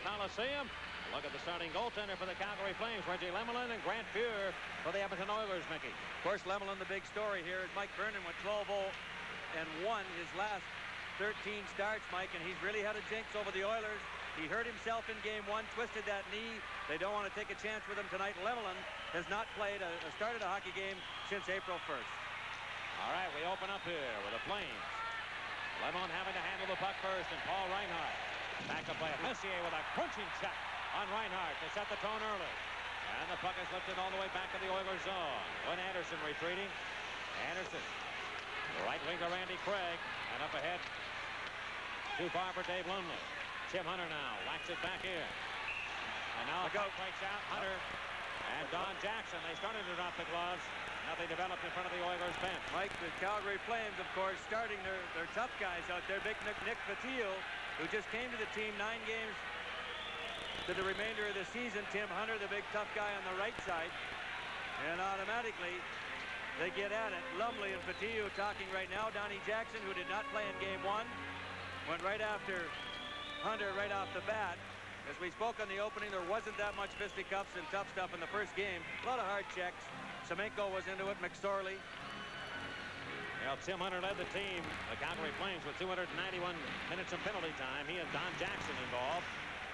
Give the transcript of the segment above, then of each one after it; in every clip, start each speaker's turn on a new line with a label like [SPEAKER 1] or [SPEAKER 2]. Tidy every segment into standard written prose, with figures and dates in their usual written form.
[SPEAKER 1] Coliseum. Look at the starting goaltender for the Calgary Flames, Reggie Lemelin, and Grant Fuhr for the Edmonton Oilers, Mickey.
[SPEAKER 2] Of course, Lemelin, the big story here is Mike Vernon went 12-0 and won his last 13 starts, Mike, and he's really had a jinx over the Oilers. He hurt himself in game one, twisted that knee. They don't want to take a chance with him tonight. Lemelin has not started a hockey game since April 1st.
[SPEAKER 1] All right, we open up here with the Flames. Lemelin having to handle the puck first, and Paul Reinhart. Back up by Messier with a crunching check on Reinhart to set the tone early. And the puck is lifted all the way back to the Oilers zone. Glenn Anderson retreating. Anderson, right winger Randy Craig, and up ahead, too far for Dave Lumley. Tim Hunter now whacks it back here. And now the puck breaks out. Hunter and Don Jackson. They started to drop the gloves. Nothing developed in front of the Oilers bench.
[SPEAKER 2] Mike, the Calgary Flames, of course, starting their tough guys out there. Big Nick Fatil, who just came to the team 9 games to the remainder of the season. Tim Hunter, the big tough guy on the right side. And automatically, they get at it. Lumley and Fatil talking right now. Donnie Jackson, who did not play in game 1, went right after Hunter right off the bat. As we spoke on the opening, there wasn't that much fisticuffs and tough stuff in the first game. A lot of hard checks. Semenko was into it. McSorley.
[SPEAKER 1] Well, Tim Hunter led the team, the Calgary Flames, with 291 minutes of penalty time. He and Don Jackson involved.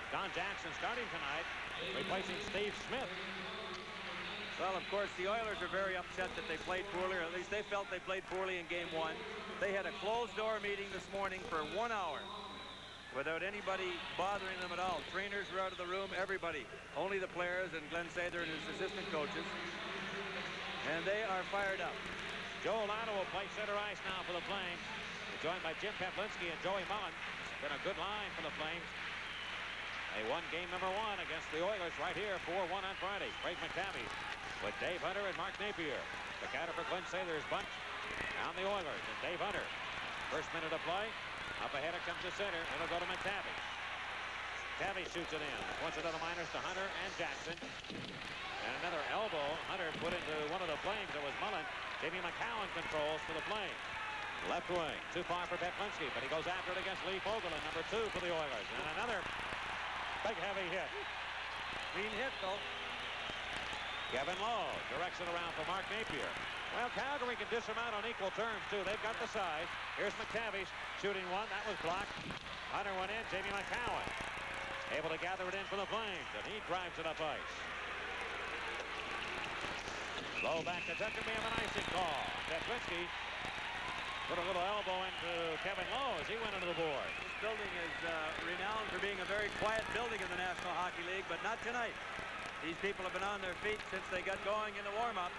[SPEAKER 1] Don Jackson starting tonight, replacing Steve Smythe.
[SPEAKER 2] Well, of course, the Oilers are very upset that they played poorly, or at least they felt they played poorly in game 1. They had a closed-door meeting this morning for 1 hour without anybody bothering them at all. Trainers were out of the room, everybody. Only the players and Glenn Sather and his assistant coaches. And they are fired up.
[SPEAKER 1] Joe Lano will play center ice now for the Flames. He's joined by Jim Peplinski and Joey Mullen. It's been a good line for the Flames. They won game number 1 against the Oilers right here, 4-1 on Friday. Craig McTavish with Dave Hunter and Mark Napier. The counter for Glenn Sather's bunch. Down the Oilers and Dave Hunter. First minute of play. Up ahead it comes to center. It'll go to McTavish. McTavish shoots it in. Points it to the minors to Hunter and Jackson. And another elbow. Hunter put into one of the Flames. It was Mullen. Jamie McCowan controls for the Flames. Left wing. Too far for Peplinski, but he goes after it against Lee Fogelin, number 2 for the Oilers. And another big heavy hit.
[SPEAKER 2] Clean hit, though.
[SPEAKER 1] Kevin Lowe directs it around for Mark Napier. Well, Calgary can dish them out on equal terms, too. They've got the size. Here's McTavish shooting one. That was blocked. Hunter went in. Jamie McCowan able to gather it in for the Flames, and he drives it up ice. Low back to touch, and we have an icing call. Peplinski put a little elbow into Kevin Lowe as he went into the board.
[SPEAKER 2] This building is renowned for being a very quiet building in the National Hockey League, but not tonight. These people have been on their feet since they got going in the warm-up.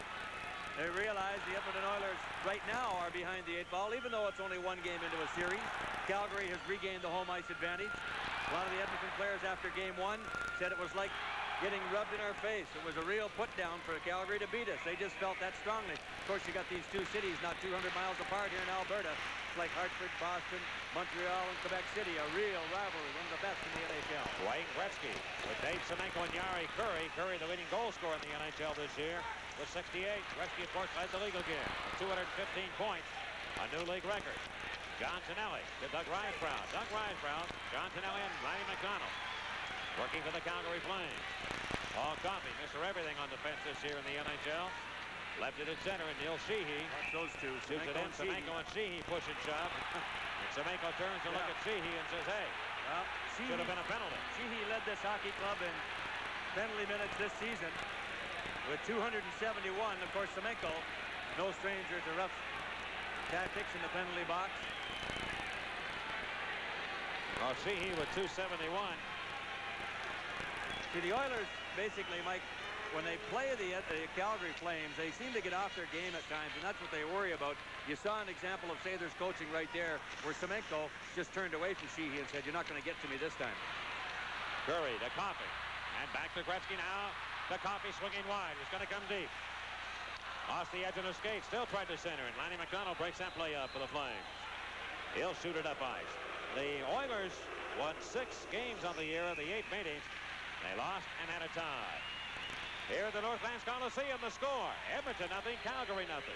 [SPEAKER 2] They realize the Edmonton Oilers right now are behind the 8 ball, even though it's only 1 game into a series. Calgary has regained the home ice advantage. A lot of the Edmonton players after game 1 said it was like getting rubbed in our face. It was a real put-down for Calgary to beat us. They just felt that strongly. Of course, you got these 2 cities not 200 miles apart here in Alberta. It's like Hartford, Boston, Montreal, and Quebec City. A real rivalry, one of the best in the NHL.
[SPEAKER 1] Wayne Gretzky with Dave Semenko and Jari Kurri. Kurri, the leading goal scorer in the NHL this year, with 68. Gretzky, of course, led the league again with 215 points, a new league record. John Tonelli to Doug Risebrown. Doug Risebrown, John Tonelli, and Larry McDonald working for the Calgary Flames. Paul Coffey, Mr. Everything on defense this year in the NHL. Left it at center, and Neil Sheehy.
[SPEAKER 2] Watch those two.
[SPEAKER 1] Shoots it in. Semenko and Sheehy push and shove. And Semenko turns to look at Sheehy and says, hey,
[SPEAKER 2] well,
[SPEAKER 1] should have been a penalty.
[SPEAKER 2] Sheehy led this hockey club in penalty minutes this season with 271. Of course, Semenko, no stranger to rough tactics in the penalty box.
[SPEAKER 1] Well, Sheehy with 271.
[SPEAKER 2] See, the Oilers, basically, Mike, when they play the Calgary Flames, they seem to get off their game at times, and that's what they worry about. You saw an example of Sather's coaching right there, where Semenko just turned away from Sheehy and said, you're not going to get to me this time.
[SPEAKER 1] Kurri to Coffey, and back to Gretzky now. To Coffey swinging wide. He's going to come deep. Off the edge of the skate, still tried to center, and Lanny McDonald breaks that play up for the Flames. He'll shoot it up ice. The Oilers won 6 games on the year of the 8 meetings. They lost and had a tie. Here at the Northlands Coliseum, the score. Edmonton nothing, Calgary nothing.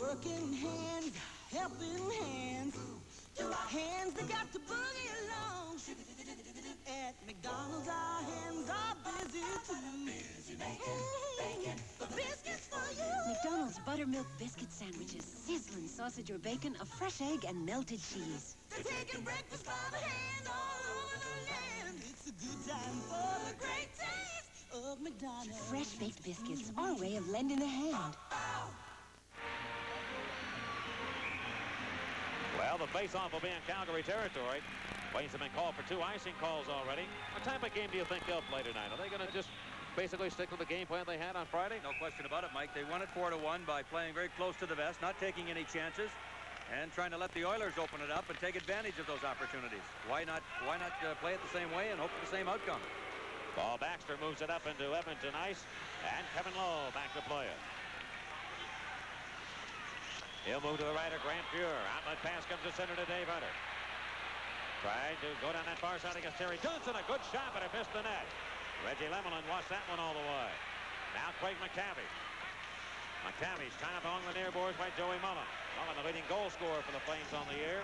[SPEAKER 3] Working hands, helping hands. Hands that got to boogie along. buttermilk biscuit sandwiches, sizzling sausage or bacon, a fresh egg, and melted cheese.
[SPEAKER 4] They're taking breakfast by the hand all over the land. It's a good time for the great taste of McDonald's.
[SPEAKER 3] Fresh baked biscuits, our way of lending a hand.
[SPEAKER 1] Well, the face-off will be in Calgary territory. Flames have been called for 2 icing calls already. What type of game do you think they'll play tonight? Are they going to just basically stick with the game plan they had on Friday?
[SPEAKER 2] No question about it, Mike. They won it 4-1 by playing very close to the vest, not taking any chances, and trying to let the Oilers open it up and take advantage of those opportunities. Why not play it the same way and hope for the same outcome?
[SPEAKER 1] Paul Baxter moves it up into Edmonton ice, and Kevin Lowe back to play it. He'll move to the right of Grant Fuhr. Outlet pass comes to center to Dave Hunter. Tried to go down that far side against Terry Johnson. A good shot, but it missed the net. Reggie Lemelin watched that one all the way. Now Craig McCabe. McCabe's tied up along the near boards by Joey Mullen. Mullen, the leading goal scorer for the Flames on the year.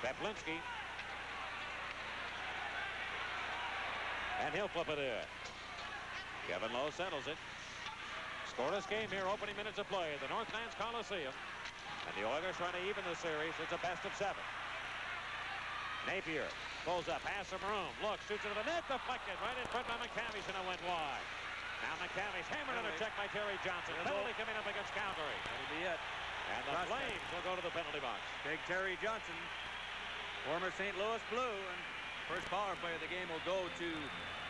[SPEAKER 1] Peplinski. And he'll flip it in. Kevin Lowe settles it. Scoreless game here, opening minutes of play at the Northlands Coliseum. And the Oilers trying to even the series. It's a best of 7. Napier pulls up, pass to Maroon, looks, shoots into the net, deflected right in front by McCabe, and it went wide. Now McCabe's hammered under check by Terry Johnson. Penalty coming up against Calgary.
[SPEAKER 2] That'll be it.
[SPEAKER 1] And the Flames will go to the penalty box.
[SPEAKER 2] Big Terry Johnson, former St. Louis Blue, and first power play of the game will go to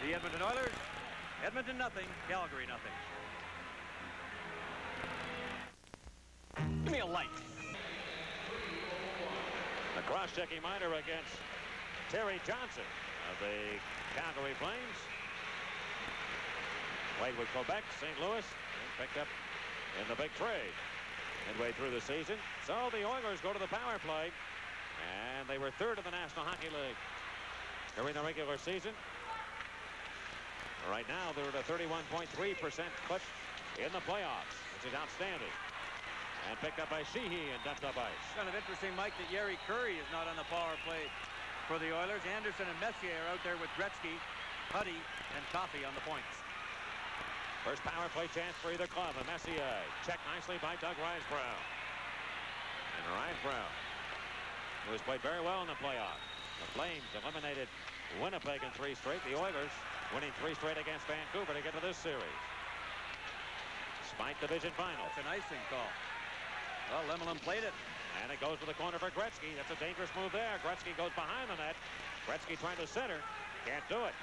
[SPEAKER 2] the Edmonton Oilers. Edmonton nothing, Calgary nothing. Give me a light.
[SPEAKER 1] A cross-checking minor against Terry Johnson of the Calgary Flames. Played with Quebec, St. Louis, and picked up in the big trade midway through the season. So the Oilers go to the power play, and they were 3rd in the National Hockey League during the regular season. Right now, they're at a 31.3% clip in the playoffs, which is outstanding. And picked up by Sheehy and dumped up ice.
[SPEAKER 2] Kind of interesting, Mike, that Yeri Curry is not on the power play for the Oilers. Anderson and Messier are out there with Gretzky, Huddy, and Coffey on the points.
[SPEAKER 1] First power play chance for either club. And Messier checked nicely by Doug Risebrough. And Risebrough, who has played very well in the playoffs. The Flames eliminated Winnipeg in 3 straight. The Oilers winning 3 straight against Vancouver to get to this series. Smythe Division Final.
[SPEAKER 2] It's an icing call. Well, Lemelin played it.
[SPEAKER 1] And it goes to the corner for Gretzky. That's a dangerous move there. Gretzky goes behind the net. Gretzky trying to center. Can't do it.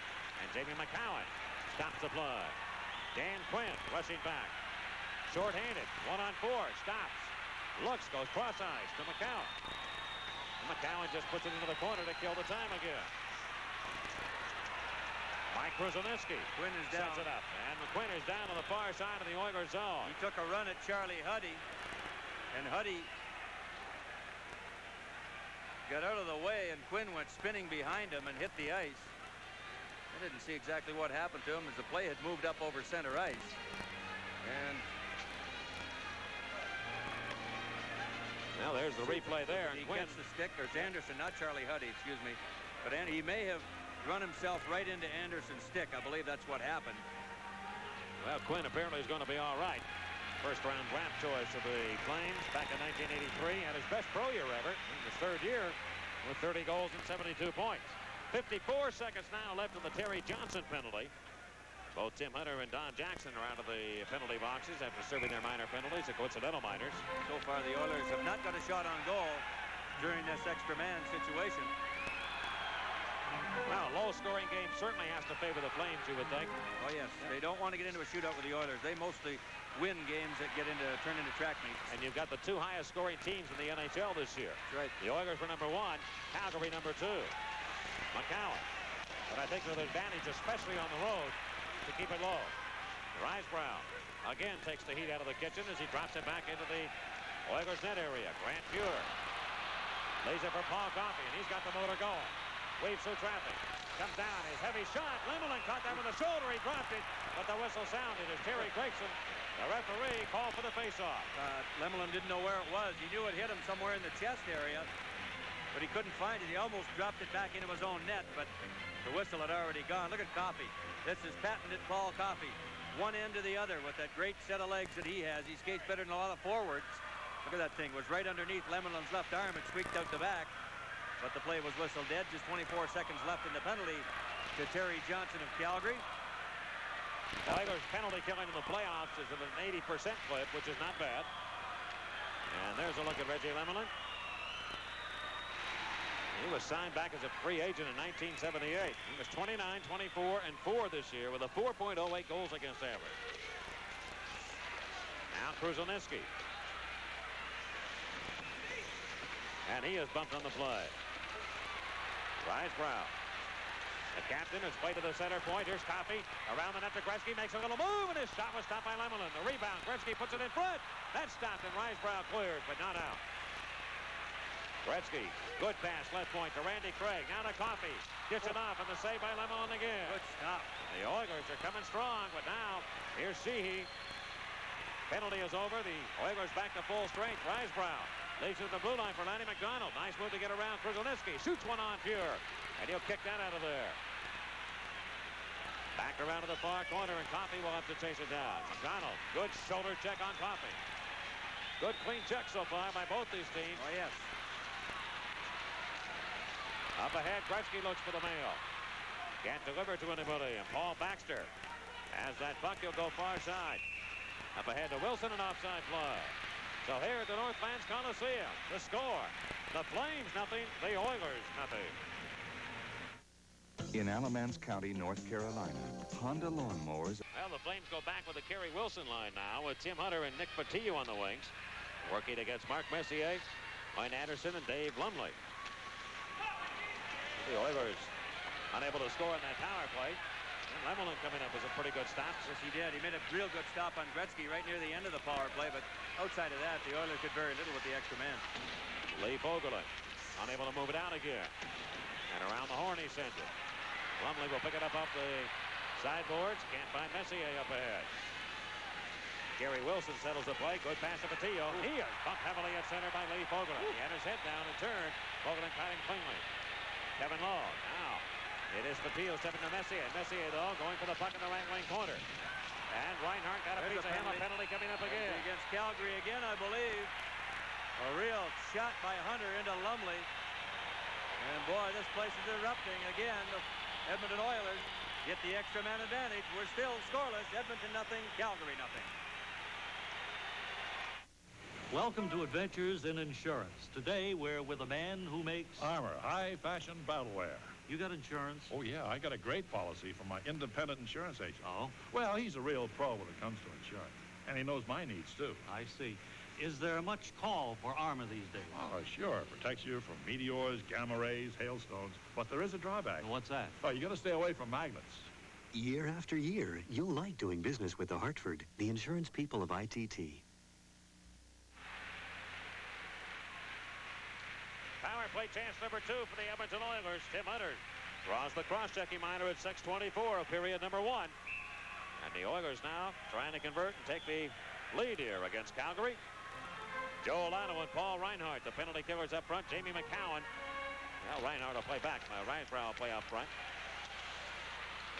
[SPEAKER 1] And Jamie McCowan stops the play. Dan Quinn rushing back. Short-handed. 1-on-4. Stops. Looks. Goes cross-ice to McCowan. And McCowan just puts it into the corner to kill the time again. Mike Kruszelnicki.
[SPEAKER 2] Quinn is down.
[SPEAKER 1] Sets it up. And McQuinn is down on the far side of the Oilers zone.
[SPEAKER 2] He took a run at Charlie Huddy. And Huddy got out of the way, and Quinn went spinning behind him and hit the ice. I didn't see exactly what happened to him as the play had moved up over center ice. And
[SPEAKER 1] now there's the replay there.
[SPEAKER 2] He
[SPEAKER 1] Quinn
[SPEAKER 2] gets the stick. There's Anderson, not Charlie Huddy, excuse me. But he may have run himself right into Anderson's stick. I believe that's what happened.
[SPEAKER 1] Well, Quinn apparently is going to be all right. First-round draft choice of the Flames back in 1983. Had his best pro year ever in his 3rd year with 30 goals and 72 points. 54 seconds now left in the Terry Johnson penalty. Both Tim Hunter and Don Jackson are out of the penalty boxes after serving their minor penalties, the coincidental minors.
[SPEAKER 2] So far, the Oilers have not got a shot on goal during this extra man situation.
[SPEAKER 1] Well, a low-scoring game certainly has to favor the Flames, you would think.
[SPEAKER 2] Oh, yes. They don't want to get into a shootout with the Oilers. They mostly win games that turn into track meets.
[SPEAKER 1] And you've got the 2 highest-scoring teams in the NHL this year.
[SPEAKER 2] That's right.
[SPEAKER 1] The Oilers were number 1, Calgary number 2. McCowan. But I think with an advantage, especially on the road, to keep it low. Risebrough again takes the heat out of the kitchen as he drops it back into the Oilers net area. Grant Fuhr lays it for Paul Coffey, and he's got the motor going. Weaves through traffic. Comes down. His heavy shot. Lemelin caught that with the shoulder. He dropped it, but the whistle sounded as Terry Gregson, the referee, called for the faceoff.
[SPEAKER 2] Lemelin didn't know where it was. He knew it hit him somewhere in the chest area, but he couldn't find it. He almost dropped it back into his own net, but the whistle had already gone. Look at Coffey. This is patented Paul Coffey. one end to the other with that great set of legs that he has. He skates better than a lot of forwards. Look at that thing. It was right underneath Lemelin's left arm. It squeaked out the back, but the play was whistled dead. Just 24 seconds left in the penalty to Terry Johnson of Calgary.
[SPEAKER 1] Oilers penalty killing in the playoffs is at an 80% clip, which is not bad. And there's a look at Reggie Lemelin. He was signed back as a free agent in 1978. He was 29, 24, and 4 this year with a 4.08 goals against average. Now Kruzhelnyski. And he is bumped on the play. Risebrow. The captain has played to the center point. Here's Coffey. Around the net to Gretzky. Makes a little move, and his shot was stopped by Lemelin. The rebound. Gretzky puts it in front. That's stopped, and Risebrow clears, but not out. Gretzky. Good pass. Left point to Randy Craig. Now to Coffey. Gets it off, and the save by Lemelin again.
[SPEAKER 2] Good stop.
[SPEAKER 1] The Oilers are coming strong, but now here's Sheehy. Penalty is over. The Oilers back to full strength. Risebrow leaves it to the blue line for Lanny McDonald. Nice move to get around Kruzhelnyski. Shoots one on Pure, and he'll kick that out of there. Back around to the far corner, and Coffey will have to chase it down. McDonald, good shoulder check on Coffey. Good clean check so far by both these teams.
[SPEAKER 2] Oh, yes.
[SPEAKER 1] Up ahead, Gretzky looks for the mail. Can't deliver to anybody, and Paul Baxter has that puck. He'll go far side. Up ahead to Wilson, an offside play. So here at the Northlands Coliseum, the score. The Flames nothing, the Oilers nothing.
[SPEAKER 5] In Alamance County, North Carolina, Honda lawnmowers.
[SPEAKER 1] Well, the Flames go back with the Kerry Wilson line now with Tim Hunter and Nick Patillo on the wings. Working against Mark Messier, Wayne Anderson, and Dave Lumley. The Oilers unable to score on that power play. And Lemelin coming up was a pretty good stop.
[SPEAKER 2] Yes, he did. He made a real good stop on Gretzky right near the end of the power play, but outside of that, the Oilers did very little with the extra man.
[SPEAKER 1] Lee Fogelin unable to move it out again. And around the horn he sends it. Lumley will pick it up off the sideboards. Can't find Messier up ahead. Gary Wilson settles the play. Good pass to Patillo. He is bumped heavily at center by Lee Fogelin. He had his head down and turned. Fogelin caught him cleanly. Kevin Law. Now it is Patillo stepping to Messier. Messier, though, going for the puck in the right wing corner. And Reinhart got a piece of him. A penalty coming up again.
[SPEAKER 2] Against Calgary again, I believe. A real shot by Hunter into Lumley. And boy, this place is erupting again. The Edmonton Oilers get the extra man advantage. We're still scoreless. Edmonton nothing, Calgary nothing.
[SPEAKER 6] Welcome to Adventures in Insurance. Today we're with a man who makes
[SPEAKER 7] Armor, high-fashion battleware.
[SPEAKER 6] You got insurance?
[SPEAKER 7] Oh, yeah, I got a great policy from my independent insurance agent.
[SPEAKER 6] Oh?
[SPEAKER 7] Well, he's a real pro when it comes to insurance. And he knows my needs, too.
[SPEAKER 6] I see. Is there much call for armor these days?
[SPEAKER 7] Oh, sure. It protects you from meteors, gamma rays, hailstones. But there is a drawback.
[SPEAKER 6] And what's that?
[SPEAKER 7] Oh, you got to stay away from magnets.
[SPEAKER 8] Year after year, you'll like doing business with the Hartford, the insurance people of ITT.
[SPEAKER 1] Power play chance number 2 for the Edmonton Oilers. Tim Hunter draws the cross-checking minor at 6:24 of period number 1. And the Oilers now trying to convert and take the lead here against Calgary. Joe Lano and Paul Reinhart, the penalty killers up front. Jamie McCowan. Well, Reinhart will play back. Risebrow will play up front.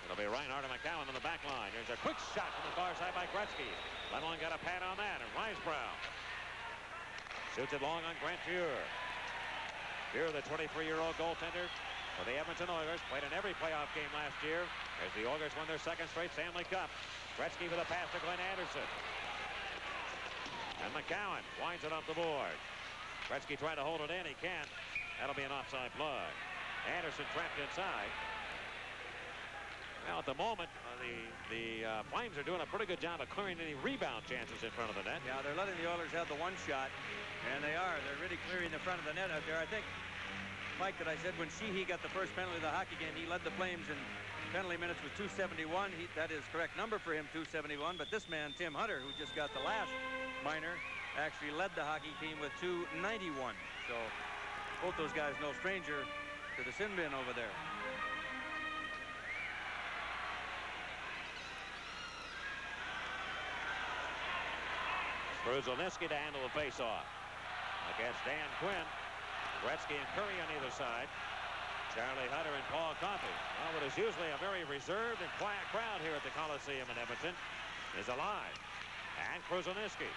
[SPEAKER 1] It'll be Reinhart and McCowan on the back line. There's a quick shot from the far side by Gretzky. Lemelin got a pad on that, and Risebrow shoots it long on Grant Fuhr. Fuhr, the 23-year-old goaltender for the Edmonton Oilers, played in every playoff game last year as the Oilers won their second straight Stanley Cup. Gretzky with a pass to Glenn Anderson. And McCowan winds it off the board. Gretzky trying to hold it in. He can't. That'll be an offside play. Anderson trapped inside. Well, at the moment, the Flames are doing a pretty good job of clearing any rebound chances in front of the net.
[SPEAKER 2] Yeah, they're letting the Oilers have the one shot, and they are. They're really clearing the front of the net out there. I think, Mike, that I said when Sheehy got the first penalty of the hockey game, he led the Flames in penalty minutes with 271. That is correct number for him, 271. But this man, Tim Hunter, who just got the last minor, actually led the hockey team with 291. So both those guys no stranger to the sin bin over there.
[SPEAKER 1] Kruzhelnyski to handle the faceoff against Dan Quinn. Gretzky and Curry on either side. Charlie Hunter and Paul Coffey. Well, it is usually a very reserved and quiet crowd here at the Coliseum in Edmonton. is alive. And Kruzoniski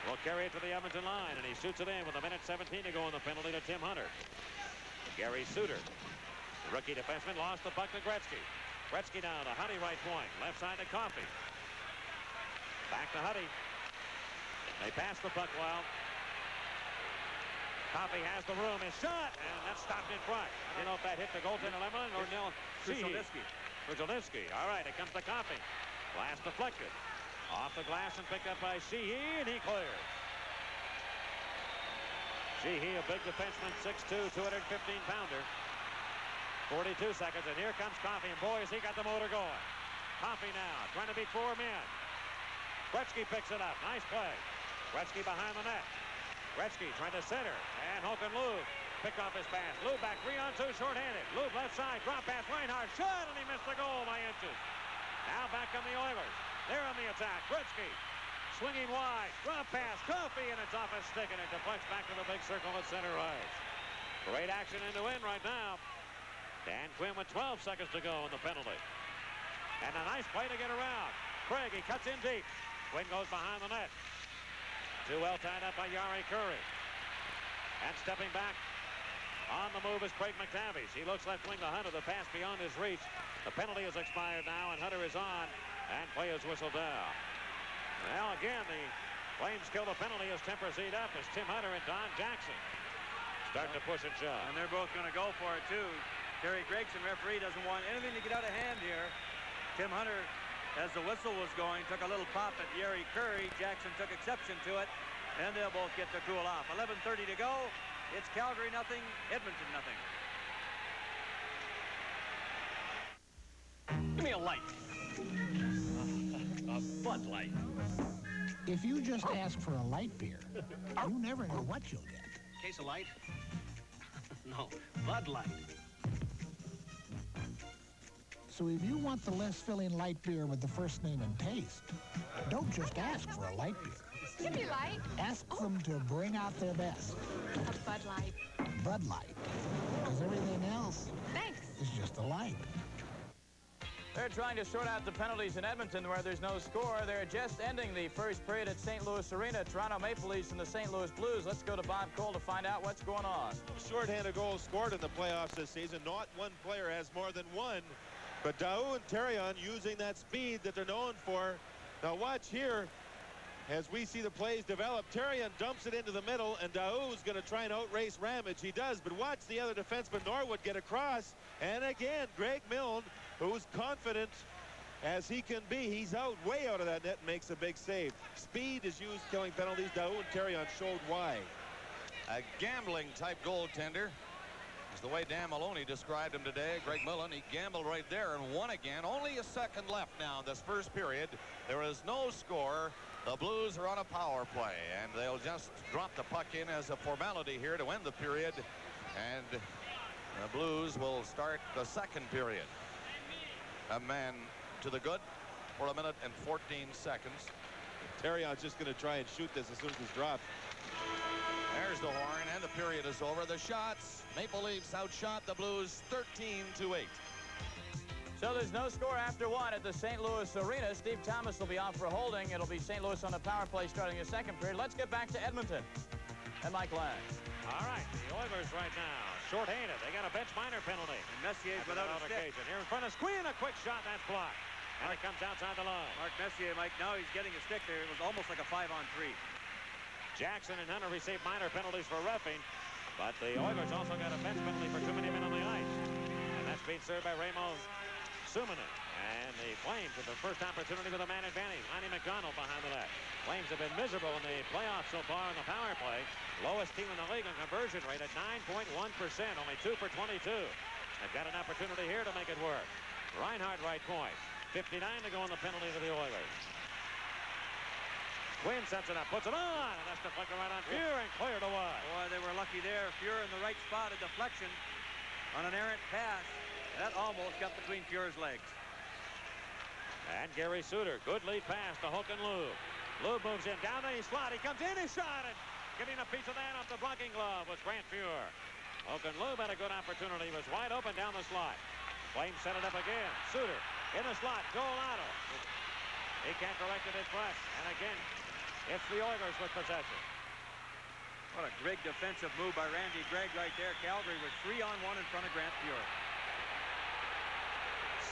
[SPEAKER 1] will carry it to the Edmonton line, and he shoots it in with 1:17 to go on the penalty to Tim Hunter. Gary Suter, the rookie defenseman, lost the puck to Gretzky. Gretzky down to Huddy right point. Left side to Coffey. Back to Huddy. They pass the puck well. Coffey has the room. His shot, and that's stopped in front. I don't know if that hit the goaltender Lemon or Nil. Kruzoniski. All right, it comes to Coffey. Glass deflected. Off the glass and picked up by Sheehy, and he clears. Sheehy, a big defenseman, 6'2", 215-pounder. 42 seconds, and here comes Coffey, and boy, has he got the motor going. Coffey now, trying to beat 4 men. Gretzky picks it up. Nice play. Gretzky behind the net. Gretzky trying to center, and Håkan Loob picked off his pass. Loob back 3-on-2, shorthanded. Loob left side, drop pass, Reinhardt, shot, and he missed the goal by inches. Now back on the Oilers. They're on the attack. Gretzky swinging wide, drop pass, Coffey, and it's off his stick, and it deflects back to the big circle at center ice. Great action in the win right now. Dan Quinn with 12 seconds to go in the penalty. And a nice play to get around. Craig, he cuts in deep. Quinn goes behind the net. Too well tied up by Jari Kurri. And stepping back on the move is Craig McTavish. He looks left wing to Hunter. The pass beyond his reach. The penalty has expired now, and Hunter is on, and play is whistled down. Well, again, the Flames kill the penalty as tempers heat up as Tim Hunter and Don Jackson start to push and shove.
[SPEAKER 2] And they're both going to go for it, too. Terry Gregson, referee, doesn't want anything to get out of hand here. Tim Hunter, as the whistle was going, took a little pop at Jari Kurri. Jackson took exception to it, and they'll both get to cool off. 11:30 to go. It's Calgary nothing, Edmonton nothing.
[SPEAKER 9] Give me a light. A Bud Light.
[SPEAKER 10] If you just ask for a light beer, you never know what you'll get.
[SPEAKER 9] Case of light? No, Bud Light.
[SPEAKER 10] So if you want the less filling light beer with the first name and taste, don't just ask for a light beer.
[SPEAKER 11] Give me light.
[SPEAKER 10] Ask them to bring out their best.
[SPEAKER 11] A Bud Light.
[SPEAKER 10] Bud Light. Because everything else
[SPEAKER 11] Thanks.
[SPEAKER 10] is just a light.
[SPEAKER 12] They're trying to sort out the penalties in Edmonton where there's no score. They're just ending the first period at St. Louis Arena. Toronto Maple Leafs and the St. Louis Blues. Let's go to Bob Cole to find out what's going on.
[SPEAKER 13] Shorthanded goals scored in the playoffs this season. Not one player has more than one. But Daou and Terrion using that speed that they're known for. Now watch here as we see the plays develop. Terrion dumps it into the middle, and Daou's going to try and outrace Ramage. He does, but watch the other defenseman, Norwood, get across. And again, Greg Milne, who's confident as he can be, he's way out of that net and makes a big save. Speed is used killing penalties. Daou and Terrion showed why.
[SPEAKER 14] A gambling-type goaltender is the way Dan Maloney described him today. Greg Millen, he gambled right there and won again. Only a second left now in this first period. There is no score. The Blues are on a power play, and they'll just drop the puck in as a formality here to end the period. And the Blues will start the second period. A man to the good for 1 minute and 14 seconds.
[SPEAKER 13] Terrion's just going to try and shoot this as soon as it's dropped.
[SPEAKER 14] There's the horn, and the period is over. The shots, Maple Leafs outshot the Blues 13-8.
[SPEAKER 12] So there's no score after one at the St. Louis Arena. Steve Thomas will be out for holding. It'll be St. Louis on the power play starting the second period. Let's get back to Edmonton and Mike Lang.
[SPEAKER 1] All right, the Oilers right now, shorthanded. They got a bench minor penalty.
[SPEAKER 2] And Messier's without a stick.
[SPEAKER 1] Occasion. Here in front of Squeen, a quick shot, that's blocked. And it comes outside the line.
[SPEAKER 2] Mark Messier, Mike, now he's getting a stick there. It was almost like a 5-on-3.
[SPEAKER 1] Jackson and Hunter received minor penalties for roughing, but the Oilers also got a bench penalty for too many men on the ice. And that's being served by Raymond Suminen. And the Flames with the first opportunity with a man advantage. Lanny McDonald behind the net. Flames have been miserable in the playoffs so far on the power play. Lowest team in the league on conversion rate at 9.1%, only 2 for 22. They've got an opportunity here to make it work. Reinhardt right point. 59 to go on the penalty to the Oilers. Quinn sets it up, puts it on, and that's deflected right on Fuhr and cleared away.
[SPEAKER 2] Boy, they were lucky there. Fuhr in the right spot, a deflection on an errant pass. That almost got between Fuhr's legs.
[SPEAKER 1] And Gary Suter, good lead pass to Håkan Loob. Loob moves in, down the slot, he comes in, he shot it. Getting a piece of that off the blocking glove was Grant Fuhr. Håkan Loob had a good opportunity, he was wide open down the slot. Flames set it up again. Suter in the slot, Joel Otto He can't correct it at press. And again, it's the Oilers with possession.
[SPEAKER 2] What a great defensive move by Randy Gregg right there. Calgary was 3-on-1 in front of Grant Fuhr.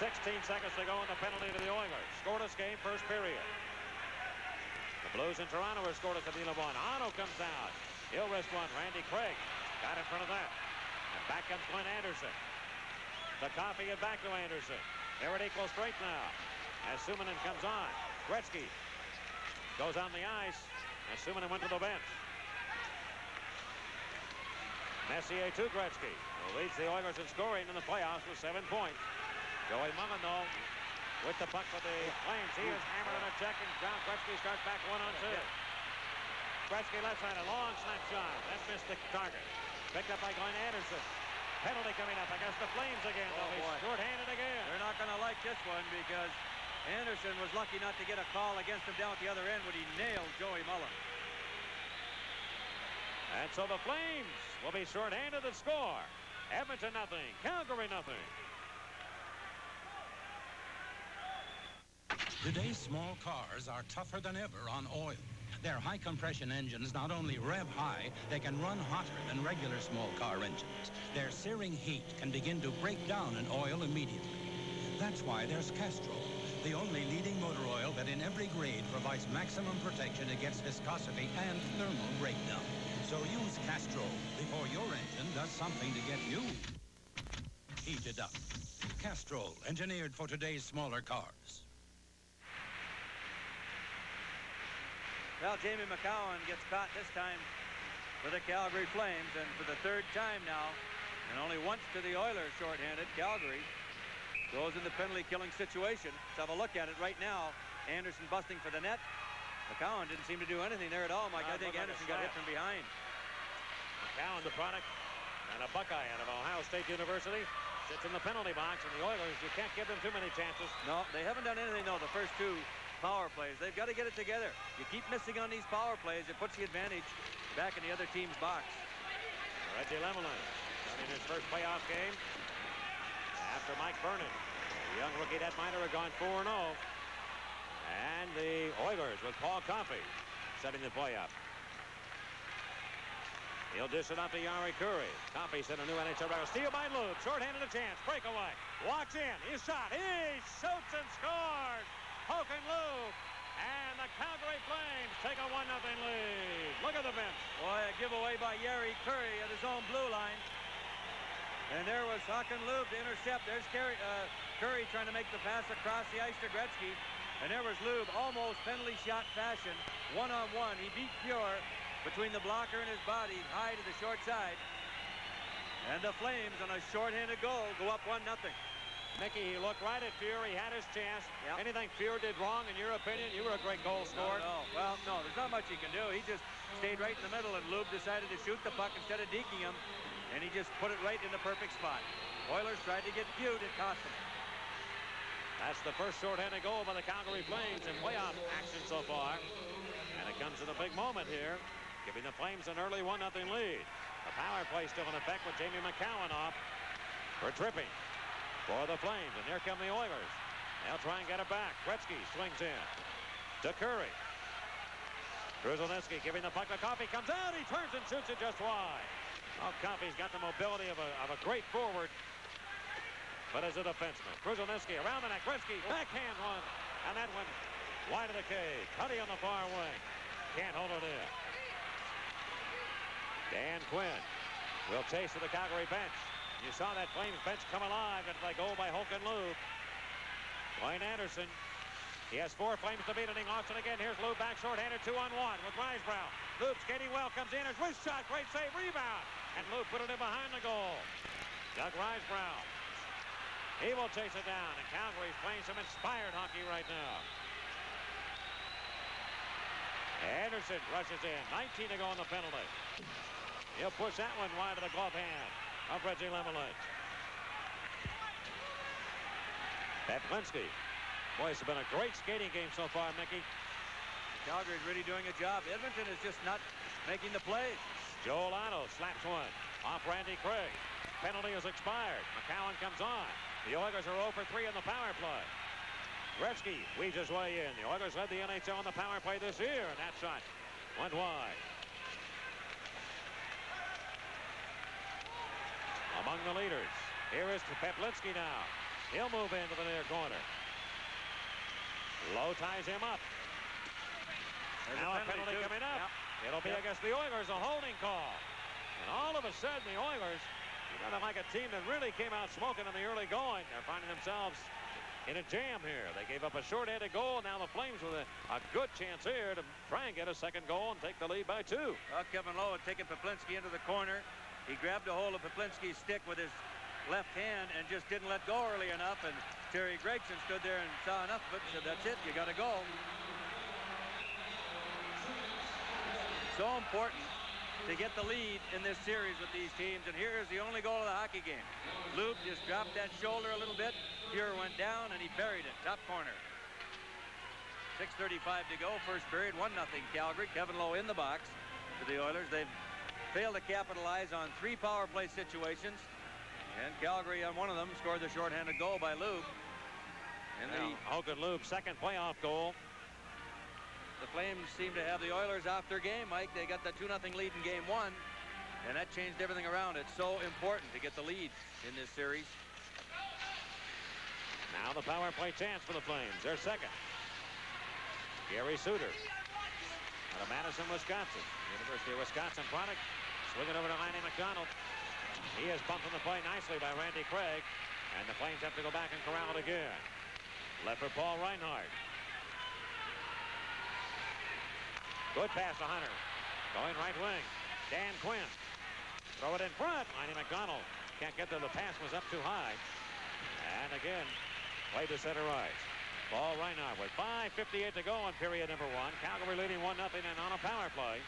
[SPEAKER 1] 16 seconds to go in the penalty to the Oilers. Scoreless game, first period. The Blues in Toronto have scored at the deal of one. Otto comes out. He'll wrist one. Randy Craig got in front of that. And back comes Glenn Anderson. The copy it back to Anderson. They're at equal strength now. As Suominen comes on. Gretzky goes on the ice. As Suominen went to the bench. Messier to Gretzky, who leads the Oilers in scoring in the playoffs with 7 points. Joey Mullen, though, with the puck for the Flames. He is hammered on a check, and John Gretzky starts back 1-on-2. Gretzky left side, a long snap shot. That missed the target. Picked up by Glenn Anderson. Penalty coming up against the Flames again.
[SPEAKER 2] Oh,
[SPEAKER 1] He's
[SPEAKER 2] boy.
[SPEAKER 1] short-handed again.
[SPEAKER 2] They're not going to like this one because Anderson was lucky not to get a call against him down at the other end when he nailed Joey Mullen.
[SPEAKER 1] And so the Flames will be short-handed to score. Edmonton nothing, Calgary nothing.
[SPEAKER 15] Today's small cars are tougher than ever on oil. Their high-compression engines not only rev high, they can run hotter than regular small car engines. Their searing heat can begin to break down an oil immediately. That's why there's Castrol, the only leading motor oil that in every grade provides maximum protection against viscosity and thermal breakdown. So use Castrol before your engine does something to get you heated up. Castrol, engineered for today's smaller cars.
[SPEAKER 2] Well, Jamie McCowan gets caught this time for the Calgary Flames, and for the third time now, and only once to the Oilers shorthanded. Calgary goes in the penalty-killing situation. Let's have a look at it right now. Anderson busting for the net. McCowan didn't seem to do anything there at all, Mike. I think Anderson got hit from behind.
[SPEAKER 1] McCowan, the product, and a Buckeye out of Ohio State University, sits in the penalty box, and the Oilers, you can't give them too many chances.
[SPEAKER 2] No, they haven't done anything, though, the first two power plays. They've got to get it together. You keep missing on these power plays, it puts the advantage back in the other team's box.
[SPEAKER 1] Reggie Lemelin starting his first playoff game after Mike Vernon. The young rookie netminder had gone 4-0. And the Oilers with Paul Coffey setting the play up. He'll dish it up to Yari Curry. Coffey set a new NHL record. Steal by Lube. Short-handed a chance. Breakaway. Walks in. He's shot. He shoots and scores. Hogan Lube. And the Calgary Flames take a 1-0 lead. Look at the bench.
[SPEAKER 2] Boy, a giveaway by Yari Curry at his own blue line. And there was Hogan Lube to intercept. There's Curry trying to make the pass across the ice to Gretzky. And there was Lube, almost penalty shot fashion, 1-on-1. He beat Fuhr between the blocker and his body, high to the short side. And the Flames, on a short-handed goal, go up 1-0.
[SPEAKER 1] Mickey, he looked right at Fuhr. He had his chance.
[SPEAKER 2] Yep.
[SPEAKER 1] Anything Fuhr did wrong, in your opinion? You were a great goal scorer.
[SPEAKER 2] No. Well, no, there's not much he can do. He just stayed right in the middle, and Lube decided to shoot the puck instead of deking him, and he just put it right in the perfect spot. Oilers tried to get cute. It cost them.
[SPEAKER 1] That's the first shorthanded goal by the Calgary Flames in playoff action so far. And it comes at a big moment here, giving the Flames an early 1-0 lead. The power play still in effect with Jamie McCowan off for tripping for the Flames. And here come the Oilers. They'll try and get it back. Gretzky swings in to Curry. Kruzhelnicki giving the puck to Coffey. Comes out. He turns and shoots it just wide. Oh, Coffey's got the mobility of a great forward. But as a defenseman, Kruzhelnicki around the net. Gretzky backhand one. And that one wide of the cage. Cuddy on the far wing. Can't hold it in. Dan Quinn will chase to the Calgary bench. You saw that Flames bench come alive after that goal by Hogan Lube. Glenn Anderson. He has 4 Flames to beat, and he lost it again. Here's Lube back short-handed, 2-on-1 with Risebrow. Lube skating well, comes in, his wrist shot, great save, rebound. And Lube put it in behind the goal. Doug Risebrow. He will chase it down, and Calgary's playing some inspired hockey right now. Anderson rushes in, 19 to go on the penalty. He'll push that one wide of the glove hand of Reggie Lemelin. Petlinski. Boy, it's been a great skating game so far, Mickey.
[SPEAKER 2] Calgary's really doing a job. Edmonton is just not making the plays.
[SPEAKER 1] Joel Otto slaps one off Randy Craig. Penalty is expired. McCowan comes on. The Oilers are 0 for 3 on the power play. Gretzky weaves his way in. The Oilers led the NHL on the power play this year, and that shot went wide. Among the leaders, here is Petlinski now. He'll move into the near corner. Lowe ties him up.
[SPEAKER 2] There's
[SPEAKER 1] now a penalty coming up. Yep. It'll be against the Oilers, a holding call. And all of a sudden, the Oilers, like a team that really came out smoking in the early going, they're finding themselves in a jam here. They gave up a short-handed goal. Now the Flames with a good chance here to try and get a second goal and take the lead by 2.
[SPEAKER 2] Well, Kevin Lowe had taken Petlinski into the corner. He grabbed a hold of Petlinski's stick with his left hand and just didn't let go early enough. And Terry Gregson stood there and saw enough of it and said, that's it, you got to go. So important to get the lead in this series with these teams. And here is the only goal of the hockey game. Lube just dropped that shoulder a little bit. Fuhrer went down and he buried it. Top corner. 6:35 to go. First period, 1-0 Calgary. Kevin Lowe in the box for the Oilers. They've failed to capitalize on 3 power play situations. And Calgary on one of them scored the shorthanded goal by Lube. And
[SPEAKER 1] Hogan Lube's second playoff goal.
[SPEAKER 2] The Flames seem to have the Oilers off their game, Mike. They got the 2-0 lead in game 1, and that changed everything around. It's so important to get the lead in this series.
[SPEAKER 1] Now the power play chance for the Flames. Their second. Gary Suter out of Madison, Wisconsin. University of Wisconsin product. Swinging over to Lanny McDonald. He is bumped in the play nicely by Randy Craig, and the Flames have to go back and corral it again. Left for Paul Reinhardt. Good pass to Hunter. Going right wing. Dan Quinn. Throw it in front. Lanny McDonald can't get there. The pass was up too high. And again, played to center ice. Paul Reinhardt with 5:58 to go in period number 1. Calgary leading 1-0 and on a power play.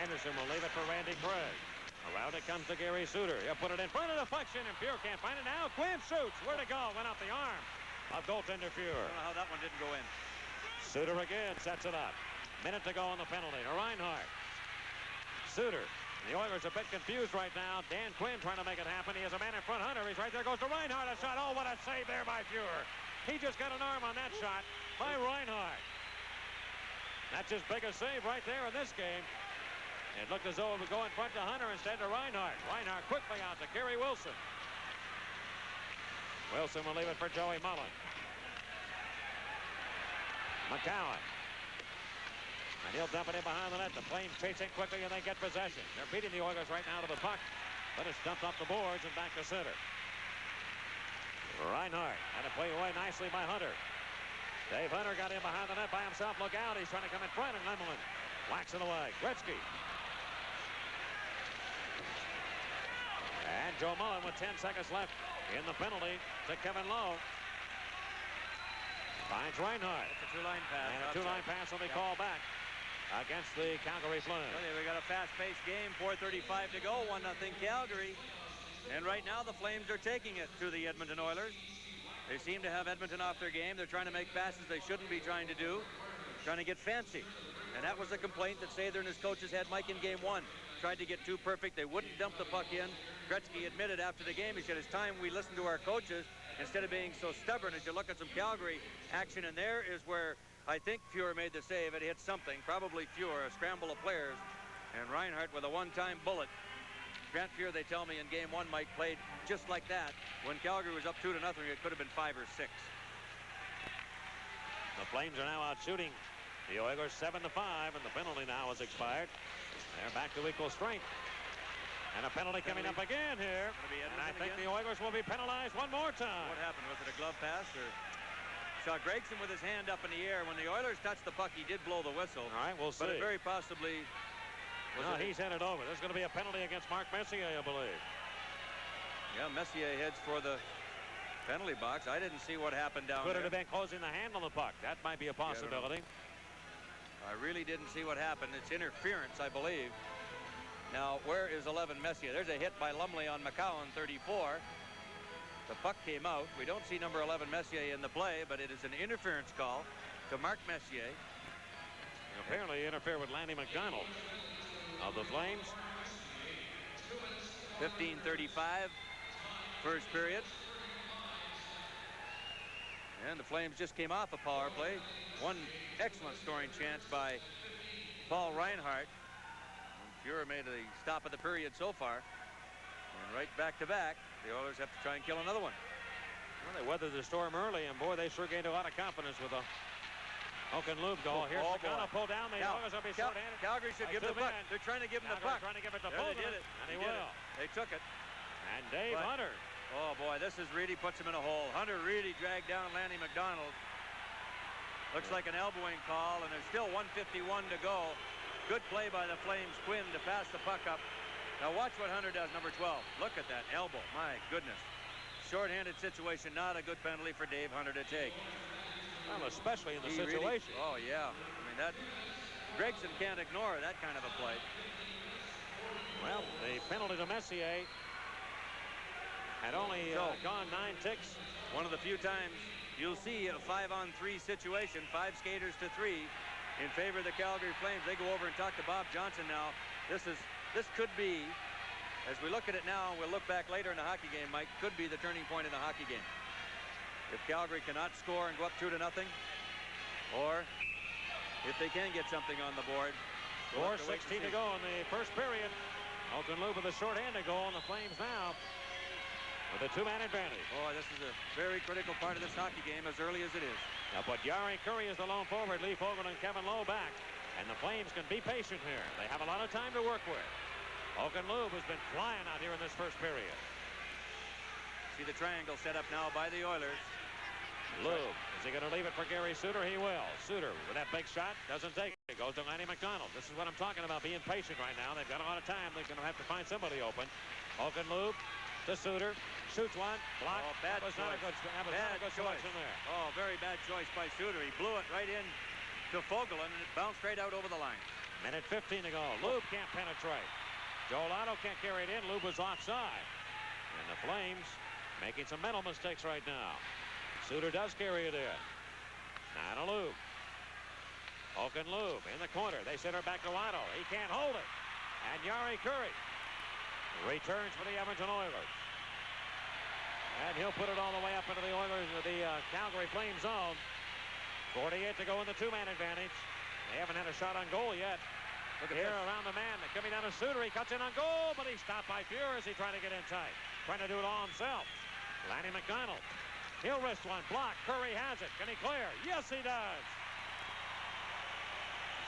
[SPEAKER 1] Anderson will leave it for Randy Craig. Around it comes to Gary Suter. He'll put it in front of the deflection, and Fuhrer can't find it now. Quinn shoots. Where to go? Went off the arm of goaltender Fuhrer.
[SPEAKER 2] I don't know how that one didn't go in.
[SPEAKER 1] Suter again sets it up. Minute to go on the penalty to Reinhardt. Suter. The Oilers a bit confused right now. Dan Quinn trying to make it happen. He has a man in front. Hunter. He's right there. Goes to Reinhardt. A shot. Oh, what a save there by Fuhrer. He just got an arm on that shot by Reinhardt. That's his biggest save right there in this game. It looked as though it would go in front to Hunter instead to Reinhardt. Reinhardt quickly out to Kerry Wilson. Wilson will leave it for Joey Mullen. McCowan. And he'll dump it in behind the net. The Flames chasing quickly and they get possession. They're beating the Oilers right now to the puck. But it's dumped off the boards and back to center. Reinhardt had it played away nicely by Hunter. Dave Hunter got in behind the net by himself. Look out. He's trying to come in front and Lemelin whacks it away. Gretzky. And Joe Mullen with 10 seconds left in the penalty to Kevin Lowe. Finds Reinhardt.
[SPEAKER 2] It's a two-line pass.
[SPEAKER 1] And a two-line pass will be called back against the Calgary Flames.
[SPEAKER 2] Okay, we got a fast-paced game. 4:35 to go. 1-0 Calgary. And right now the Flames are taking it to the Edmonton Oilers. They seem to have Edmonton off their game. They're trying to make passes they shouldn't be trying to do. Trying to get fancy. And that was the complaint that Sather and his coaches had Mike in game 1. Tried to get too perfect. They wouldn't dump the puck in. Gretzky admitted after the game, he said, it's time we listen to our coaches instead of being so stubborn. As you look at some Calgary action, and there is where I think Fuhrer made the save. It hit something, probably Fuhrer, a scramble of players. And Reinhardt with a one-time bullet. Grant Fuhrer, they tell me, in game 1, Mike, played just like that. When Calgary was up 2-0, it could have been 5 or 6.
[SPEAKER 1] The Flames are now out shooting the Oilers 7-5, and the penalty now has expired. They're back to equal strength. And a penalty coming up again here. And I think the Oilers will be penalized one more time.
[SPEAKER 2] What happened? Was it a glove pass? Or saw Gregson with his hand up in the air. When the Oilers touched the puck, he did blow the whistle.
[SPEAKER 1] All right, we'll see.
[SPEAKER 2] But it very possibly...
[SPEAKER 1] No, he's headed over. There's going to be a penalty against Mark Messier, I believe.
[SPEAKER 2] Yeah, Messier heads for the penalty box. I didn't see what happened down there.
[SPEAKER 1] Could it have been closing the hand on the puck? That might be a possibility.
[SPEAKER 2] I really didn't see what happened. It's interference, I believe. Now, where is 11 Messier? There's a hit by Lumley on McCowan, 34. The puck came out. We don't see number 11 Messier in the play, but it is an interference call to Mark Messier.
[SPEAKER 1] And apparently he interfered with Lanny McDonald of the Flames.
[SPEAKER 2] 15:35 first period. And the Flames just came off a power play. One excellent scoring chance by Paul Reinhart. And Fuhrer made a stop of the period so far. And right back to back, the Oilers have to try and kill another one.
[SPEAKER 1] Well, they weathered the storm early, and boy, they sure gained a lot of confidence with a Oaken-Loob goal. Here's Magana pulled down. The Oilers will be short-handed.
[SPEAKER 2] Calgary should give the puck. They're trying to give him the puck.
[SPEAKER 1] Trying to give it to
[SPEAKER 2] They did it.
[SPEAKER 1] And he will.
[SPEAKER 2] They took it.
[SPEAKER 1] And Dave Hunter.
[SPEAKER 2] Oh, boy, this is really puts him in a hole. Hunter really dragged down Lanny McDonald. Looks like an elbowing call, and there's still 1:51 to go. Good play by the Flames. Quinn to pass the puck up. Now watch what Hunter does, number 12. Look at that elbow. My goodness. Short-handed situation, not a good penalty for Dave Hunter to take.
[SPEAKER 1] Well, especially in the situation.
[SPEAKER 2] Oh, yeah. I mean, that Gregson can't ignore that kind of a play.
[SPEAKER 1] Well, the penalty to Messier had only gone 9 ticks.
[SPEAKER 2] One of the few times you'll see a 5-on-3 situation, 5 skaters to 3 in favor of the Calgary Flames. They go over and talk to Bob Johnson now. This could be, as we look at it now, and we'll look back later in the hockey game, Mike, could be the turning point in the hockey game. If Calgary cannot score and go up 2-0, or if they can get something on the board.
[SPEAKER 1] 4:16 to go in the first period. Oaken-Loob with a short-handed goal, and the Flames now with a 2-man advantage.
[SPEAKER 2] Boy, this is a very critical part of this hockey game as early as it is.
[SPEAKER 1] Now, but Jari Kurri is the lone forward. Lee Fogelman and Kevin Lowe back. And the Flames can be patient here. They have a lot of time to work with. Oaken-Loob has been flying out here in this first period.
[SPEAKER 2] See the triangle set up now by the Oilers.
[SPEAKER 1] Loob, is he going to leave it for Gary Suter? He will. Suter with that big shot, doesn't take it. Goes to Lanny McDonald. This is what I'm talking about, being patient right now. They've got a lot of time. They're going to have to find somebody open. Oaken-Loob to Suter. Shoots one. Block.
[SPEAKER 2] Oh, bad
[SPEAKER 1] that was
[SPEAKER 2] choice.
[SPEAKER 1] not a good selection there.
[SPEAKER 2] Oh, very bad choice by Suter. He blew it right in to Fogelman, and it bounced right out over the line.
[SPEAKER 1] Minute 15 to go. Loob can't penetrate. Joe Lotto can't carry it in. Loob was offside. And the Flames making some mental mistakes right now. Suter does carry it in. Now to Loob. Oaken-Loob in the corner. They send her back to Lotto. He can't hold it. And Jari Kurri returns for the Edmonton Oilers. And he'll put it all the way up into the Oilers, the Calgary Flames zone. 48 to go in the 2-man advantage. They haven't had a shot on goal yet. Look at here around the man. They're coming down to Suter. He cuts in on goal, but he's stopped by Fuhrer as he trying to get in tight. Trying to do it all himself. Lanny McDonald. He'll wrist one. Block. Kurri has it. Can he clear? Yes, he does.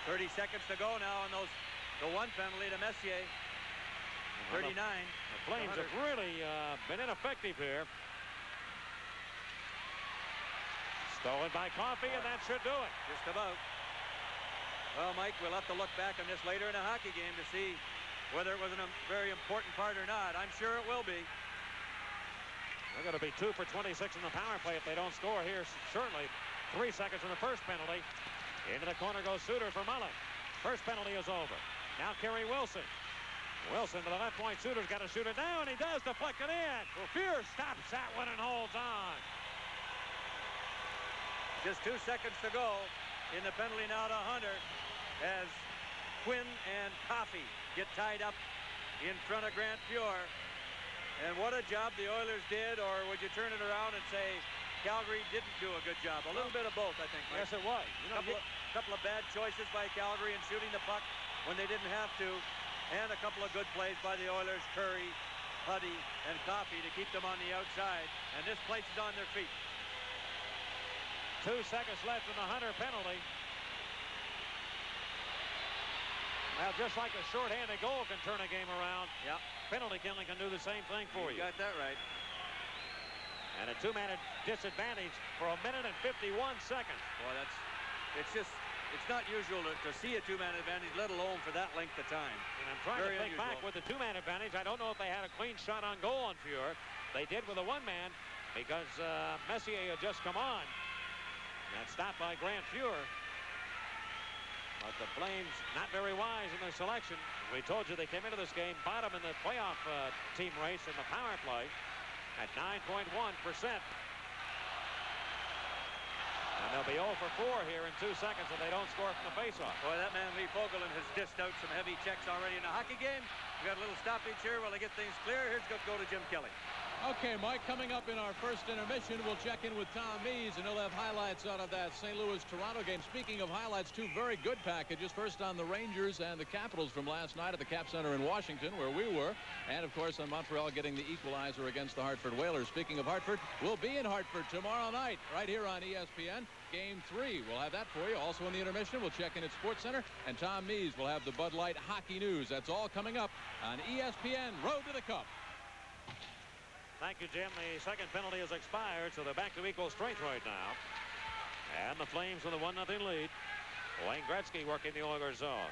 [SPEAKER 2] 30 seconds to go now on the one penalty to Messier. 39.
[SPEAKER 1] The Flames have really been ineffective here. Stolen by Coffey, and that should do it.
[SPEAKER 2] Just about. Well, Mike, we'll have to look back on this later in a hockey game to see whether it was a very important part or not. I'm sure it will be.
[SPEAKER 1] They're going to be 2 for 26 in the power play if they don't score here. Certainly 3 seconds in the first penalty. Into the corner goes Suter for Mullen. First penalty is over. Now Kerry Wilson. Wilson to the left point. Suter's got to shoot it down. He does. Deflect it in. Fuhrer stops that one and holds on.
[SPEAKER 2] Just 2 seconds to go in the penalty now to Hunter as Quinn and Coffey get tied up in front of Grant Fuhrer. And what a job the Oilers did, or would you turn it around and say Calgary didn't do a good job? A little bit of both, I think, Mike.
[SPEAKER 1] Yes, it was. You know,
[SPEAKER 2] couple of bad choices by Calgary in shooting the puck when they didn't have to, and a couple of good plays by the Oilers, Kurri, Huddy, and Coffey to keep them on the outside. And this place is on their feet.
[SPEAKER 1] 2 seconds left in the Hunter penalty. Well, just like a short-handed goal can turn a game around.
[SPEAKER 2] Yep.
[SPEAKER 1] Penalty killing can do the same thing for you.
[SPEAKER 2] You got that right.
[SPEAKER 1] And a 2-man disadvantage for 1 minute and 51 seconds.
[SPEAKER 2] Boy, it's not usual to see a 2-man advantage, let alone for that length of time.
[SPEAKER 1] And I'm trying to think back with the 2-man advantage. I don't know if they had a clean shot on goal on Fuhrer. They did with a 1-man because Messier had just come on. And that's stopped by Grant Fuhrer. But the Flames not very wise in their selection. We told you they came into this game bottom in the playoff team race in the power play at 9.1%. And they'll be 0 for 4 here in 2 seconds if they don't score from the faceoff.
[SPEAKER 2] Boy, that man Lee Fogelman has dished out some heavy checks already in the hockey game. We got a little stoppage here while they get things clear. Here's go to Jim Kelly.
[SPEAKER 16] Okay, Mike, coming up in our first intermission, we'll check in with Tom Mees, and he'll have highlights out of that St. Louis-Toronto game. Speaking of highlights, two very good packages. First on the Rangers and the Capitals from last night at the Cap Center in Washington, where we were. And, of course, on Montreal getting the equalizer against the Hartford Whalers. Speaking of Hartford, we'll be in Hartford tomorrow night, right here on ESPN. Game 3. We'll have that for you. Also in the intermission, we'll check in at SportsCenter. And Tom Mees will have the Bud Light hockey news. That's all coming up on ESPN Road to the Cup.
[SPEAKER 1] Thank you, Jim. The second penalty has expired, so they're back to equal strength right now. And the Flames with a 1-0 lead. Wayne Gretzky working the Oilers zone.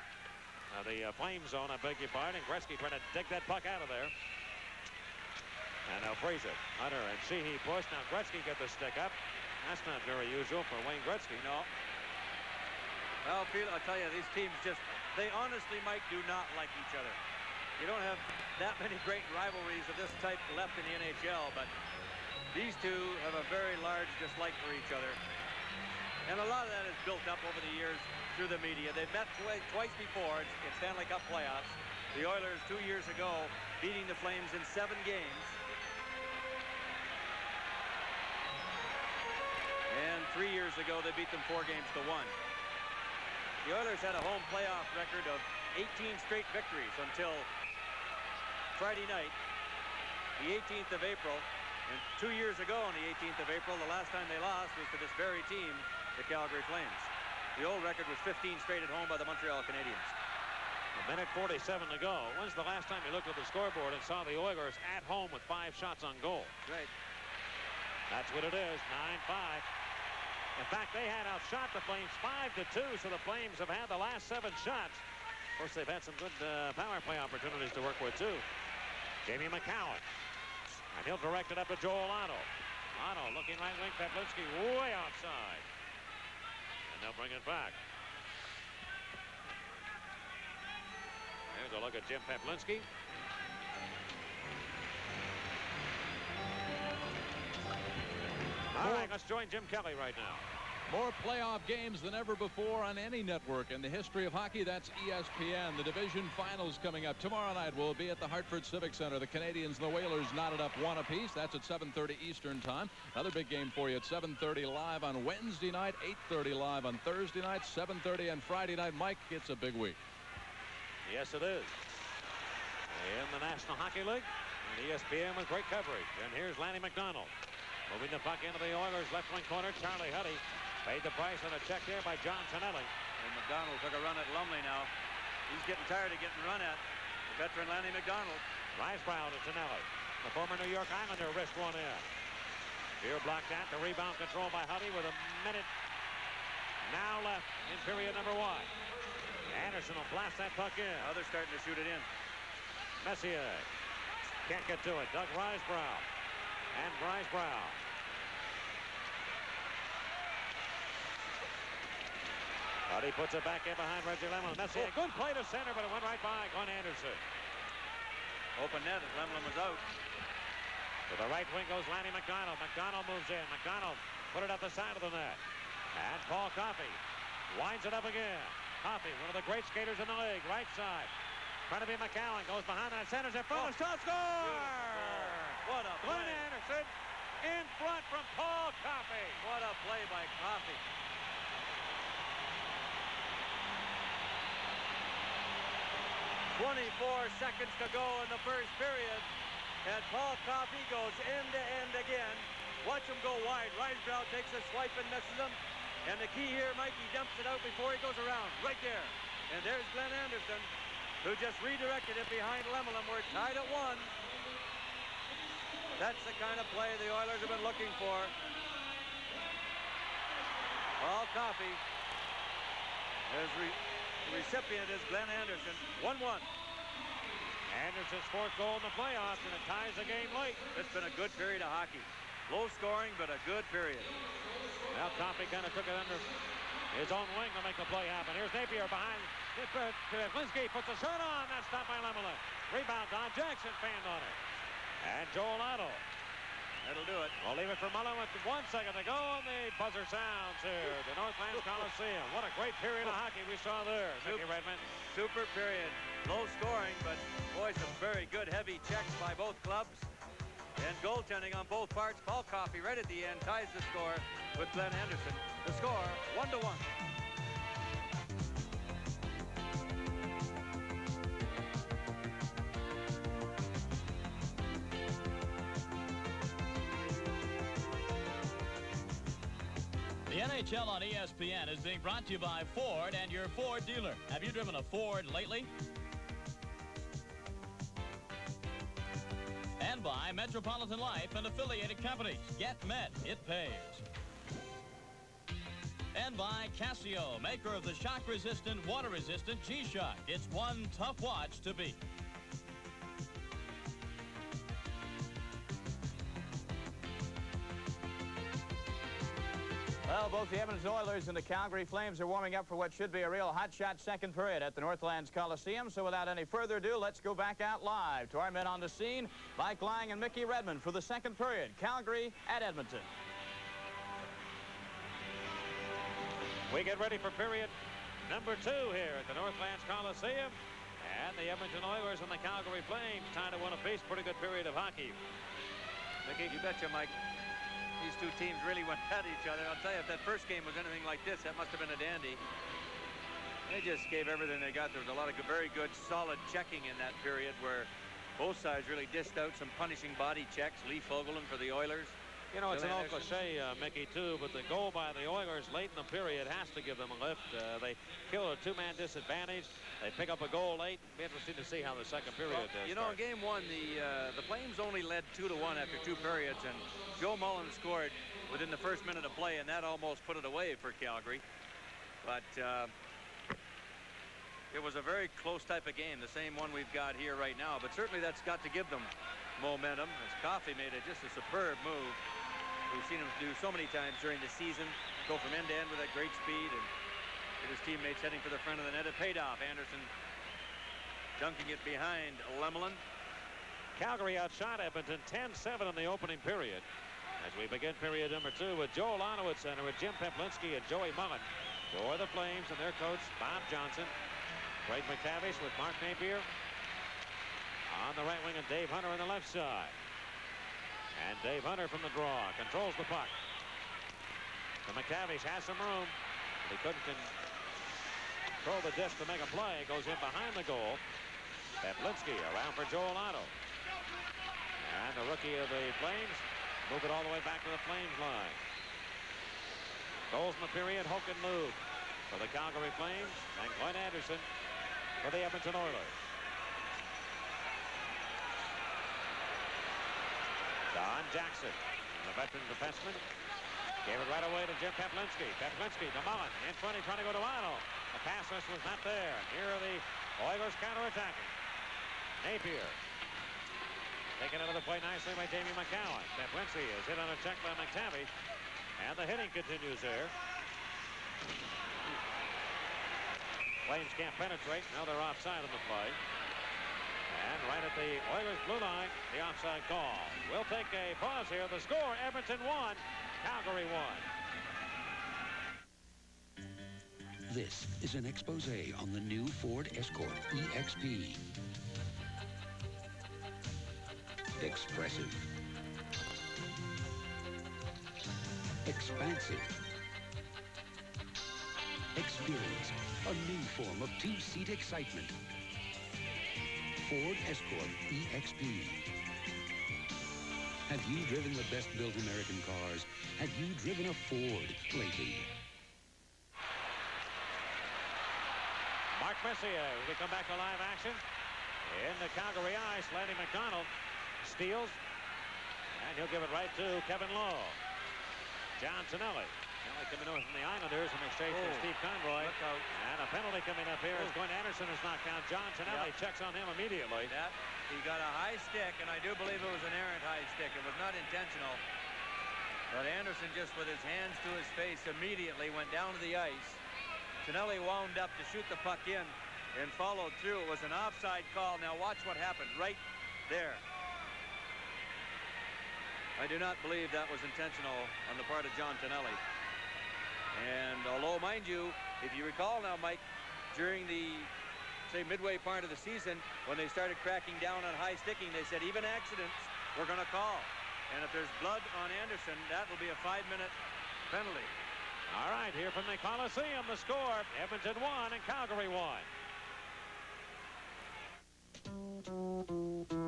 [SPEAKER 1] The Flames zone, I beg your pardon. And Gretzky trying to dig that puck out of there. And they'll freeze it. Hunter and Sheehy push. Now Gretzky get the stick up. That's not very usual for Wayne Gretzky.
[SPEAKER 2] No. Well, I'll tell you, these teams they honestly, Mike, do not like each other. You don't have that many great rivalries of this type left in the NHL, but these two have a very large dislike for each other. And a lot of that is built up over the years through the media. They've met twice before in Stanley Cup playoffs. The Oilers 2 years ago beating the Flames in 7 games. And 3 years ago they beat them 4 games to 1. The Oilers had a home playoff record of 18 straight victories until Friday night, the 18th of April. And 2 years ago on the 18th of April, the last time they lost was to this very team, the Calgary Flames. The old record was 15 straight at home by the Montreal Canadiens.
[SPEAKER 1] A minute 47 to go. When's the last time you looked at the scoreboard and saw the Oilers at home with 5 shots on goal?
[SPEAKER 2] Right.
[SPEAKER 1] That's what it is, 9-5. In fact, they had outshot the Flames 5-2, so the Flames have had the last 7 shots. Of course, they've had some good power play opportunities to work with, too. Jamie McCowan. And he'll direct it up to Joel Otto. Otto looking right wing, Petlinski way outside. And they'll bring it back. There's a look at Jim Petlinski. All right, let's join Jim Kelly right now.
[SPEAKER 16] More playoff games than ever before on any network in the history of hockey. That's ESPN. The division finals coming up tomorrow night will be at the Hartford Civic Center. The Canadiens and the Whalers knotted up 1 apiece. That's at 7:30 Eastern time. Another big game for you at 7:30 live on Wednesday night, 8:30 live on Thursday night, 7:30 on Friday night. Mike, it's a big week.
[SPEAKER 1] Yes, it is. In the National Hockey League, and ESPN with great coverage. And here's Lanny McDonald. Moving the puck into the Oilers' left wing corner. Charlie Huddy paid the price on a check there by John Tonelli.
[SPEAKER 2] And McDonald took a run at Lumley now. He's getting tired of getting run at. The veteran Lanny McDonald.
[SPEAKER 1] Risebrow to Tonelli. The former New York Islander wrist one in. Here blocked at. The rebound controlled by Huddy with a minute now left in period number 1. Anderson will blast that puck in.
[SPEAKER 2] Now they're starting to shoot it in.
[SPEAKER 1] Messier can't get to it. Doug Risebrow. And Risebrow. Huddy puts it back in behind Reggie Lemon. Messier, good play to center, but it went right by Glenn Anderson.
[SPEAKER 2] Open net as Lemon was out.
[SPEAKER 1] To the right wing goes Lanny McDonald. McDonald moves in. McDonald put it up the side of the net. And Paul Coffey winds it up again. Coffey, one of the great skaters in the league, right side. Trying to be McCowan, goes behind that, centers in front, shot, score!
[SPEAKER 2] What a play.
[SPEAKER 1] Glenn Anderson in front from Paul Coffey.
[SPEAKER 2] What a play by Coffey. .24 seconds to go in the first period. And Paul Coffey goes end to end again. Watch him go wide. Risebrow takes a swipe and misses him. And the key here, Mike, he dumps it out before he goes around. Right there. And there's Glenn Anderson, who just redirected it behind Lemelin. We're tied at 1. That's the kind of play the Oilers have been looking for. Paul Coffey. His recipient is Glenn Anderson. 1-1.
[SPEAKER 1] Anderson's 4th goal in the playoffs, and it ties the game late.
[SPEAKER 2] It's been a good period of hockey. Low scoring, but a good period.
[SPEAKER 1] Well, Coffey kind of took it under his own wing to make the play happen. Here's Napier behind. Petlinski puts a shot on. That's stopped by Lemelin. Rebound, Don Jackson fanned on it. And Joel Otto.
[SPEAKER 2] That'll do it.
[SPEAKER 1] We'll leave it for Mullen with 1 second to go, and the buzzer sounds here. The Northlands Coliseum. What a great period of hockey we saw there, Mickey Redmond.
[SPEAKER 2] Super period. Low scoring, but boy, some very good heavy checks by both clubs. And goaltending on both parts. Paul Coffey right at the end ties the score with Glenn Anderson. The score 1-1.
[SPEAKER 12] The NHL on ESPN is being brought to you by Ford and your Ford dealer. Have you driven a Ford lately? And by Metropolitan Life and affiliated companies. Get Met. It pays. And by Casio, maker of the shock-resistant, water-resistant G-Shock. It's one tough watch to beat. Well, both the Edmonton Oilers and the Calgary Flames are warming up for what should be a real hotshot second period at the Northlands Coliseum. So without any further ado, let's go back out live to our men on the scene, Mike Lang and Mickey Redmond for the second period. Calgary at Edmonton.
[SPEAKER 1] We get ready for period number 2 here at the Northlands Coliseum. And the Edmonton Oilers and the Calgary Flames tied at 1 apiece. Pretty good period of hockey.
[SPEAKER 2] Mickey, you betcha, Mike. These two teams really went at each other. I'll tell you, if that first game was anything like this, that must have been a dandy. They just gave everything they got. There was a lot of very good, solid checking in that period where both sides really dished out some punishing body checks. Lee Fogelin for the Oilers.
[SPEAKER 1] You know, it's an old cliche, Mickey, too, but the goal by the Oilers late in the period has to give them a lift. They kill a 2-man disadvantage. They pick up a goal late. It'll be interesting to see how the second period
[SPEAKER 2] you know, in game 1, the Flames only led 2-1 after 2 periods, and Joe Mullen scored within the first minute of play, and that almost put it away for Calgary. But it was a very close type of game, the same one we've got here right now. But certainly that's got to give them momentum, as Coffey made just a superb move. We've seen him do so many times during the season, go from end to end with that great speed and get his teammates heading for the front of the net. It paid off. Anderson dunking it behind Lemelin.
[SPEAKER 1] Calgary outshot Edmonton 10-7 in the opening period. As we begin period number 2 with Joel Lano at center with Jim Peplinski and Joey Mullen. For the Flames and their coach, Bob Johnson. Craig McTavish with Mark Napier on the right wing and Dave Hunter on the left side. And Dave Hunter from the draw controls the puck. So McTavish has some room. He couldn't control the disc to make a play. Goes in behind the goal. Peplinski around for Joel Otto. And the rookie of the Flames move it all the way back to the Flames line. Goals in the period, Hoken Lube for the Calgary Flames and Glenn Anderson for the Edmonton Oilers. Don Jackson, the veteran defenseman, gave it right away to Jim Peplinski. Peplinski to Mullen. In front, he's trying to go to Otto. The pass rush was not there. Here are the Oilers counterattacking. Napier. Taken out of the play nicely by Jamie McCowan. Peplinski is hit on a check by McTavish. And the hitting continues there. Flames can't penetrate. Now they're offside on the play. And right at the Oilers blue line, the offside call. We'll take a pause here. The score, Edmonton 1, Calgary 1.
[SPEAKER 17] This is an expose on the new Ford Escort EXP. Expressive. Expansive. Experience a new form of two-seat excitement. Ford Escort EXP. Have you driven the best-built American cars? Have you driven a Ford lately?
[SPEAKER 1] Mark Messier, we come back to live action. In the Calgary ice, Lanny McDonald steals. And he'll give it right to Kevin Lowe. John Tonelli. Tonelli coming over from the Islanders in exchange for Steve Conroy. And a penalty coming up here as Glenn Anderson is knocked down. John Tonelli checks on him immediately.
[SPEAKER 2] He got a high stick, and I do believe it was an errant high stick. It was not intentional. But Anderson just with his hands to his face immediately went down to the ice. Tonelli wound up to shoot the puck in and followed through. It was an offside call. Now watch what happened right there. I do not believe that was intentional on the part of John Tonelli. And although, mind you, if you recall now, Mike, during the say, midway part of the season, when they started cracking down on high sticking, they said even accidents we're going to call. And if there's blood on Anderson, that will be a 5-minute penalty.
[SPEAKER 1] All right, here from the Coliseum, the score, Edmonton 1 and Calgary 1.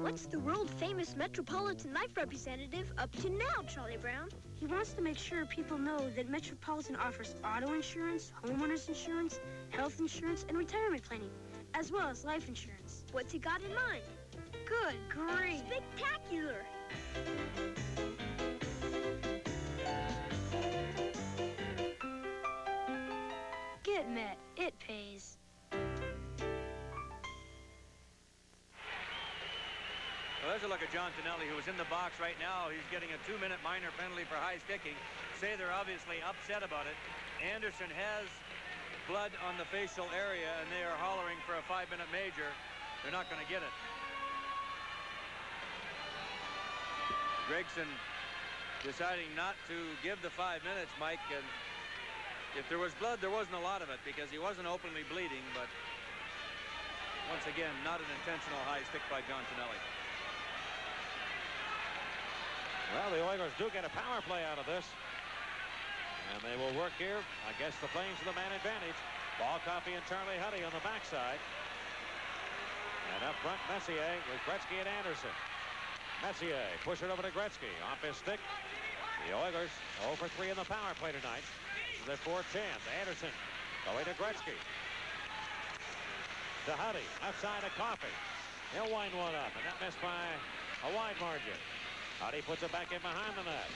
[SPEAKER 18] What's the world-famous Metropolitan Life representative up to now, Charlie Brown?
[SPEAKER 19] He wants to make sure people know that Metropolitan offers auto insurance, homeowners insurance, health insurance, and retirement planning, as well as life insurance.
[SPEAKER 18] What's he got in mind?
[SPEAKER 19] Good grief!
[SPEAKER 18] Spectacular!
[SPEAKER 19] Get Met. It pays.
[SPEAKER 2] Well, there's a look at John Tonelli, who is in the box right now. He's getting a 2-minute minor penalty for high sticking. Say they're obviously upset about it. Anderson has blood on the facial area, and they are hollering for a 5-minute major. They're not going to get it. Gregson deciding not to give the 5 minutes, Mike. And if there was blood, there wasn't a lot of it because he wasn't openly bleeding. But once again, not an intentional high stick by John Tonelli.
[SPEAKER 1] Well, the Oilers do get a power play out of this. And they will work here against the Flames with the man advantage. Ball Coffey and Charlie Huddy on the backside. And up front, Messier with Gretzky and Anderson. Messier push it over to Gretzky. Off his stick. The Oilers 0 for 3 in the power play tonight. This is their fourth chance. Anderson going to Gretzky. To Huddy. Left side of Coffey. He'll wind one up. And that missed by a wide margin. Huddy puts it back in behind the net.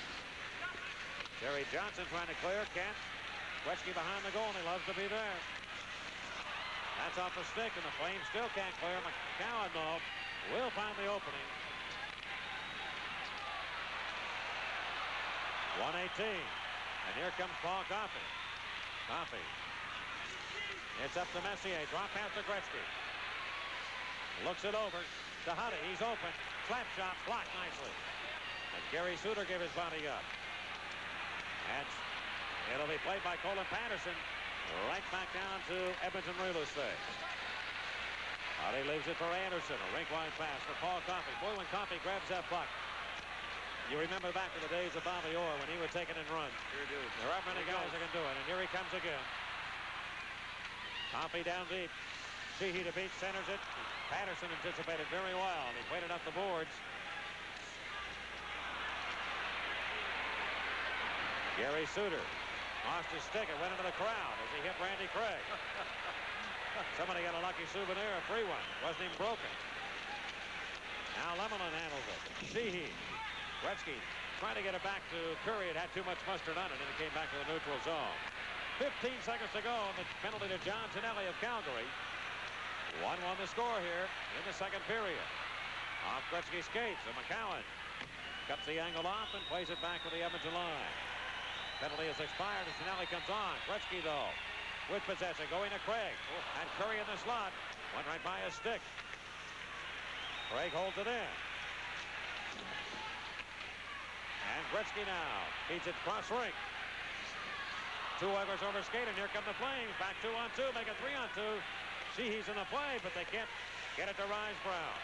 [SPEAKER 1] Terry Johnson trying to clear. Can't. Gretzky behind the goal, and he loves to be there. That's off the stick, and the Flames still can't clear. McCowan, though, will find the opening. 1:18. And here comes Paul Coffey. Coffey. It's up to Messier. Drop pass to Gretzky. Looks it over to Huddy. He's open. Slap shot blocked nicely. And Gary Suter gave his body up. And it'll be played by Colin Patterson. Right back down to Edmonton real estate. Huddy leaves it for Anderson. A rink-wide pass for Paul Coffey. Boy, when Coffey grabs that puck, you remember back to the days of Bobby Orr when he would take it and run.
[SPEAKER 2] Sure do.
[SPEAKER 1] There aren't many guys that can do it. And here he comes again. Coffey down deep. Sheehy to beat, centers it. Patterson anticipated very well, and he played it up the boards. Gary Suter lost his stick. It went into the crowd as he hit Randy Craig. Somebody got a lucky souvenir, a free one. Wasn't even broken. Now Lemelin handles it. Sheehy. Gretzky trying to get it back to Curry. It had too much mustard on it, and it came back to the neutral zone. 15 seconds to go, and the penalty to John Tonelli of Calgary. 1-1 the score here in the second period. Off Gretzky skates, and McCowan cuts the angle off and plays it back with the Edmonton line. Penalty has expired as Tonelli comes on. Gretzky, though, with possession, going to Craig. And Curry in the slot. Went right by his stick. Craig holds it in. And Gretzky now feeds it cross rink. 2 Oilers over skate, and here come the Flames. Back 2-on-2, make it 3-on-2. Sheehy's in the play, but they can't get it to Rise Brown.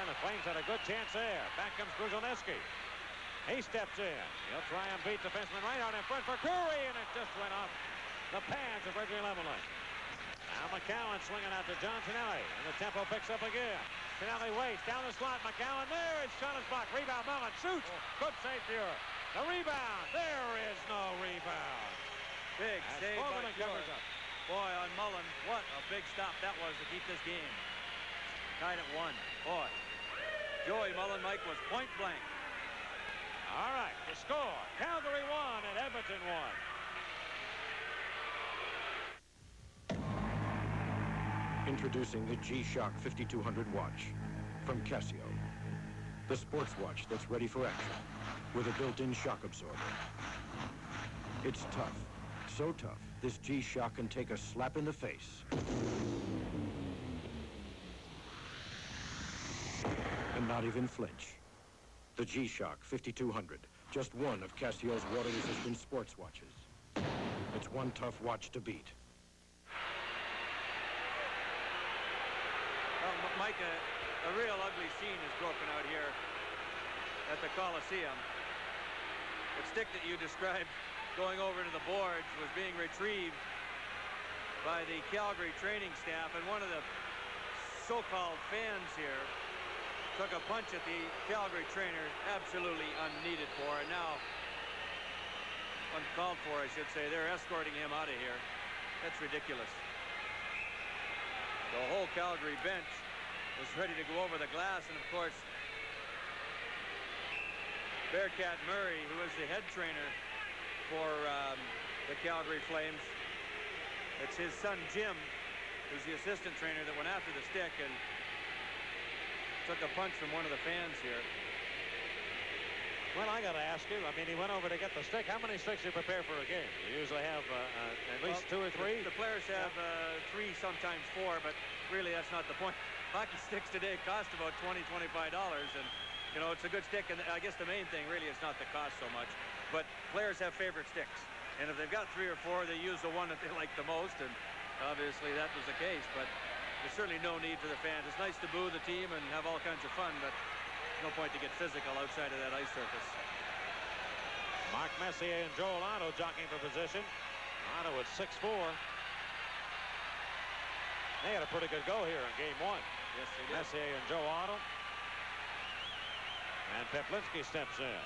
[SPEAKER 1] And the Flames had a good chance there. Back comes Gruzeleski. He steps in. He'll try and beat defenseman right out in front for Curry, and it just went off the pads of Reggie Lemelin. Now McCowan swinging out to John Tonelli, and the tempo picks up again. Tonelli waits down the slot. McCowan there. His shot is blocked. Rebound. Mullen shoots. Good save here. The rebound. There is no rebound.
[SPEAKER 2] Big save by George. Boy, on Mullen, what a big stop that was to keep this game tied at 1. Boy, Joey Mullen, Mike, was point blank.
[SPEAKER 1] All right, the score, Calgary 1 and Edmonton 1.
[SPEAKER 20] Introducing the G-Shock 5200 watch from Casio. The sports watch that's ready for action with a built-in shock absorber. It's tough, so tough, this G-Shock can take a slap in the face and not even flinch. The G-Shock 5200, just one of Casio's water-resistant sports watches. It's one tough watch to beat.
[SPEAKER 2] Mike, a real ugly scene is broken out here at the Coliseum. The stick that you described going over to the boards was being retrieved by the Calgary training staff, and one of the so-called fans here took a punch at the Calgary trainer, absolutely unneeded for, and now uncalled for, I should say. They're escorting him out of here. That's ridiculous. The whole Calgary bench was ready to go over the glass, and of course Bearcat Murray, who is the head trainer for the Calgary Flames, it's his son Jim who's the assistant trainer that went after the stick and took a punch from one of the fans here.
[SPEAKER 1] Well, I got to ask you, I mean, he went over to get the stick. How many sticks do you prepare for a game? You usually have at least 2 or 3?
[SPEAKER 2] The players have 3, sometimes 4, but really that's not the point. Hockey sticks today cost about $20, $25, and you know, it's a good stick, and I guess the main thing really is not the cost so much, but players have favorite sticks, and if they've got 3 or 4, they use the one that they like the most, and obviously that was the case, but there's certainly no need for the fans. It's nice to boo the team and have all kinds of fun, but no point to get physical outside of that ice surface.
[SPEAKER 1] Mark Messier and Joel Otto jockeying for position. Otto at 6'4". They had a pretty good go here in game 1.
[SPEAKER 2] Yes, they did.
[SPEAKER 1] Messier and Joe Otto. And Peplinski steps in.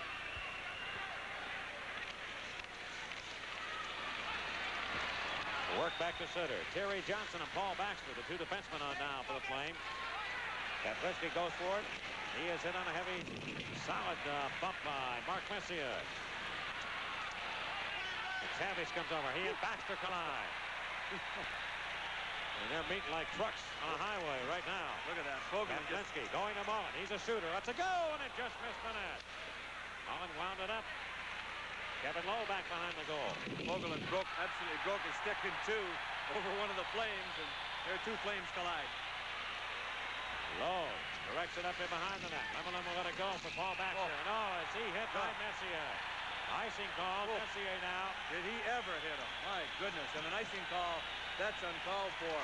[SPEAKER 1] Work back to center. Terry Johnson and Paul Baxter, the 2 defensemen on now for the Flames. Peplinski goes for it. He is hit on a heavy, solid bump by Mark Messier. Savage comes over. He and Baxter collide. And they're meeting like trucks on a highway right now.
[SPEAKER 2] Look at that.
[SPEAKER 1] Peplinski going to Mullen. He's a shooter. That's a go, and it just missed the net. Mullen wound it up. Kevin Lowe back behind the goal.
[SPEAKER 2] Fogelin absolutely broke his stick in 2 over one of the Flames, and their 2 Flames collide.
[SPEAKER 1] Lowe directs it up in behind the net. Lemelin will let it go for Paul Baxter. No, is he hit by Messier? Icing call. Messier now.
[SPEAKER 2] Did he ever hit him? My goodness. And an icing call, that's uncalled for.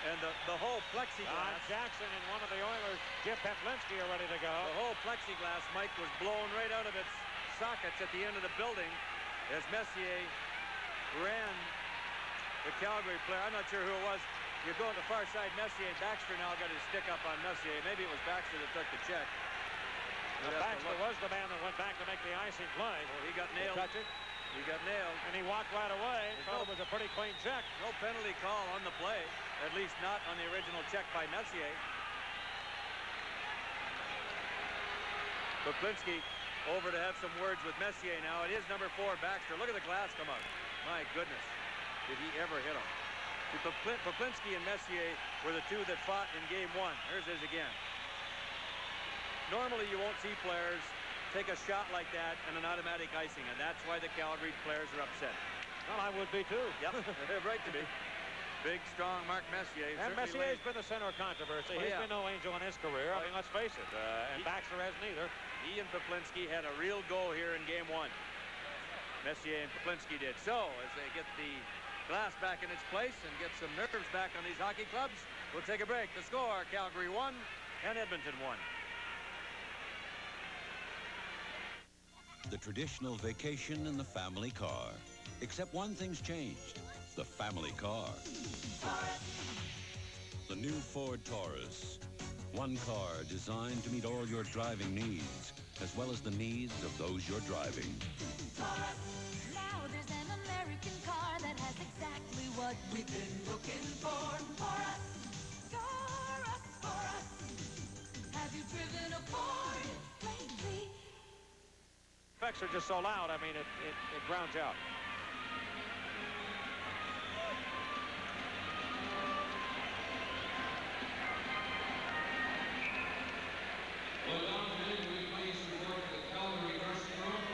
[SPEAKER 2] And the whole plexiglass.
[SPEAKER 1] Jackson and one of the Oilers, Jim Peplinski, are ready to go.
[SPEAKER 2] The whole plexiglass, Mike, was blown right out of its sockets at the end of the building as Messier ran the Calgary player. I'm not sure who it was. You go on the far side, Messier. Baxter now got his stick up on Messier. Maybe it was Baxter that took the check.
[SPEAKER 1] Baxter was the man that went back to make the icing play.
[SPEAKER 2] Well, he got nailed.
[SPEAKER 1] Touch it.
[SPEAKER 2] He got nailed.
[SPEAKER 1] And he walked right away. Thought it was a pretty clean check.
[SPEAKER 2] No penalty call on the play. At least not on the original check by Messier. Peplinski over to have some words with Messier now. It is number 4, Baxter. Look at the glass come out. My goodness. Did he ever hit him? Peplinski and Messier were the 2 that fought in game 1. Here's his again. Normally you won't see players take a shot like that and an automatic icing, and that's why the Calgary players are upset.
[SPEAKER 1] Well, I would be too.
[SPEAKER 2] Yep, they have right to be. Big, strong Mark Messier.
[SPEAKER 1] And Messier's been the center of controversy. He's been no angel in his career. I mean, let's face it. And Baxter has neither.
[SPEAKER 2] He and Peplinski had a real go here in game 1. Messier and Peplinski did. So, as they get the glass back in its place and get some nerves back on these hockey clubs, we'll take a break. The score, Calgary 1 and Edmonton 1.
[SPEAKER 17] The traditional vacation in the family car. Except one thing's changed. The family car. The new Ford Taurus. One car designed to meet all your driving needs, as well as the needs of those you're driving.
[SPEAKER 4] Now there's an American car that has exactly what we've been looking for. Taurus. Have you driven a Ford lately?
[SPEAKER 1] Effects are just so loud. I mean, it grounds out.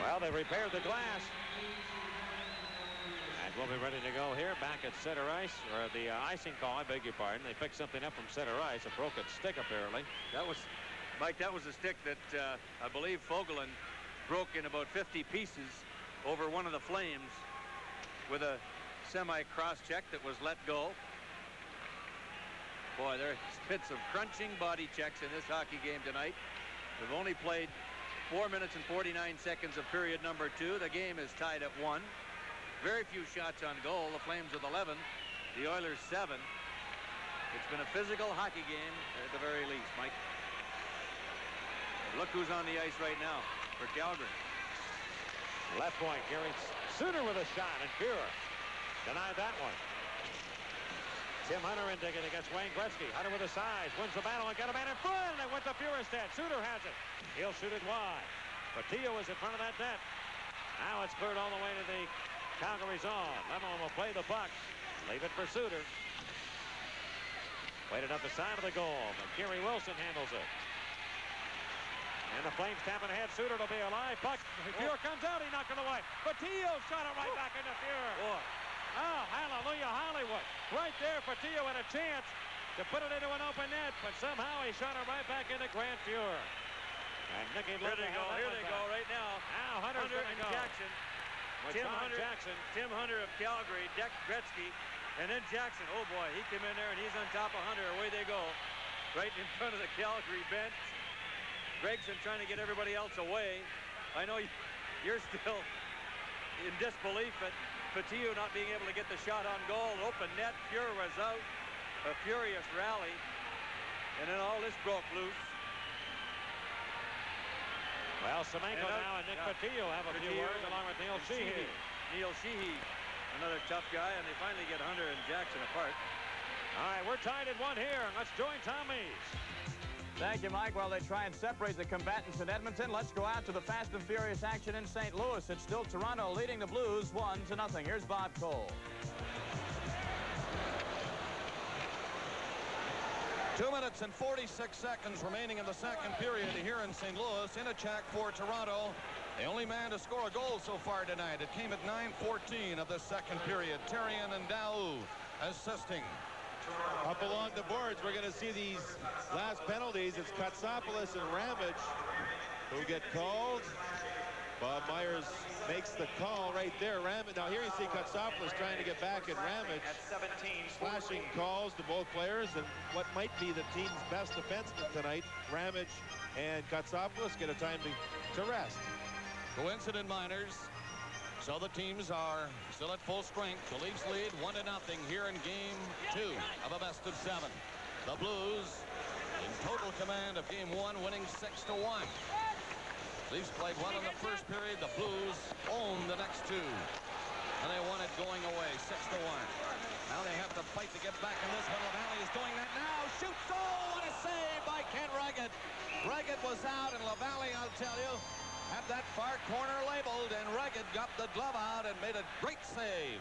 [SPEAKER 1] Well, they repaired the glass. And we'll be ready to go here back at center ice, or the icing call, I beg your pardon. They picked something up from center ice, a broken stick apparently.
[SPEAKER 2] That was, Mike, that was a stick that I believe Fogelin broke in about 50 pieces over one of the Flames with a semi-cross check that was let go. Boy, there's been some crunching body checks in this hockey game tonight. We've only played 4 minutes and 49 seconds of period number 2. The game is tied at 1. Very few shots on goal. The Flames with 11. The Oilers 7. It's been a physical hockey game at the very least, Mike. But look who's on the ice right now for Calgary.
[SPEAKER 1] Left point, Gary Suter with a shot, and Fuhrer denied that one. Tim Hunter indicated against Wayne Gretzky. Hunter with the size, wins the battle, and got a man in front, and it went to Fuhrer-Stead. Suter has it. He'll shoot it wide. Patillo is in front of that net. Now it's cleared all the way to the Calgary zone. Lemon will play the puck. Leave it for Suter. Waited up the side of the goal, but Gary Wilson handles it. And the Flames tapping ahead. Suter will be a live puck. Fuhrer comes out. He knocked it away. Patillo shot it right back into Fuhrer. Oh, hallelujah, Hollywood. Right there, Patillo had a chance to put it into an open net, but somehow he shot it right back into Grant Fuhrer. And Nicky
[SPEAKER 2] Here they go right now.
[SPEAKER 1] Now Hunter
[SPEAKER 2] and
[SPEAKER 1] go.
[SPEAKER 2] Jackson. Tim Hunter of Calgary, Deck Gretzky, and then Jackson. Oh boy, he came in there and he's on top of Hunter. Away they go. Right in front of the Calgary bench. Gregson trying to get everybody else away. I know you're still in disbelief at Patillo not being able to get the shot on goal. Open net. Fuhrer was out. A furious rally. And then all this broke loose.
[SPEAKER 1] Well, Semenko now and Nick Patillo have a few words along with Neil Sheehy.
[SPEAKER 2] Neil Sheehy, another tough guy, and they finally get Hunter and Jackson apart.
[SPEAKER 1] All right, we're tied at 1 here. Let's join Tom Mees.
[SPEAKER 12] Thank you, Mike. While they try and separate the combatants in Edmonton, let's go out to the fast and furious action in St. Louis. It's still Toronto leading the Blues 1-0. Here's Bob Cole.
[SPEAKER 14] 2 minutes and 46 seconds remaining in the second period here in St. Louis. In a check for Toronto. The only man to score a goal so far tonight. It came at 9:14 of the second period. Therrien and Daou assisting.
[SPEAKER 13] Up along the boards, we're going to see these last penalties. It's Katsopoulos and Ramage who get called. Bob Myers makes the call right there. Now here you see Katsopoulos trying to get back at Ramage. Slashing calls to both players, and what might be the team's best defenseman tonight, Ramage and Katsopoulos, get a time to rest.
[SPEAKER 14] Coincident minors. So the teams are still at full strength. The Leafs lead 1-0 here in game 2 of a best of 7. The Blues in total command of game 1, winning 6-1. Leafs played well in the first period. The Blues owned the next 2. And they won it going away 6-1. Now they have to fight to get back in this one. LaValle is doing that now. Shoots. Oh, what a save by Ken Reggett. Reggett was out, and LaValle, I'll tell you, had that far corner labeled, and Reggett got the glove out and made a great save.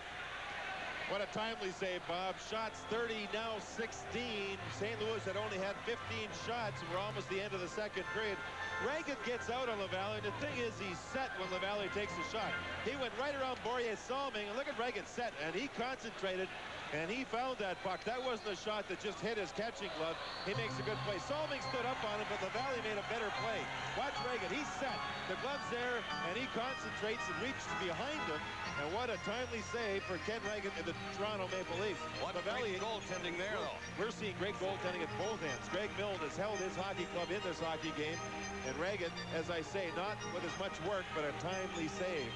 [SPEAKER 13] What a timely save, Bob. Shots 30, now 16. St. Louis had only had 15 shots, and we're almost the end of the second period. Reggett gets out on LaValle, and the thing is, he's set when LaValle takes a shot. He went right around Borje-Salming, and look at Reggett set, and he concentrated, and he found that puck. That wasn't a shot that just hit his catching glove. He makes a good play. Salming stood up on him, but LaValle made a better play. Watch Reggett. He's set. The glove's there, and he concentrates and reaches behind him. And what a timely save for Ken Reggett and the Toronto Maple Leafs.
[SPEAKER 14] What great goaltending there, though.
[SPEAKER 13] We're seeing great goaltending at both ends. Greg Milne has held his hockey club in this hockey game. And Reggett, as I say, not with as much work, but a timely save.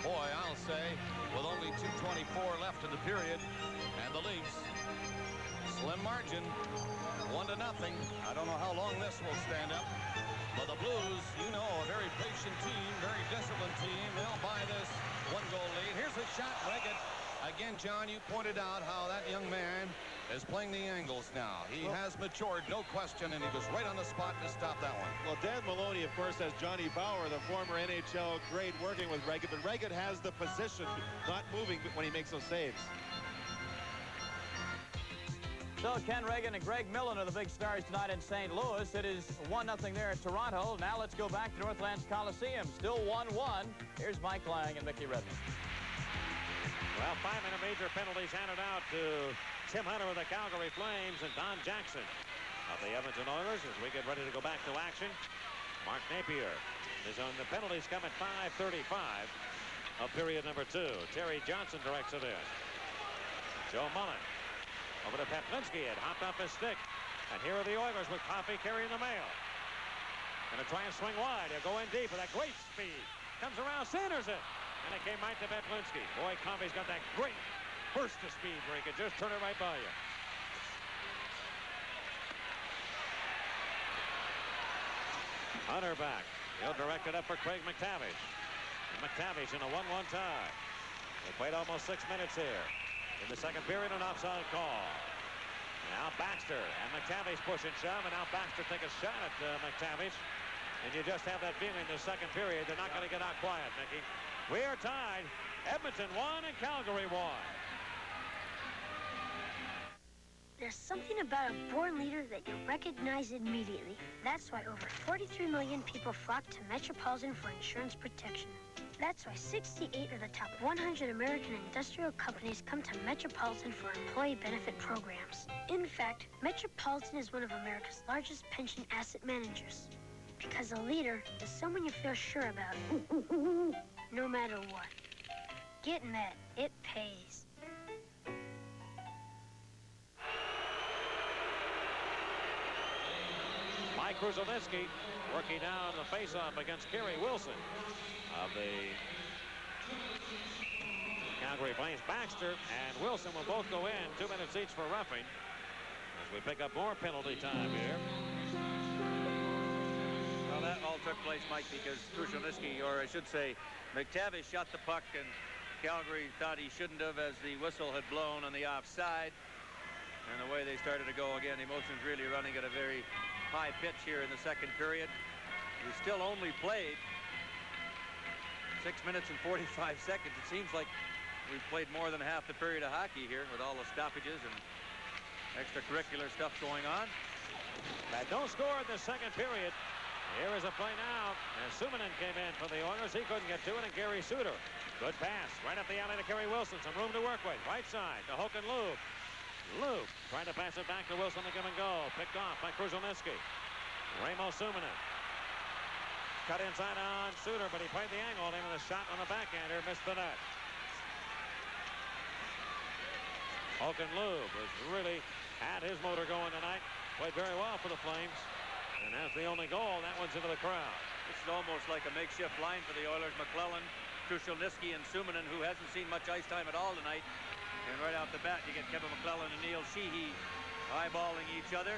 [SPEAKER 14] Boy, I'll say, with only 2:24 left in the period, and the Leafs, slim margin, 1-0. I don't know how long this will stand up. But the Blues, you know, a very patient team, very disciplined team. They'll buy this 1-goal lead. Here's a shot, Reggett. Again, John, you pointed out how that young man is playing the angles now. He has matured, no question, and he was right on the spot to stop that one.
[SPEAKER 13] Well, Dan Maloney, of course, has Johnny Bauer, the former NHL great, working with Reggett. But Reggett has the position, not moving when he makes those saves.
[SPEAKER 12] So Ken Reggett and Greg Millen are the big stars tonight in St. Louis. It is 1-0 there at Toronto. Now let's go back to Northlands Coliseum. Still 1-1. Here's Mike Lang and Mickey Redmond.
[SPEAKER 1] Well, 5-minute major penalties handed out to Tim Hunter of the Calgary Flames and Don Jackson of the Edmonton Oilers as we get ready to go back to action. Mark Napier is on the penalties come at 5:35 of period number 2. Terry Johnson directs it in. Joe Mullen Over to Peplinski. It hopped off his stick. And here are the Oilers with Coffey carrying the mail. Going to try and swing wide. He'll go in deep with that great speed. Comes around, centers it. And it came right to Peplinski. Boy, Coffey's got that great burst of speed where he could just turn it right by you. Hunter back. He'll direct it up for Craig McTavish. And McTavish in a 1-1 tie. They played almost 6 minutes here. In the second period, an offside call. Now Baxter and McTavish push and shove, and now Baxter take a shot at McTavish. And you just have that feeling in the second period they're not going to get out quiet, Mickey. We are tied. Edmonton 1 and Calgary 1.
[SPEAKER 19] There's something about a born leader that you recognize immediately. That's why over 43 million people flock to Metropolitan for insurance protection. That's why 68 of the top 100 American industrial companies come to Metropolitan for employee benefit programs. In fact, Metropolitan is one of America's largest pension asset managers. Because a leader is someone you feel sure about, no matter what. Get Met. It pays.
[SPEAKER 1] Mike Krushelnyski working down the faceoff against Kerry Wilson of the Calgary Flames. Baxter and Wilson will both go in. 2 minutes each for roughing as we pick up more penalty time here.
[SPEAKER 2] Well, that all took place, Mike, because Krushelnyski, or I should say McTavish, shot the puck, and Calgary thought he shouldn't have as the whistle had blown on the offside. And the way they started to go again, emotions really running at a very high pitch here in the second period. We still only played 6 minutes and 45 seconds. It seems like we've played more than half the period of hockey here with all the stoppages and extracurricular stuff going on.
[SPEAKER 1] Had no score in the second period. Here is a play now. And Suominen came in for the Oilers. He couldn't get to it, and Gary Suter. Good pass. Right up the alley to Kerry Wilson. Some room to work with. Right side to Håkan Loob. Loob trying to pass it back to Wilson to give and go. Picked off by Krushelnyski. Raimo Suominen. Cut inside on Suter, but he played the angle in with a shot on the backhander. Missed the net. Håkan Loob has really had his motor going tonight. Played very well for the Flames. And that's the only goal. That one's into the crowd.
[SPEAKER 2] This is almost like a makeshift line for the Oilers. McClellan, Krushelnyski, and Suominen, who hasn't seen much ice time at all tonight. And right off the bat, you get Kevin McClellan and Neil Sheehy eyeballing each other.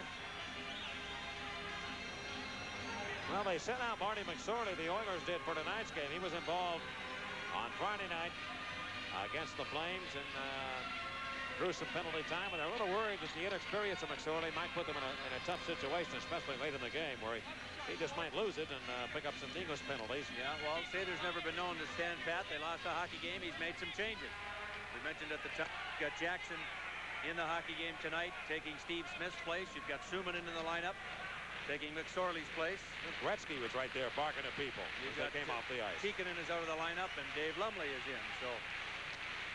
[SPEAKER 1] Well, they sent out Marty McSorley, the Oilers did, for tonight's game. He was involved on Friday night against the Flames and drew some penalty time. And they're a little worried that the inexperience of McSorley might put them in a tough situation, especially late in the game, where he just might lose it and pick up some needless penalties.
[SPEAKER 2] Yeah, well, Sather's never been known to stand pat. They lost a hockey game. He's made some changes. We mentioned at the top, you've got Jackson in the hockey game tonight, taking Steve Smith's place. You've got Suominen in the lineup, taking McSorley's place.
[SPEAKER 1] Gretzky was right there barking at people as they came off the ice.
[SPEAKER 2] Tikkanen is out of the lineup, and Dave Lumley is in. So,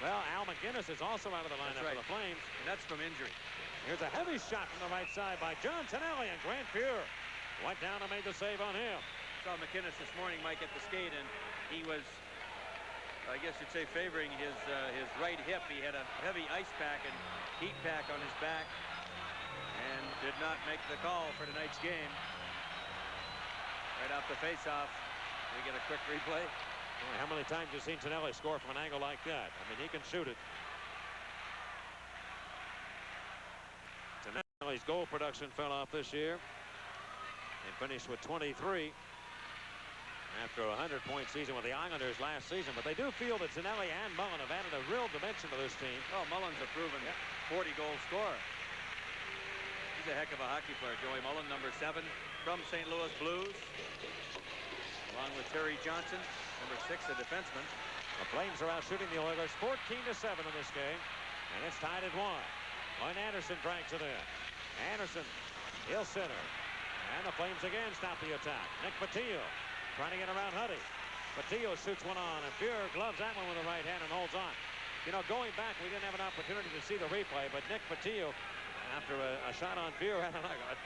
[SPEAKER 1] well, Al McGinnis is also out of the lineup for the Flames.
[SPEAKER 2] And that's from injury.
[SPEAKER 1] Here's a heavy shot from the right side by John Tonelli, and Grant Fuhr went down and made the save on him.
[SPEAKER 2] Saw McGinnis this morning, Mike, at the skate, and he was, I guess you'd say, favoring his right hip. He had a heavy ice pack and heat pack on his back and did not make the call for tonight's game. Right off the face-off, we get a quick replay.
[SPEAKER 1] Boy, how many times have you seen Tonelli score from an angle like that? I mean, he can shoot it. Tonelli's goal production fell off this year. He finished with 23 after a 100-point season with the Islanders last season. But they do feel that Tonelli and Mullen have added a real dimension to this team.
[SPEAKER 2] Oh, Mullen's a proven 40-goal scorer. He's a heck of a hockey player. Joey Mullen, number 7 from St. Louis Blues, along with Terry Johnson, number 6, a defenseman.
[SPEAKER 1] The Flames are out shooting the Oilers 14-7 in this game, and it's tied at 1. Lloyd Anderson drags it in. Anderson, he'll center. And the Flames again stop the attack. Nick Patillo trying to get around Huddy. Patillo shoots one on, and Fuhr gloves that one with the right hand and holds on. You know, going back, we didn't have an opportunity to see the replay, but Nick Patillo, after a shot on Fuhr, had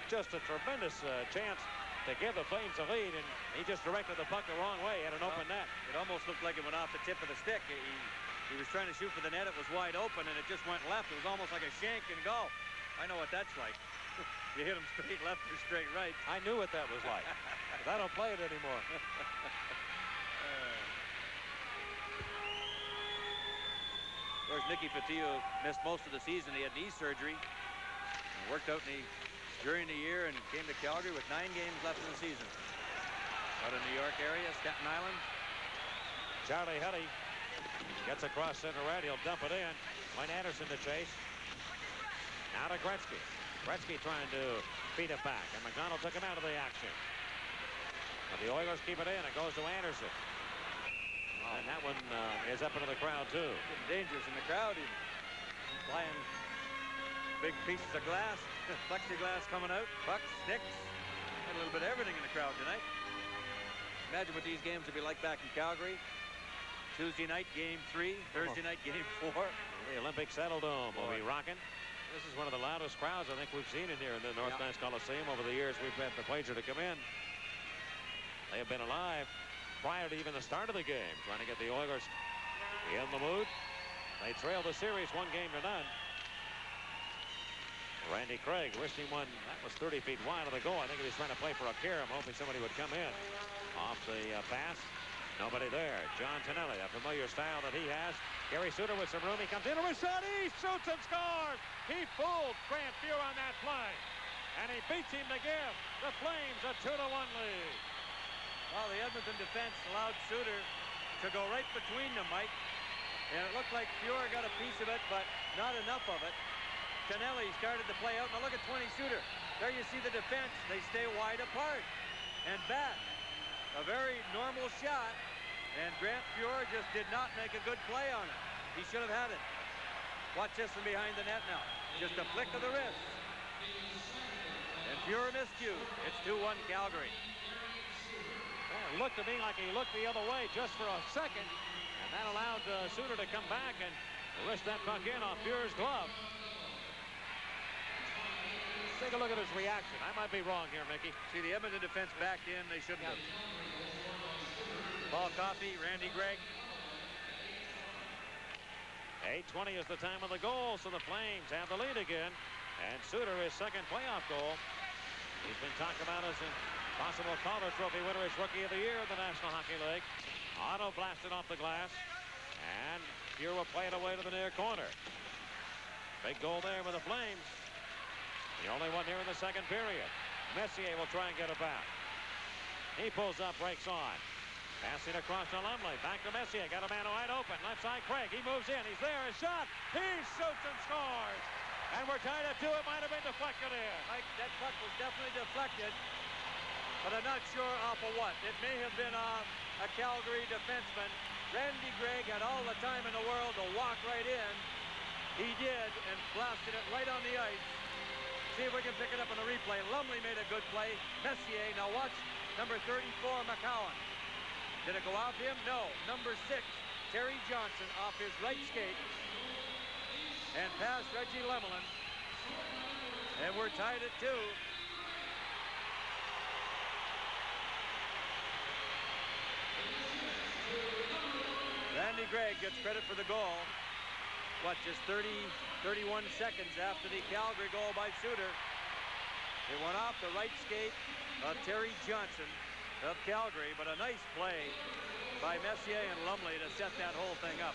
[SPEAKER 1] just a tremendous chance to give the Flames a lead, and he just directed the puck the wrong way. He had an open net.
[SPEAKER 2] It almost looked like it went off the tip of the stick. He He was trying to shoot for the net. It was wide open, and it just went left. It was almost like a shank and go. I know what that's like. You hit him straight left or straight right.
[SPEAKER 1] I knew what that was like. But I don't play it anymore.
[SPEAKER 2] Of course, Nicky Fotiu missed most of the season. He had knee surgery. And worked out during the year and came to Calgary with 9 games left in the season. Out in New York area, Staten Island.
[SPEAKER 1] Charlie Huddy gets across center right. He'll dump it in. Wayne Anderson to chase. Now to Gretzky. Gretzky trying to feed it back, and McDonald took him out of the action. But the Oilers keep it in. It goes to Anderson. And that one is up into the crowd, too.
[SPEAKER 2] Getting dangerous in the crowd, even. Flying big pieces of glass, plexiglass coming out, pucks, sticks. Had a little bit of everything in the crowd tonight. Imagine what these games would be like back in Calgary. Tuesday night, game 3. Thursday night, game 4.
[SPEAKER 1] The Olympic Saddle Dome will be rocking. This is one of the loudest crowds I think we've seen in here in the North Mass Coliseum over the years we've had the pleasure to come in. They have been alive prior to even the start of the game, trying to get the Oilers in the mood. They trail the series 1-0. Randy Craig wristing one that was 30 feet wide of the goal. I think he was trying to play for a carom, hoping somebody would come in. Off the pass. Nobody there. John Tonelli, a familiar style that he has. Gary Suter with some room. He comes in with a shot. He shoots and scores. He fooled Grant Fuhr on that play. And he beats him to give the Flames a 2-1 lead.
[SPEAKER 2] Well, the Edmonton defense allowed Suter to go right between them, Mike. And it looked like Fuhr got a piece of it, but not enough of it. Tonelli started to play out. Now look at 20 Suter. There you see the defense. They stay wide apart. And back. A very normal shot. And Grant Fuhr just did not make a good play on it. He should have had it. Watch this from behind the net now. Just a flick of the wrist. And Fuhr miscued. It's 2-1 Calgary.
[SPEAKER 1] Well, it looked to me like he looked the other way just for a second. And that allowed Suter to come back and wrist that puck in off Fuhr's glove. Take a look at his reaction. I might be wrong here, Mickey.
[SPEAKER 2] See, the Edmonton defense backed in. They shouldn't have. Paul Coffey, Randy Gregg.
[SPEAKER 1] 8:20 is the time of the goal, so the Flames have the lead again. And Suter, his second playoff goal. He's been talked about as a possible Calder Trophy winner, as Rookie of the Year in the National Hockey League. Otto blasted off the glass. And Fuhr will play it away to the near corner. Big goal there with the Flames. The only one here in the second period. Messier will try and get it back. He pulls up, breaks on. Passing across to Lumley. Back to Messier. Got a man wide open. Left side, Craig. He moves in. He's there. A shot. He shoots and scores. And we're tied at 2. It might have been deflected in.
[SPEAKER 2] Mike, that puck was definitely deflected. But I'm not sure off of what. It may have been off a Calgary defenseman. Randy Gregg had all the time in the world to walk right in. He did, and blasted it right on the ice. See if we can pick it up on the replay. Lumley made a good play. Messier, now watch number 34, McCowan. Did it go off him? No. Number 6, Terry Johnson, off his right skate. And past Reggie Lemelin. And we're tied at 2. Randy Gregg gets credit for the goal. What, just 31 seconds after the Calgary goal by Suter. It went off the right skate of Terry Johnson of Calgary, but a nice play by Messier and Lumley to set that whole thing up.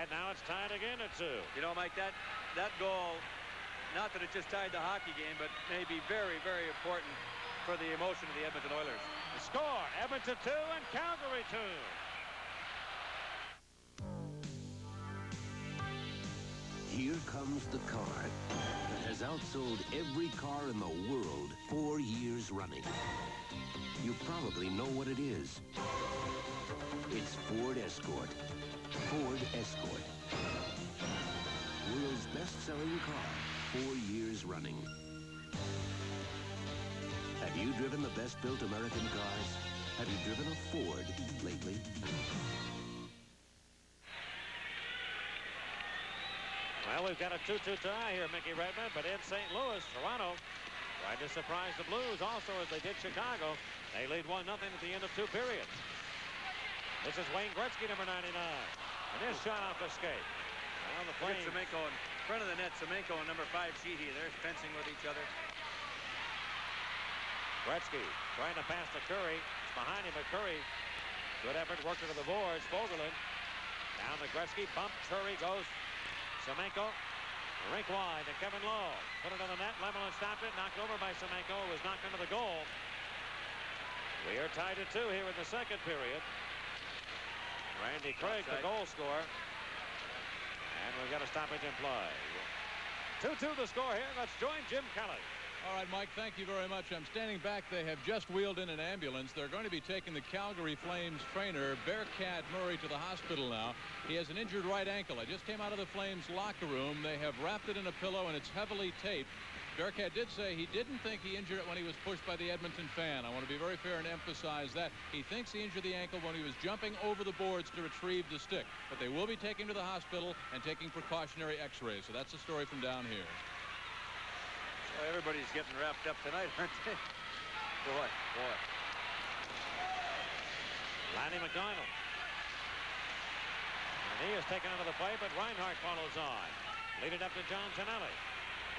[SPEAKER 1] And now it's tied again at 2.
[SPEAKER 2] You know, Mike, that goal, not that it just tied the hockey game, but may be very, very important for the emotion of the Edmonton Oilers.
[SPEAKER 1] The score, Edmonton 2 and Calgary 2.
[SPEAKER 17] Here comes the car that has outsold every car in the world 4 years running. You probably know what it is. It's Ford Escort. Ford Escort. World's best-selling car, 4 years running. Have you driven the best-built American cars? Have you driven a Ford lately?
[SPEAKER 1] Well, we've got a 2-2 tie here, Mickey Redmond, but in St. Louis, Toronto tried to surprise the Blues also as they did Chicago. They lead 1-0 at the end of 2 periods. This is Wayne Gretzky, number 99. And his shot off the skate. Well, the Flames.
[SPEAKER 2] Semenko in front of the net. Semenko and number 5, Sheehy. They're fencing with each other.
[SPEAKER 1] Gretzky trying to pass to Curry. It's behind him, but Curry, good effort, worked it to the boards. Fogelin down to Gretzky. Bump. Curry goes. Semenko. Rink wide to Kevin Lowe. Put it on the net. Lemelin stopped it. Knocked over by Semenko. Was knocked into the goal. We are tied at 2 here in the second period. Randy Craig, the goal scorer. And we've got a stoppage in play. 2-2 the score here. Let's join Jim Kelly.
[SPEAKER 16] All right, Mike, thank you very much. I'm standing back. They have just wheeled in an ambulance. They're going to be taking the Calgary Flames trainer, Bearcat Murray, to the hospital now. He has an injured right ankle. I just came out of the Flames locker room. They have wrapped it in a pillow, and it's heavily taped. Bearcat did say he didn't think he injured it when he was pushed by the Edmonton fan. I want to be very fair and emphasize that. He thinks he injured the ankle when he was jumping over the boards to retrieve the stick. But they will be taking him to the hospital and taking precautionary x-rays. So that's the story from down here.
[SPEAKER 2] Well, everybody's getting wrapped up tonight, aren't they? Boy.
[SPEAKER 1] Lanny McDonald. And he is taken out of the play, but Reinhart follows on. Lead it up to John Tonelli.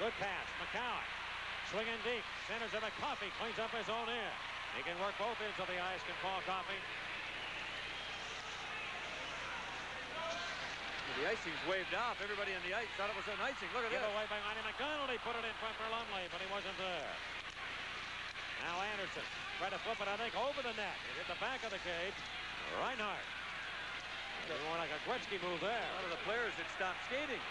[SPEAKER 1] Good pass. McCowan. Swinging deep. Centers of it. Coffey cleans up his own end. He can work both ends of the ice. Can Paul Coffey.
[SPEAKER 2] The icing's waved off. Everybody on the ice thought it was an icing. Look at
[SPEAKER 1] Give
[SPEAKER 2] this.
[SPEAKER 1] away by Lanny McDonald. He put it in front for Lumley, but he wasn't there. Now Anderson tried to flip it, I think, over the net. It hit the back of the cage. Reinhart. More like a Gretzky move there.
[SPEAKER 2] One of the players that stopped skating.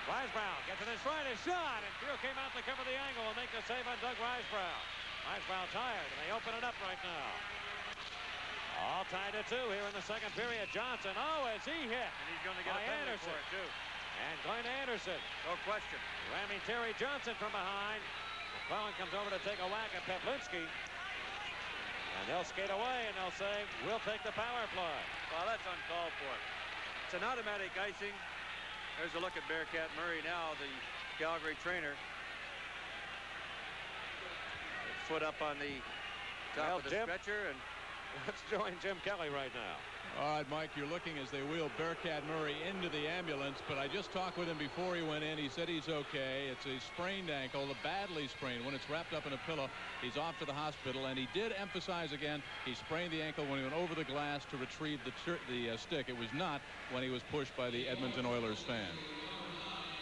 [SPEAKER 1] Risebrow gets it in stride, his shot, and Few came out to cover the angle and make the save on Doug Risebrow. Risebrow tired, and they open it up right now. All tied at 2 here in the second period. Johnson, is he hit?
[SPEAKER 2] And he's going to get a penalty for it, too.
[SPEAKER 1] And Glenn Anderson.
[SPEAKER 2] No question.
[SPEAKER 1] Ramming Terry Johnson from behind. McClellan comes over to take a whack at Petlinski. And they'll skate away, and they'll say, we'll take the power play.
[SPEAKER 2] Well, that's uncalled for. It's an automatic icing. There's a look at Bearcat Murray now, the Calgary trainer. Foot up on the top of the stretcher, and
[SPEAKER 1] let's join Jim Kelly right now.
[SPEAKER 16] All right, Mike, you're looking as they wheel Bearcat Murray into the ambulance, but I just talked with him before he went in. He said he's okay. It's a sprained ankle, a badly sprained. When it's wrapped up in a pillow, he's off to the hospital, and he did emphasize again he sprained the ankle when he went over the glass to retrieve the stick. It was not when he was pushed by the Edmonton Oilers fan.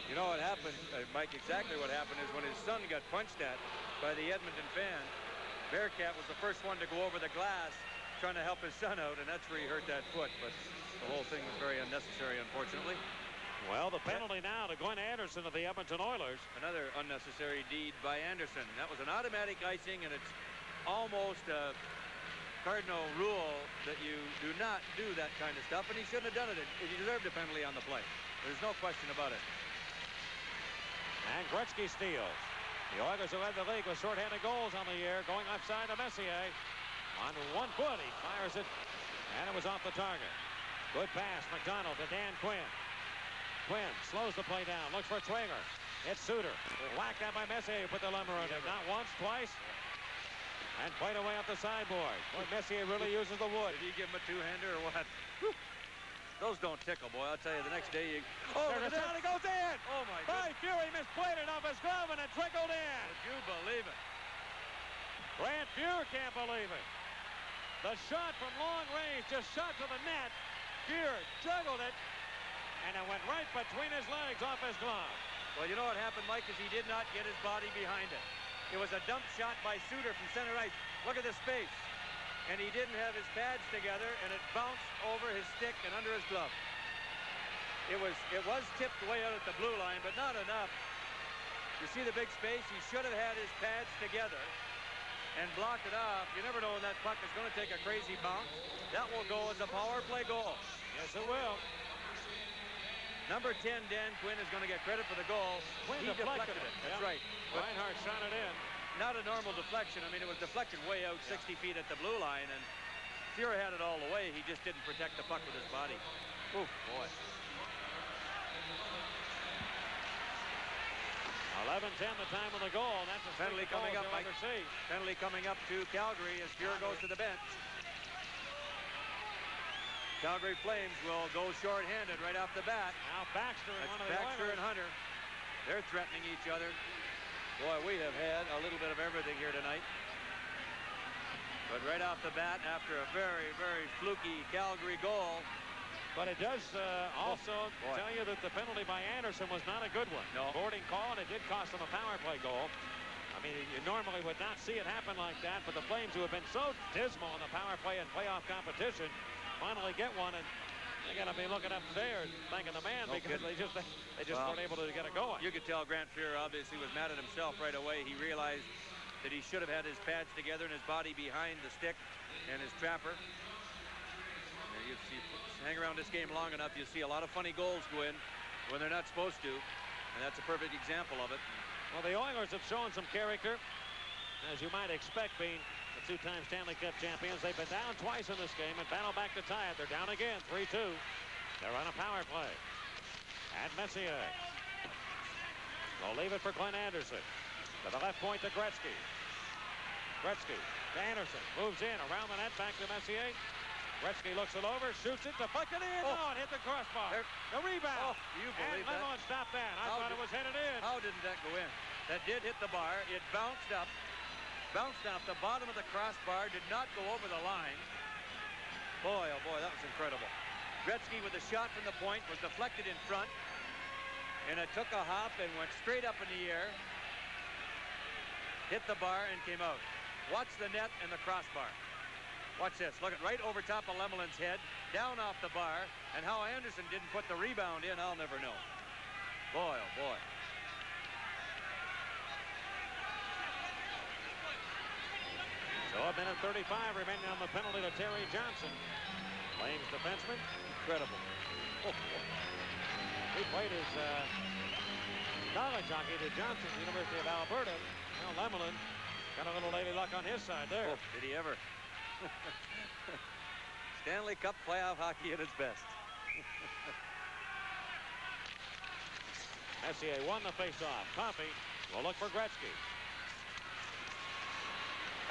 [SPEAKER 2] You know what happened, Mike, exactly what happened is when his son got punched at by the Edmonton fan, Bearcat was the first one to go over the glass trying to help his son out, and that's where he hurt that foot. But the whole thing was very unnecessary, unfortunately.
[SPEAKER 1] Well, the penalty now to Glenn Anderson of the Edmonton Oilers.
[SPEAKER 2] Another unnecessary deed by Anderson. That was an automatic icing, and it's almost a cardinal rule that you do not do that kind of stuff, and he shouldn't have done it. He deserved a penalty on the play. There's no question about it.
[SPEAKER 1] And Gretzky steals. The Oilers, who led the league with shorthanded goals on the year, going offside to Messier. On 1 foot, he fires it, and it was off the target. Good pass, McDonald to Dan Quinn. Quinn slows the play down, looks for Traeger. It's Suter. Whacked out by Messier, who put the lumber on it. Not once, twice. And played away up the sideboard. Boy, Messier really uses the wood.
[SPEAKER 2] Did he give him a two-hander or what? Whew. Those don't tickle, boy. I'll tell you, the next day you...
[SPEAKER 1] Oh, the shot, he goes in!
[SPEAKER 2] Oh, my
[SPEAKER 1] By
[SPEAKER 2] God.
[SPEAKER 1] Fury misplayed it off his glove, and it trickled in.
[SPEAKER 2] Would you believe it?
[SPEAKER 1] Grant Fuhr can't believe it. The shot from long range just shot to the net. Fuhr juggled it, and it went right between his legs off his glove.
[SPEAKER 2] Well, you know what happened, Mike, is he did not get his body behind it. It was a dump shot by Suter from center ice. Look at the space. And he didn't have his pads together, and it bounced over his stick and under his glove. It was tipped way out at the blue line, but not enough. You see the big space? He should have had his pads together and blocked it off. You never know when that puck is going to take a crazy bounce. That will go as a power play goal.
[SPEAKER 1] Yes, it will.
[SPEAKER 2] Number 10, Dan Quinn, is going to get credit for the goal.
[SPEAKER 1] Quinn
[SPEAKER 2] He deflected it. That's
[SPEAKER 1] Yep.
[SPEAKER 2] right. But
[SPEAKER 1] Reinhart shot it in.
[SPEAKER 2] not a normal deflection. I mean, it was deflected way out 60 feet at the blue line, and Fuhr had it all the way. He just didn't protect the puck with his body. Oof, boy.
[SPEAKER 1] 11-10 the time of the goal. That's a
[SPEAKER 2] penalty coming up. Penalty coming up to Calgary as Fuhr goes to the bench. Calgary Flames will go short-handed right off the bat.
[SPEAKER 1] Now Baxter and one of the
[SPEAKER 2] Baxter
[SPEAKER 1] Oilers.
[SPEAKER 2] and Hunter. They're threatening each other. Boy, we have had a little bit of everything here tonight. But right off the bat, after a very, very fluky Calgary goal.
[SPEAKER 1] But it does also tell you that the penalty by Anderson was not a good one.
[SPEAKER 2] No.
[SPEAKER 1] Boarding call, and it did cost them a power play goal. I mean, you normally would not see it happen like that, but the Flames, who have been so dismal in the power play and playoff competition, finally get one, and they're going to be looking upstairs thanking the man because they just weren't able to get it going.
[SPEAKER 2] You could tell Grant Fuhr obviously was mad at himself right away. He realized that he should have had his pads together and his body behind the stick and his trapper. And you see, hang around this game long enough, you see a lot of funny goals go in when they're not supposed to, and that's a perfect example of it.
[SPEAKER 1] Well, the Oilers have shown some character, as you might expect, being the two-time Stanley Cup champions. They've been down twice in this game and battle back to tie it. They're down again, 3-2. They're on a power play. And Messier. They'll leave it for Glenn Anderson. To the left point to Gretzky. Gretzky to Anderson. Moves in around the net, back to Messier. Gretzky looks it over, shoots it, deflected in. Oh, it hit the crossbar. The rebound.
[SPEAKER 2] Oh, do you believe
[SPEAKER 1] and Lemon stopped that. I thought it was headed in.
[SPEAKER 2] How didn't that go in? That did hit the bar. It bounced up. Bounced off the bottom of the crossbar. Did not go over the line. Boy, oh boy, that was incredible. Gretzky with a shot from the point was deflected in front. And it took a hop and went straight up in the air. Hit the bar and came out. Watch the net and the crossbar. Watch this. Look at right over top of Lemelin's head, down off the bar, and how Anderson didn't put the rebound in, I'll never know. Boy, oh boy.
[SPEAKER 1] So a minute 35 remaining on the penalty to Terry Johnson. Flames defenseman.
[SPEAKER 2] Incredible.
[SPEAKER 1] He played his college hockey to Johnson, University of Alberta. Well, Lemelin got a little lady luck on his side there.
[SPEAKER 2] Oh, did he ever? Stanley Cup playoff hockey at its best.
[SPEAKER 1] Messier won the faceoff. Coffey will look for Gretzky.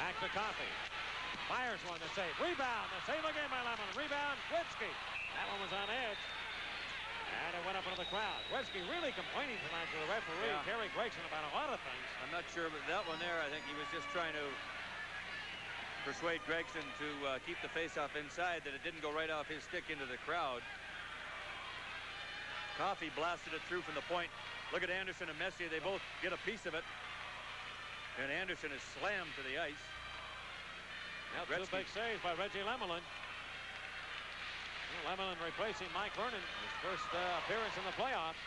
[SPEAKER 1] Back to Coffey. Fires one to save. Rebound. The save again by Lemon. Rebound. Gretzky. That one was on edge. And it went up into the crowd. Gretzky really complaining tonight to the referee, Terry Gregson, about a lot of things.
[SPEAKER 2] I'm not sure, but that one there, I think he was just trying to persuade Gregson to keep the faceoff inside, that it didn't go right off his stick into the crowd. Coffey blasted it through from the point. Look at Anderson and Messier. They both get a piece of it. And Anderson is slammed to the ice.
[SPEAKER 1] Now two big saves by Reggie Lemelin. Lemelin replacing Mike Vernon, his first appearance in the playoffs.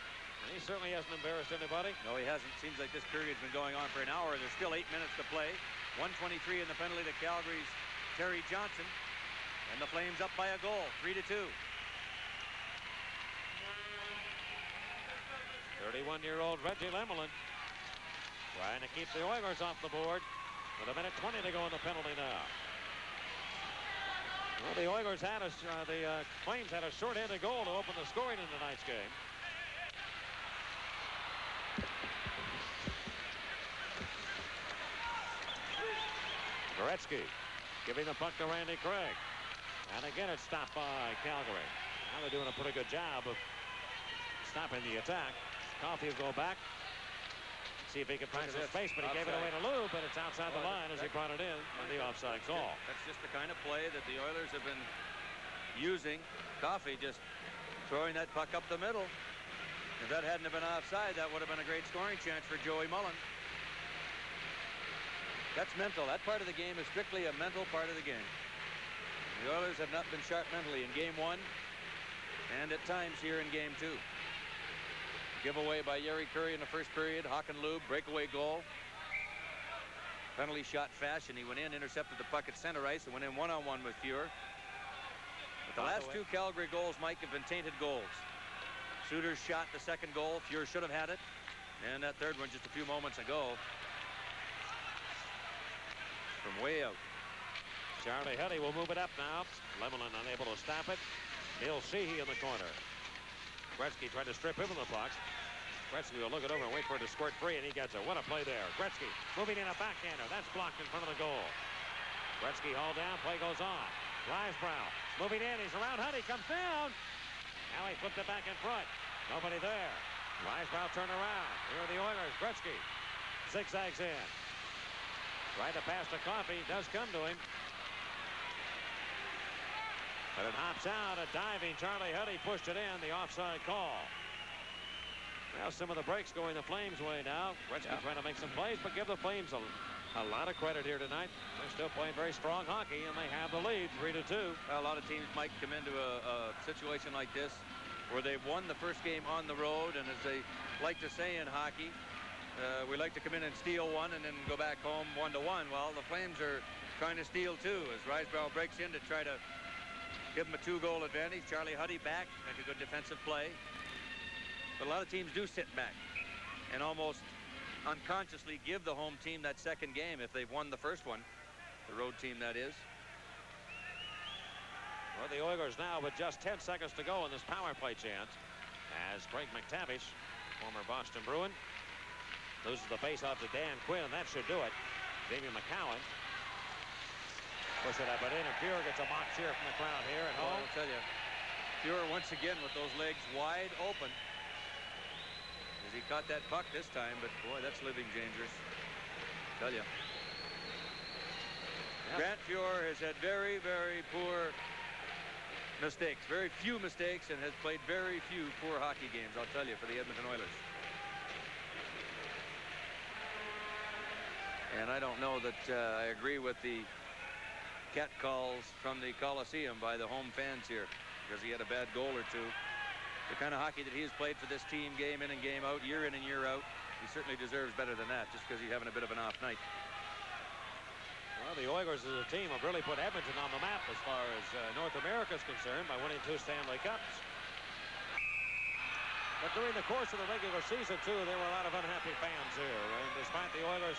[SPEAKER 1] And he certainly hasn't embarrassed anybody.
[SPEAKER 2] No, he hasn't. Seems like this period's been going on for an hour. There's still 8 minutes to play. 1:23 in the penalty to Calgary's Terry Johnson. And the Flames up by a goal, 3-2.
[SPEAKER 1] 31-year-old Reggie Lemelin trying to keep the Oilers off the board with a minute 20 to go in the penalty now. Well, the Oilers had the Flames had a short-handed goal to open the scoring in tonight's game. Gretzky giving the puck to Randy Craig. And again, it's stopped by Calgary. Now they're doing a pretty good job of stopping the attack. Coffey will go back. See if he can find some space, but he gave it away to Lou, but it's outside the line as he brought it in on the offside call.
[SPEAKER 2] That's just the kind of play that the Oilers have been using. Coffey just throwing that puck up the middle. If that hadn't have been offside, that would have been a great scoring chance for Joey Mullen. That's mental. That part of the game is strictly a mental part of the game. The Oilers have not been sharp mentally in game one and at times here in game two. Giveaway by Yeri Curry in the first period. Hakan Lube, breakaway goal. Penalty shot fashion. He went in, intercepted the puck at center ice, and went in one-on-one with Fuhr. But the last two Calgary goals, Mike, have been tainted goals. Suter's shot the second goal. Fuhr should have had it. And that third one just a few moments ago. From way out.
[SPEAKER 1] Charlie Huddy will move it up now. Lemelin unable to stop it. Bill Sheehy in the corner. Gretzky tried to strip him of the puck. Gretzky will look it over and wait for it to squirt free, and he gets it. What a play there. Gretzky moving in a backhander. That's blocked in front of the goal. Gretzky hauled down. Play goes on. Drives Brown. moving in. He's around Hunt. He comes down. Now he flipped it back in front. Nobody there. Risebrow turn around. Here are the Oilers. Gretzky zigzags in. Tried to pass to Coffey. Does come to him. But it hops out. A diving Charlie Huddy pushed it in. The offside call. Now some of the breaks going the Flames' way now. Gretzky trying to make some plays, but give the Flames a lot of credit here tonight. They're still playing very strong hockey, and they have the lead 3-2.
[SPEAKER 2] A lot of teams might come into a situation like this where they've won the first game on the road, and as they like to say in hockey, we like to come in and steal one and then go back home 1-1. Well, the Flames are trying to steal two as Risebrow breaks in to try to give them a 2-goal advantage. Charlie Huddy back, make a good defensive play. But a lot of teams do sit back and almost unconsciously give the home team that second game if they've won the first one. The road team, that is.
[SPEAKER 1] Well, the Oilers now with just 10 seconds to go in this power play chance as Craig McTavish, former Boston Bruin, loses the face-off to Dan Quinn, and that should do it. Jamie McCowan push it up and in, and Fuhrer gets a mock cheer from the crowd here at home.
[SPEAKER 2] I'll tell you, Fuhrer once again with those legs wide open. He caught that puck this time, but boy, that's living dangerous. Tell you. Yep. Grant Fuhrer has had very, very poor mistakes, very few mistakes, and has played very few poor hockey games, I'll tell you, for the Edmonton Oilers. And I don't know that I agree with the cat calls from the Coliseum by the home fans here, because he had a bad goal or two. The kind of hockey that he has played for this team, game in and game out, year in and year out, he certainly deserves better than that, just because he's having a bit of an off night.
[SPEAKER 1] Well, the Oilers as a team have really put Edmonton on the map as far as North America is concerned by winning 2 Stanley Cups. But during the course of the regular season, too, there were a lot of unhappy fans here. And despite the Oilers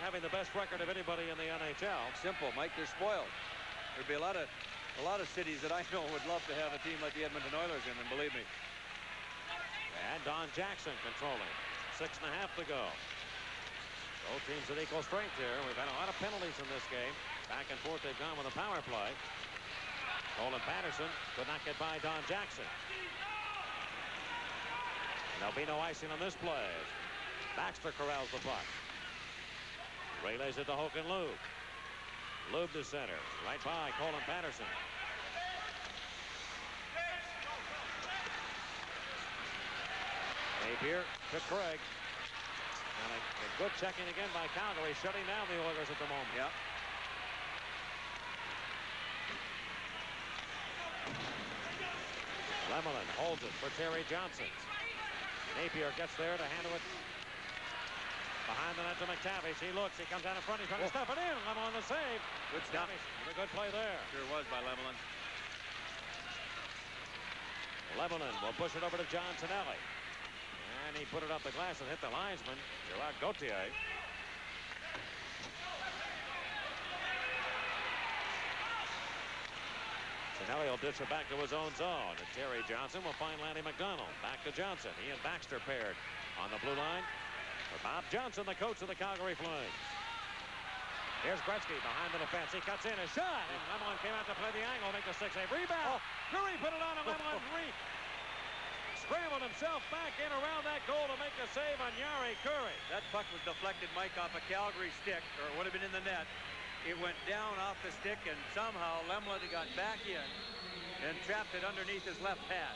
[SPEAKER 1] having the best record of anybody in the NHL.
[SPEAKER 2] Simple, Mike, they're spoiled. There'd be a lot of cities that I know would love to have a team like the Edmonton Oilers in, and believe me.
[SPEAKER 1] And Don Jackson controlling. 6.5 to go. Both teams at equal strength here. We've had a lot of penalties in this game. Back and forth they've gone with a power play. Colin Patterson could not get by Don Jackson. And there'll be no icing on this play. Baxter corrals the puck. Relays it to Hoken Lube. Lube to center. Right by Colin Patterson. Napier to Craig. And a good checking again by Calgary, shutting down the Oilers at the moment.
[SPEAKER 2] Yeah.
[SPEAKER 1] Lemelin holds it for Terry Johnson. Napier gets there to handle it behind the net to McTavish. He looks, he comes down in front, he's trying to stuff it in. Lemelin the save.
[SPEAKER 2] Good stuff.
[SPEAKER 1] A good play there.
[SPEAKER 2] Sure was by Lemelin.
[SPEAKER 1] Lemelin will push it over to John Tonelli. And he put it up the glass and hit the linesman, Gerard Gauthier. Tonelli will ditch it back to his own zone. And Terry Johnson will find Lanny McDonald. Back to Johnson. He and Baxter paired on the blue line. For Bob Johnson, the coach of the Calgary Flames. Here's Gretzky behind the defense. He cuts in a shot. And Lemelin came out to play the angle, make the 6-8 rebound. Curry put it on, and Lemelin scrambled himself back in around that goal to make the save on Jari Curry.
[SPEAKER 2] That puck was deflected, Mike, off a Calgary stick, or it would have been in the net. It went down off the stick, and somehow Lemelin got back in and trapped it underneath his left pad.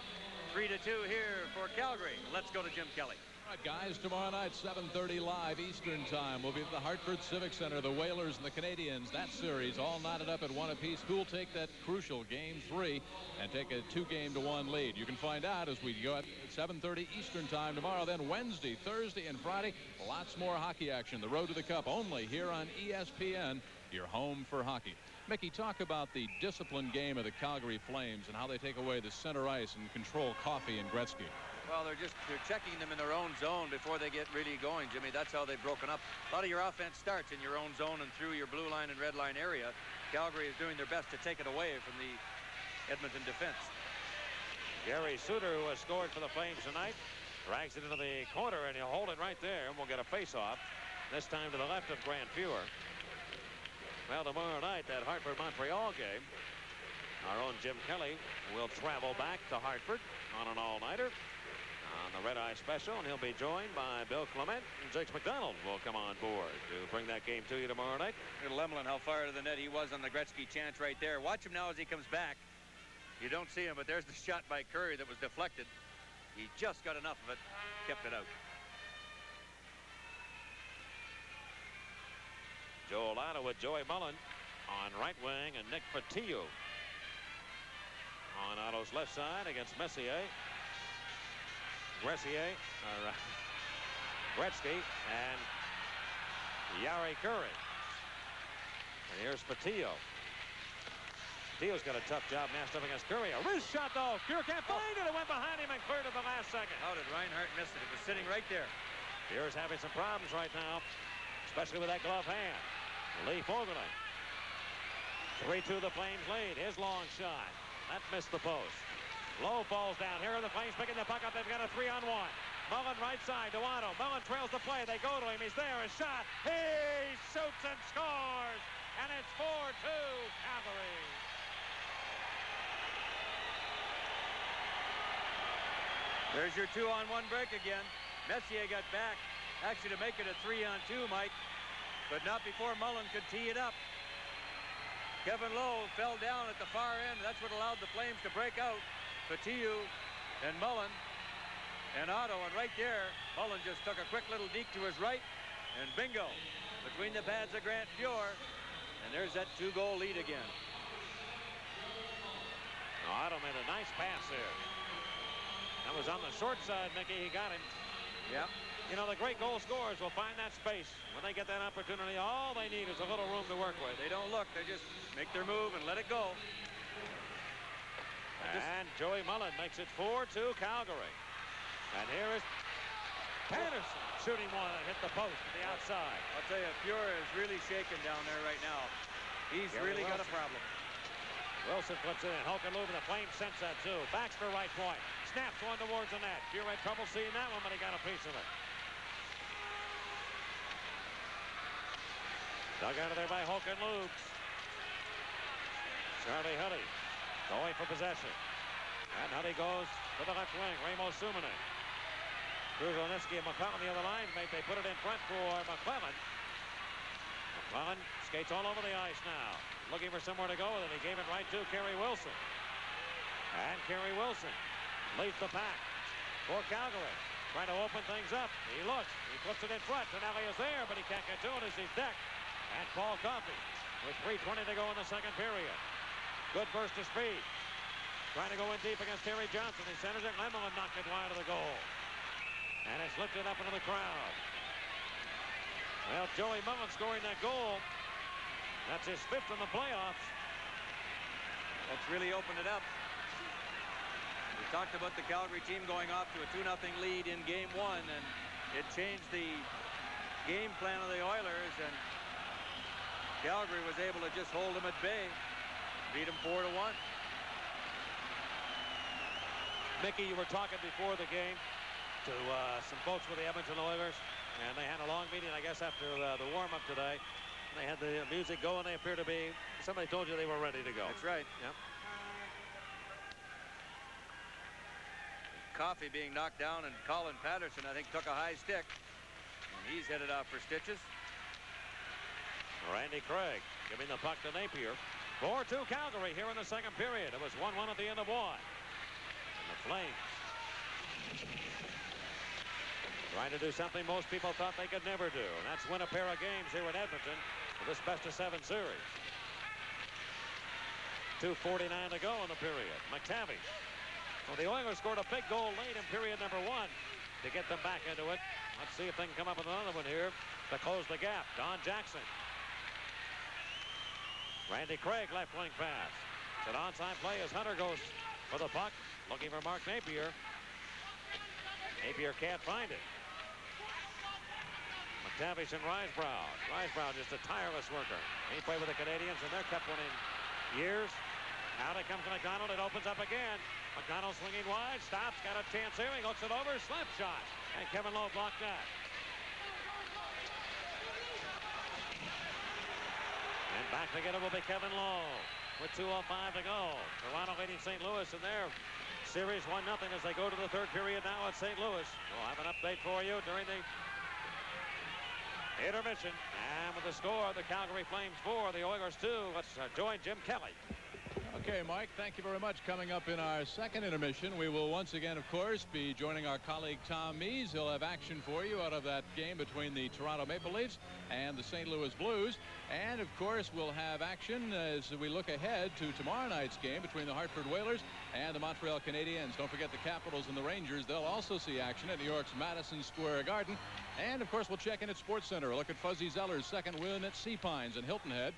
[SPEAKER 2] 3-2 here for Calgary. Let's go to Jim Kelly.
[SPEAKER 16] All right, guys, tomorrow night, 7:30 live Eastern time. We'll be at the Hartford Civic Center. The Whalers and the Canadians, that series all knotted up at 1 apiece. Who will take that crucial Game 3 and take a 2-game-to-1 lead? You can find out as we go at 7:30 Eastern time tomorrow. Then Wednesday, Thursday, and Friday, lots more hockey action. The road to the Cup only here on ESPN, your home for hockey. Mickey, talk about the disciplined game of the Calgary Flames and how they take away the center ice and control Coffey and Gretzky.
[SPEAKER 2] Well, they're checking them in their own zone before they get really going, Jimmy. That's how they've broken up. A lot of your offense starts in your own zone and through your blue line and red line area. Calgary is doing their best to take it away from the Edmonton defense.
[SPEAKER 1] Gary Suter, who has scored for the Flames tonight, drags it into the corner, and he'll hold it right there, and we'll get a face-off. This time to the left of Grant Fuhrer. Well, tomorrow night, that Hartford-Montreal game, Our own Jim Kelly will travel back to Hartford on an all-nighter on the Red Eye Special, and he'll be joined by Bill Clement, and Jakes McDonald will come on board to bring that game to you tomorrow night.
[SPEAKER 2] Look at Lemlin, how far to the net he was on the Gretzky chance right there. Watch him now as he comes back. You don't see him, but there's the shot by Curry that was deflected. He just got enough of it, kept it out.
[SPEAKER 1] Joe Lotto with Joey Mullen on right wing, and Nick Fatillo on Otto's left side against Messier. Gretzky and Yari Curry. And here's Fatillo. Fatillo's got a tough job matched up against Curry. A wrist shot, though. Fuhr can't find it. It went behind him and cleared at the last second.
[SPEAKER 2] How did Reinhart miss it? It was sitting right there.
[SPEAKER 1] Fuhr's having some problems right now, especially with that glove hand. Lee Fogelney. 3-2 the Flames lead. His long shot. That missed the post. Lowe falls down. Here are the Flames picking the puck up. They've got a 3-on-1. Mullen right side to Otto. Mullen trails the play. They go to him. He's there. His shot. He shoots and scores. And it's 4-2 Calgary.
[SPEAKER 2] There's your 2-on-1 break again. Messier got back actually to make it a 3-on-2, Mike, but not before Mullen could tee it up. Kevin Lowe fell down at the far end. That's what allowed the Flames to break out. Fatillo and Mullen and Otto, and right there, Mullen just took a quick little deke to his right, and bingo, between the pads of Grant Fuhr, and there's that 2-goal lead again.
[SPEAKER 1] Otto made a nice pass there. That was on the short side, Mickey. He got him.
[SPEAKER 2] Yeah.
[SPEAKER 1] You know, the great goal scorers will find that space. When they get that opportunity, all they need is a little room to work with.
[SPEAKER 2] They don't look. They just make their move and let it go.
[SPEAKER 1] And Joey Mullen makes it 4-2 Calgary. And here is Patterson shooting one that hit the post to the outside.
[SPEAKER 2] I'll tell you, Fuhr is really shaking down there right now. He's really got a problem.
[SPEAKER 1] Wilson puts it in. Hokenluben, the Flames sense that too. Baxter right point. Snaps one towards the net. Fuhr had trouble seeing that one, but he got a piece of it. Dug out of there by Hokenluben. Charlie Huddy going for possession. And Huddy goes to the left wing. Ramos Suminen. Kruzleniski and McClellan, the other line mate. They put it in front for McClellan. McClellan skates all over the ice now. Looking for somewhere to go with it. He gave it right to Kerry Wilson. And Kerry Wilson leads the pack for Calgary. Trying to open things up. He looks. He puts it in front. Tonelli is there, but he can't get to it as he's decked. And Paul Coffey with 3:20 to go in the second period. Good burst of speed. Trying to go in deep against Terry Johnson. He centers it. Lemon knocked it wide of the goal. And it's lifted up into the crowd. Well, Joey Mullen scoring that goal. That's his 5th in the playoffs.
[SPEAKER 2] That's really opened it up. We talked about the Calgary team going off to a 2-0 lead in game 1, and it changed the game plan of the Oilers, and Calgary was able to just hold them at bay, beat them 4-1.
[SPEAKER 1] Mickey, you were talking before the game to some folks with the Edmonton Oilers, and they had a long meeting, I guess, after the warm-up today. They had the music going. They appear to be, somebody told you they were ready to go.
[SPEAKER 2] That's right.
[SPEAKER 1] Yep.
[SPEAKER 2] Coffey being knocked down, and Colin Patterson, I think, took a high stick, and he's headed off for stitches.
[SPEAKER 1] Randy Craig giving the puck to Napier. 4-2 Calgary here in the second period. It was 1-1 at the end of one. And the Flames trying to do something most people thought they could never do, and that's win a pair of games here in Edmonton for this best-of-7 series. 2:49 to go in the period. McTavish. Well, the Oilers scored a big goal late in period number 1 to get them back into it. Let's see if they can come up with another one here to close the gap. Don Jackson. Randy Craig left wing pass. It's an onside play as Hunter goes for the puck, looking for Mark Napier. Napier can't find it. McTavish and Risebrow. Risebrow just a tireless worker. He played with the Canadians, and they're kept winning years. Out it comes to McDonald. It opens up again. McDonald swinging wide. Stops. Got a chance here. He looks it over. Slap shot. And Kevin Lowe blocked that. And back to get it will be Kevin Lowe. with 2:05 to go. Toronto leading St. Louis in their series 1-0 as they go to the third period now at St. Louis. We'll have an update for you during the intermission. And with the score, the Calgary Flames 4, the Oilers 2. Let's join Jim Kelly.
[SPEAKER 16] Okay, Mike, thank you very much. Coming up in our second intermission, we will once again, of course, be joining our colleague Tom Mees. He'll have action for you out of that game between the Toronto Maple Leafs and the St. Louis Blues. And, of course, we'll have action as we look ahead to tomorrow night's game between the Hartford Whalers and the Montreal Canadiens. Don't forget the Capitals and the Rangers. They'll also see action at New York's Madison Square Garden. And, of course, we'll check in at Sports Center. A look at Fuzzy Zeller's second win at Sea Pines and Hilton Head.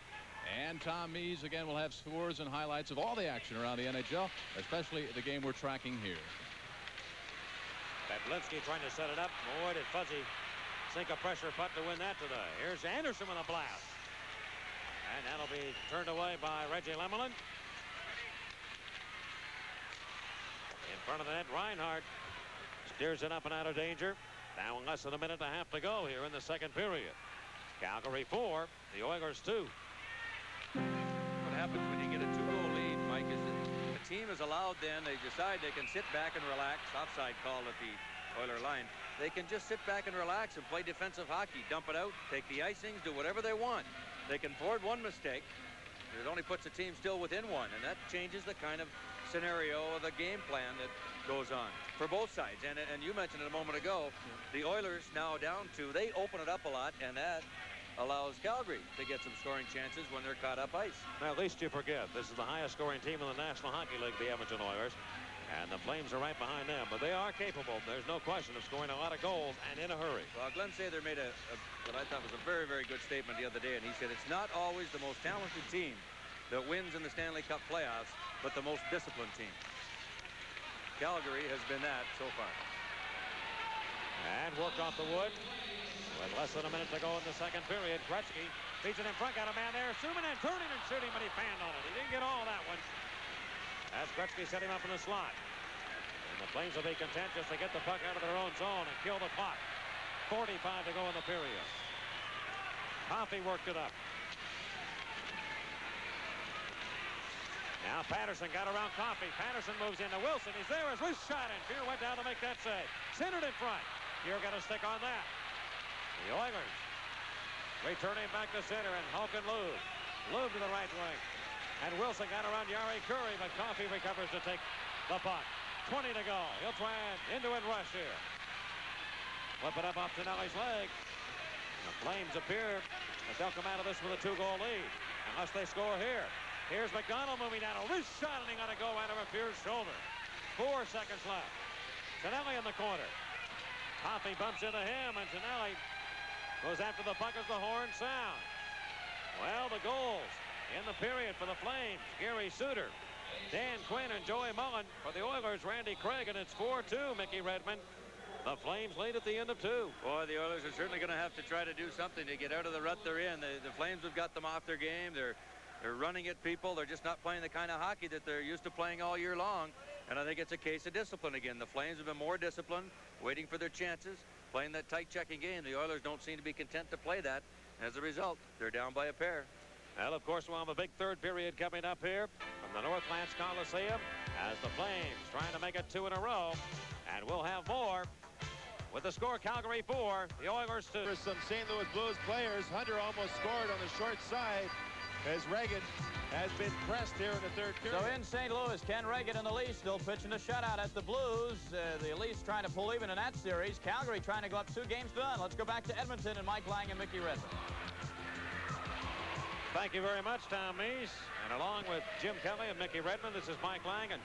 [SPEAKER 16] And Tom Mees, again, will have scores and highlights of all the action around the NHL, especially the game we're tracking here.
[SPEAKER 1] Pavlinsky trying to set it up. Boy, did Fuzzy sink a pressure putt to win that today. Here's Anderson with a blast. And that'll be turned away by Reggie Lemelin. In front of the net, Reinhardt steers it up and out of danger. Now less than a minute and a half to go here in the second period. Calgary 4, the Oilers 2.
[SPEAKER 2] What happens when you get a 2-goal lead, Mike, is that the team is allowed then, they decide they can sit back and relax. Offside call at the Oiler line. They can just sit back and relax and play defensive hockey. Dump it out, take the icings, do whatever they want. They can afford one mistake. It only puts the team still within one, and that changes the kind of scenario of the game plan that goes on for both sides. And you mentioned it a moment ago, the Oilers now down 2. They open it up a lot, and that allows Calgary to get some scoring chances when they're caught up ice.
[SPEAKER 1] Now, at least you forget, this is the highest scoring team in the National Hockey League, the Edmonton Oilers. And the Flames are right behind them. But they are capable, there's no question, of scoring a lot of goals and in a hurry.
[SPEAKER 2] Well, Glenn Sather made what I thought was a very, very good statement the other day. And he said it's not always the most talented team that wins in the Stanley Cup playoffs, but the most disciplined team. Calgary has been that so far.
[SPEAKER 1] And worked off the wood. With less than a minute to go in the second period, Gretzky feeds it in front, got a man there. Subban turning and shooting, but he fanned on it. He didn't get all that one. As Gretzky set him up in the slot. And the Flames will be content just to get the puck out of their own zone and kill the clock. 45 to go in the period. Coffey worked it up. Now Patterson got around Coffey. Patterson moves into Wilson. He's there. His wrist shot in. Fear went down to make that save. Centered in front. You're going to stick on that. The Oilers returning back to center, and Hulk and Lube to the right wing. And Wilson got around Yari Curry, but Coffey recovers to take the puck. 20 to go. He'll try and into it rush here. Flip it up off Tonelli's leg. The Flames appear that they'll come out of this with a 2-goal lead, unless they score here. Here's McDonald moving down. A wrist shot, and he got to go out of Pierce's shoulder. 4 seconds left. Tonelli in the corner. Coffey bumps into him, and Tonelli goes after the puck as the horn sounds. Well, the goals in the period for the Flames. Gary Suter, Dan Quinn, and Joey Mullen. For the Oilers, Randy Craig, and it's 4-2, Mickey Redmond. The Flames lead at the end of 2.
[SPEAKER 2] Boy, the Oilers are certainly going to have to try to do something to get out of the rut they're in. The Flames have got them off their game. They're running at people. They're just not playing the kind of hockey that they're used to playing all year long. And I think it's a case of discipline again. The Flames have been more disciplined, waiting for their chances, playing that tight checking game. The Oilers don't seem to be content to play that. As a result, they're down by a pair.
[SPEAKER 1] Well, of course, we'll have a big third period coming up here from the Northlands Coliseum as the Flames trying to make it 2 in a row. And we'll have more with the score: Calgary 4, the Oilers 2.
[SPEAKER 13] For some St. Louis Blues players, Hunter almost scored on the short side as Reagan has been pressed here in the third period.
[SPEAKER 12] So in St. Louis, Ken Reagan and the Leafs still pitching a shutout at the Blues. The Leafs trying to pull even in that series. Calgary trying to go up 2 games to none. Let's go back to Edmonton and Mike Lang and Mickey Redmond.
[SPEAKER 1] Thank you very much, Tom Mees. And along with Jim Kelly and Mickey Redmond, this is Mike Lang. And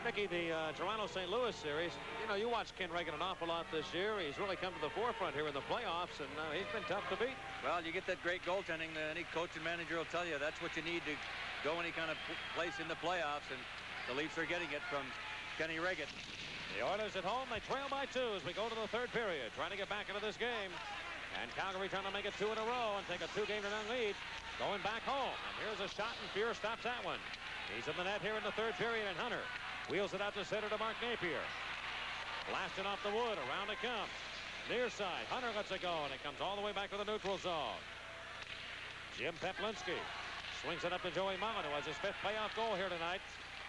[SPEAKER 1] Mickey, the Toronto-St. Louis series, you know, you watched Ken Reagan an awful lot this year. He's really come to the forefront here in the playoffs, and he's been tough to beat.
[SPEAKER 2] Well, you get that great goaltending. Any coach and manager will tell you that's what you need to go any kind of place in the playoffs, and the Leafs are getting it from Kenny Reagan.
[SPEAKER 1] The Oilers at home, they trail by 2 as we go to the third period, trying to get back into this game. And Calgary trying to make it 2 in a row and take a 2-game to none lead. Going back home, and here's a shot, and Fear stops that one. He's in the net here in the third period, and Hunter wheels it out to center to Mark Napier. Blasting off the wood, around it comes. Near side, Hunter lets it go, and it comes all the way back to the neutral zone. Jim Pavlinsky Swings it up to Joey Mullen, who has his 5th playoff goal here tonight.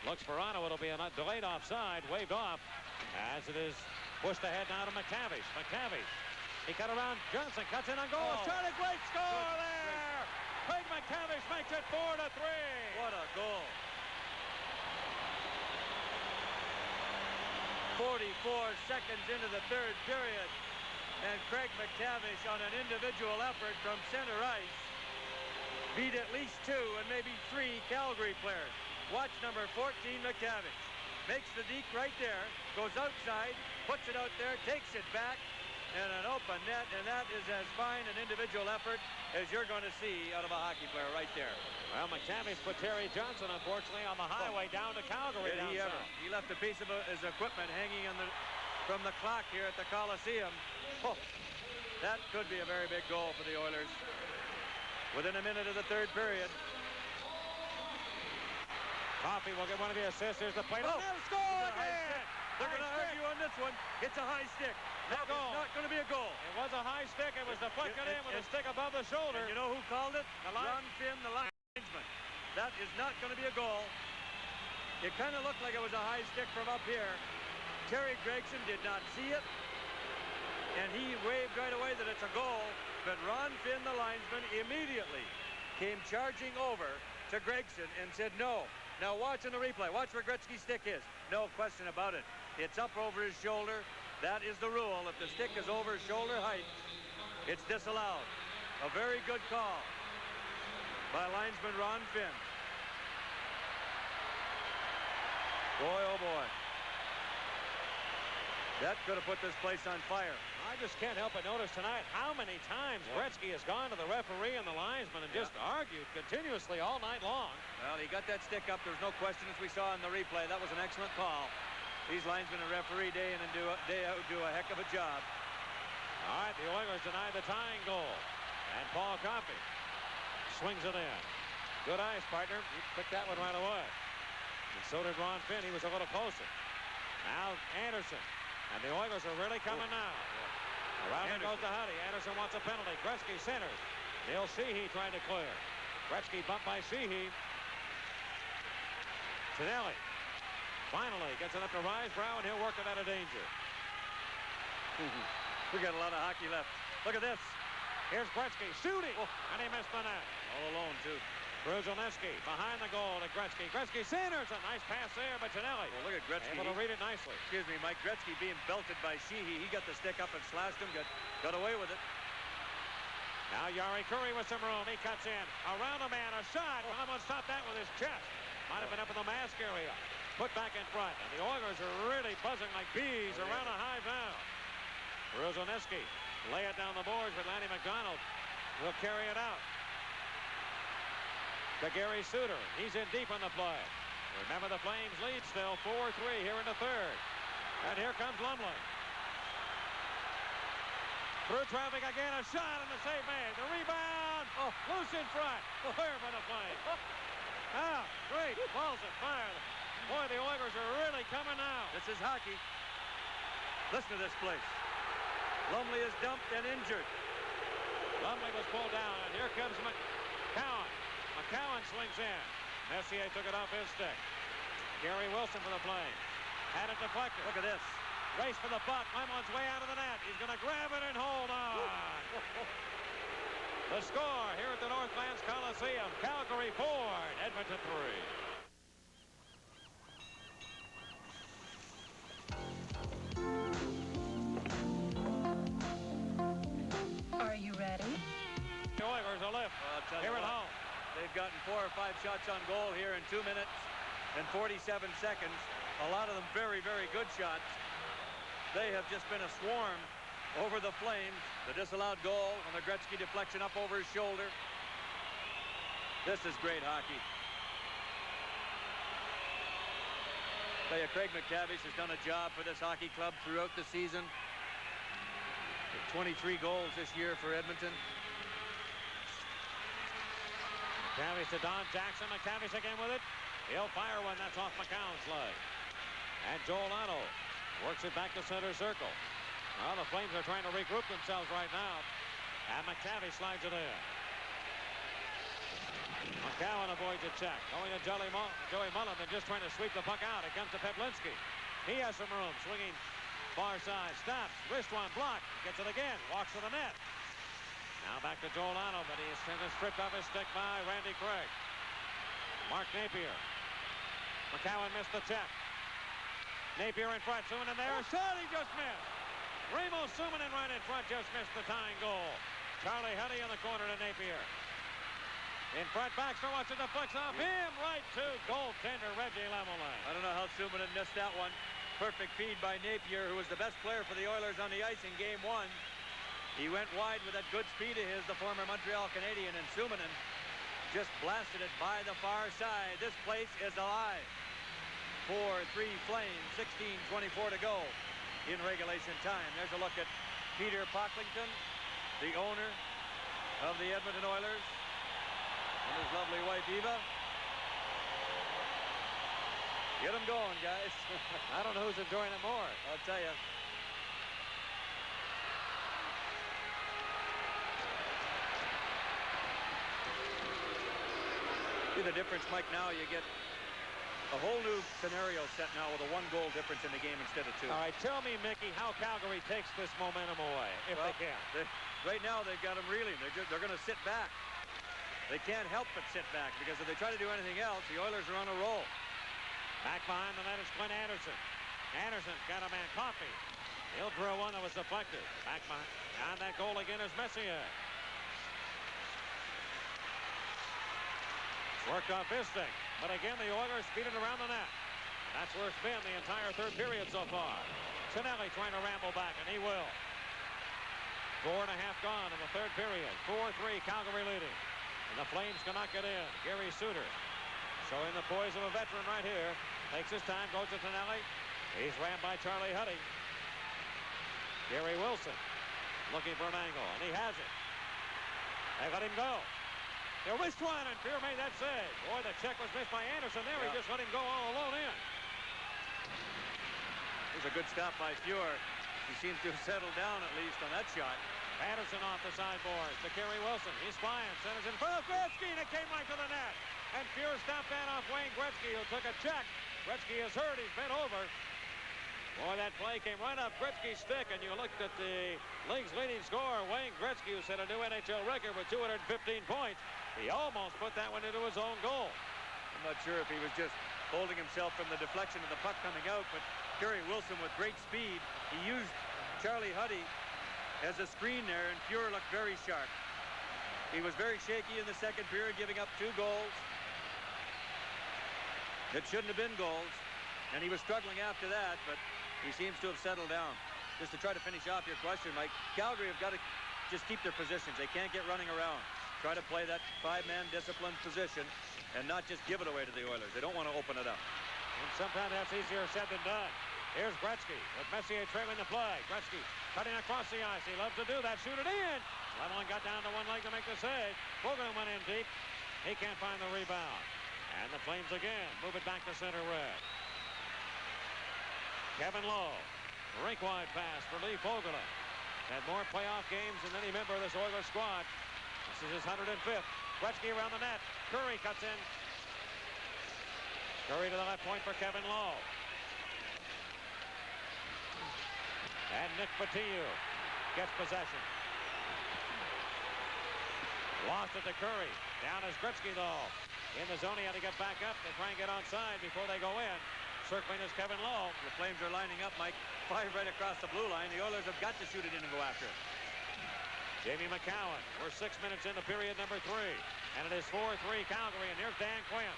[SPEAKER 1] Looks for Otto. It'll be a delayed offside, waved off, as it is pushed ahead now to McTavish. McTavish, he cut around. Johnson cuts in on goal.
[SPEAKER 2] Oh.
[SPEAKER 1] Shot, a great score there. Craig McTavish makes it 4-3.
[SPEAKER 2] What a goal. 44 seconds into the 3rd period, and Craig McTavish on an individual effort from center ice beat at least 2 and maybe 3 Calgary players. Watch number 14, McTavish. Makes the deke right there, goes outside, puts it out there, takes it back, and an open net, and that is as fine an individual effort as you're going to see out of a hockey player right there.
[SPEAKER 1] Well, McTavish put Terry Johnson, unfortunately, on the highway down to Calgary.
[SPEAKER 2] Did he ever? He left a piece of his equipment hanging from the clock here at the Coliseum. Oh, that could be a very big goal for the Oilers. Within a minute of the 3rd period.
[SPEAKER 1] Coffey will get one of the assists. There's the play.
[SPEAKER 2] Oh,
[SPEAKER 1] score again!
[SPEAKER 2] They're going to argue on this one. It's a high stick. That is not going to be a goal.
[SPEAKER 1] It was a high stick. It was deflected in with a stick above the shoulder.
[SPEAKER 2] And you know who called it? Ron Finn, the linesman. That is not going to be a goal. It kind of looked like it was a high stick from up here. Terry Gregson did not see it, and he waved right away that it's a goal. But Ron Finn, the linesman, immediately came charging over to Gregson and said no. Now watch in the replay. Watch where Gretzky's stick is. No question about it. It's up over his shoulder. That is the rule. If the stick is over shoulder height, it's disallowed. A very good call by linesman Ron Finn. Boy, oh boy. That could have put this place on fire.
[SPEAKER 1] I just can't help but notice tonight how many times Gretzky has gone to the referee and the linesman and just argued continuously all night long.
[SPEAKER 2] Well, he got that stick up. There's no question, as we saw in the replay. That was an excellent call. These linesmen and referee day in and day out do a heck of a job.
[SPEAKER 1] All right, the Oilers deny the tying goal. And Paul Coffey swings it in. Good ice, partner. He picked that one right away. And so did Ron Finn. He was a little closer. Now Anderson. And the Oilers are really coming now. Around it goes to Huddy. Anderson wants a penalty. Gretzky centers. Neil Sheehy trying to clear. Gretzky bumped by Sheehy. Stanley finally gets it up to Risebrow, and he'll work it out of danger.
[SPEAKER 2] We got a lot of hockey left. Look at this.
[SPEAKER 1] Here's Gretzky shooting, and he missed the net.
[SPEAKER 2] All alone, too.
[SPEAKER 1] Brzezinski behind the goal to Gretzky. Gretzky centers. A nice pass there, but Tonelli
[SPEAKER 2] look at Gretzky.
[SPEAKER 1] Able to read it nicely.
[SPEAKER 2] Excuse me, Mike. Gretzky being belted by Sheehy. He got the stick up and slashed him. Got away with it.
[SPEAKER 1] Now Yari Curry with some room. He cuts in. Around a man. A shot. Someone stopped that with his chest. Might have been up in the mask area. Put back in front. And the Oilers are really buzzing like bees around a high valve. Brzezinski lay it down the boards, but Lanny McDonald will carry it out to Gary Suter. He's in deep on the play. Remember, the Flames lead still 4-3 here in the 3rd. And here comes Lumley. Through traffic again, a shot and the save made. The rebound. Oh, loose in front. Clear by the Flames. Ah, great. Balls at fire. Boy, the Oilers are really coming now.
[SPEAKER 2] This is hockey. Listen to this place. Lumley is dumped and injured.
[SPEAKER 1] Lumley was pulled down, and here comes McCowan. McCowan swings in. Messier took it off his stick. Gary Wilson for the Flames. Had it deflected.
[SPEAKER 2] Look at this.
[SPEAKER 1] Race for the puck. Lemon's way out of the net. He's going to grab it and hold on. The score here at the Northlands Coliseum. Calgary 4, Edmonton
[SPEAKER 3] 3. Are you ready?
[SPEAKER 1] The Oilers a lift here at home.
[SPEAKER 2] They've gotten 4 or 5 shots on goal here in 2 minutes and 47 seconds. A lot of them very, very good shots. They have just been a swarm over the Flames. The disallowed goal on the Gretzky deflection up over his shoulder. This is great hockey. Tell you, Craig McTavish has done a job for this hockey club throughout the season. 23 goals this year for Edmonton.
[SPEAKER 1] McTavish to Don Jackson. McTavish again with it. He'll fire one. That's off McCown's leg. And Joel Otto works it back to center circle. Well, the Flames are trying to regroup themselves right now. And McTavish slides it in. McCowan avoids a check. Going to Joey Mullen and just trying to sweep the puck out. It comes to Peplinski. He has some room. Swinging far side. Stops. Wrist one. Block. Gets it again. Walks to the net. Now back to Giuliano, but he is stripped off his stick by Randy Craig. Mark Napier. McCowan missed the check. Napier in front. Suominen there. Shot. He just missed. Remo Suominen right in front. Just missed the tying goal. Charlie Huddy in the corner to Napier. In front, Baxter wants it to flex off him. Right to goaltender Reggie Lemelin.
[SPEAKER 2] I don't know how Suominen missed that one. Perfect feed by Napier, who was the best player for the Oilers on the ice in Game 1. He went wide with that good speed of his, the former Montreal Canadian, and Suominen just blasted it by the far side. This place is alive. 4-3 Flames, 16:24 to go in regulation time. There's a look at Peter Pocklington, the owner of the Edmonton Oilers, and his lovely wife, Eva. Get them going, guys.
[SPEAKER 1] I don't know who's enjoying it more.
[SPEAKER 2] I'll tell you. See the difference, Mike, now you get a whole new scenario set now with a 1-goal difference in the game instead of 2.
[SPEAKER 1] All right, tell me, Mickey, how Calgary takes this momentum away, if they can.
[SPEAKER 2] Right now, they've got them reeling. They're going to sit back. They can't help but sit back, because if they try to do anything else, the Oilers are on a roll.
[SPEAKER 1] Back behind the net is Clint Anderson. Anderson's got a man, Coffey. He'll throw one that was deflected. Back behind. And that goal again is Messier. Worked off his stick. But again, the Oilers feed it around the net. That's where it's been the entire third period so far. Stanley trying to ramble back, and he will. 4.5 gone in the third period. 4-3, Calgary leading. And the Flames cannot get in. Gary Suter showing the poise of a veteran right here. Takes his time, goes to Tonelli. He's rammed by Charlie Huddy. Gary Wilson looking for an angle, and he has it. They let him go. They're wrist one, and Fuhr made that save. Boy, the check was missed by Anderson there. He just let him go all alone in.
[SPEAKER 2] Here's a good stop by Fuhr. He seems to have settled down at least on that shot.
[SPEAKER 1] Patterson off the sideboards to Gary Wilson. He's flying. Centers in front of Gretzky, and it came right to the net. And Fuhr stopped that off Wayne Gretzky, who took a check. Gretzky is hurt. He's bent over. Boy, that play came right off Gretzky's stick, and you looked at the league's leading scorer, Wayne Gretzky, who set a new NHL record with 215 points. He almost put that one into his own goal.
[SPEAKER 2] I'm not sure if he was just holding himself from the deflection of the puck coming out, but Gary Wilson with great speed. He used Charlie Huddy as a screen there, and Fuhr looked very sharp. He was very shaky in the second period, giving up 2 goals. It shouldn't have been goals, and he was struggling after that, but he seems to have settled down. Just to try to finish off your question, Mike, Calgary have got to just keep their positions. They can't get running around. Try to play that 5-man disciplined position and not just give it away to the Oilers. They don't want to open it up.
[SPEAKER 1] And sometimes that's easier said than done. Here's Gretzky with Messier trailing the play. Gretzky cutting across the ice. He loves to do that. Shoot it in. Lemelin got down to one leg to make the save. Fogelman went in deep. He can't find the rebound. And the Flames again move it back to center red. Kevin Lowe, rink-wide pass for Lee Fogelman. Had more playoff games than any member of this Oilers squad. This is his 105th. Gretzky around the net. Curry cuts in. Curry to the left point for Kevin Lowe. And Nick Fotiu gets possession. Lost it to Curry. Down is Gretzky, though. In the zone, he had to get back up to try and get onside before they go in. Circling is Kevin Lowe.
[SPEAKER 2] The Flames are lining up, Mike. 5 right across the blue line. The Oilers have got to shoot it in and go after it.
[SPEAKER 1] Jamie McCowan. We're 6 minutes into period number 3. And it is 4-3 Calgary. And here's Dan Quinn.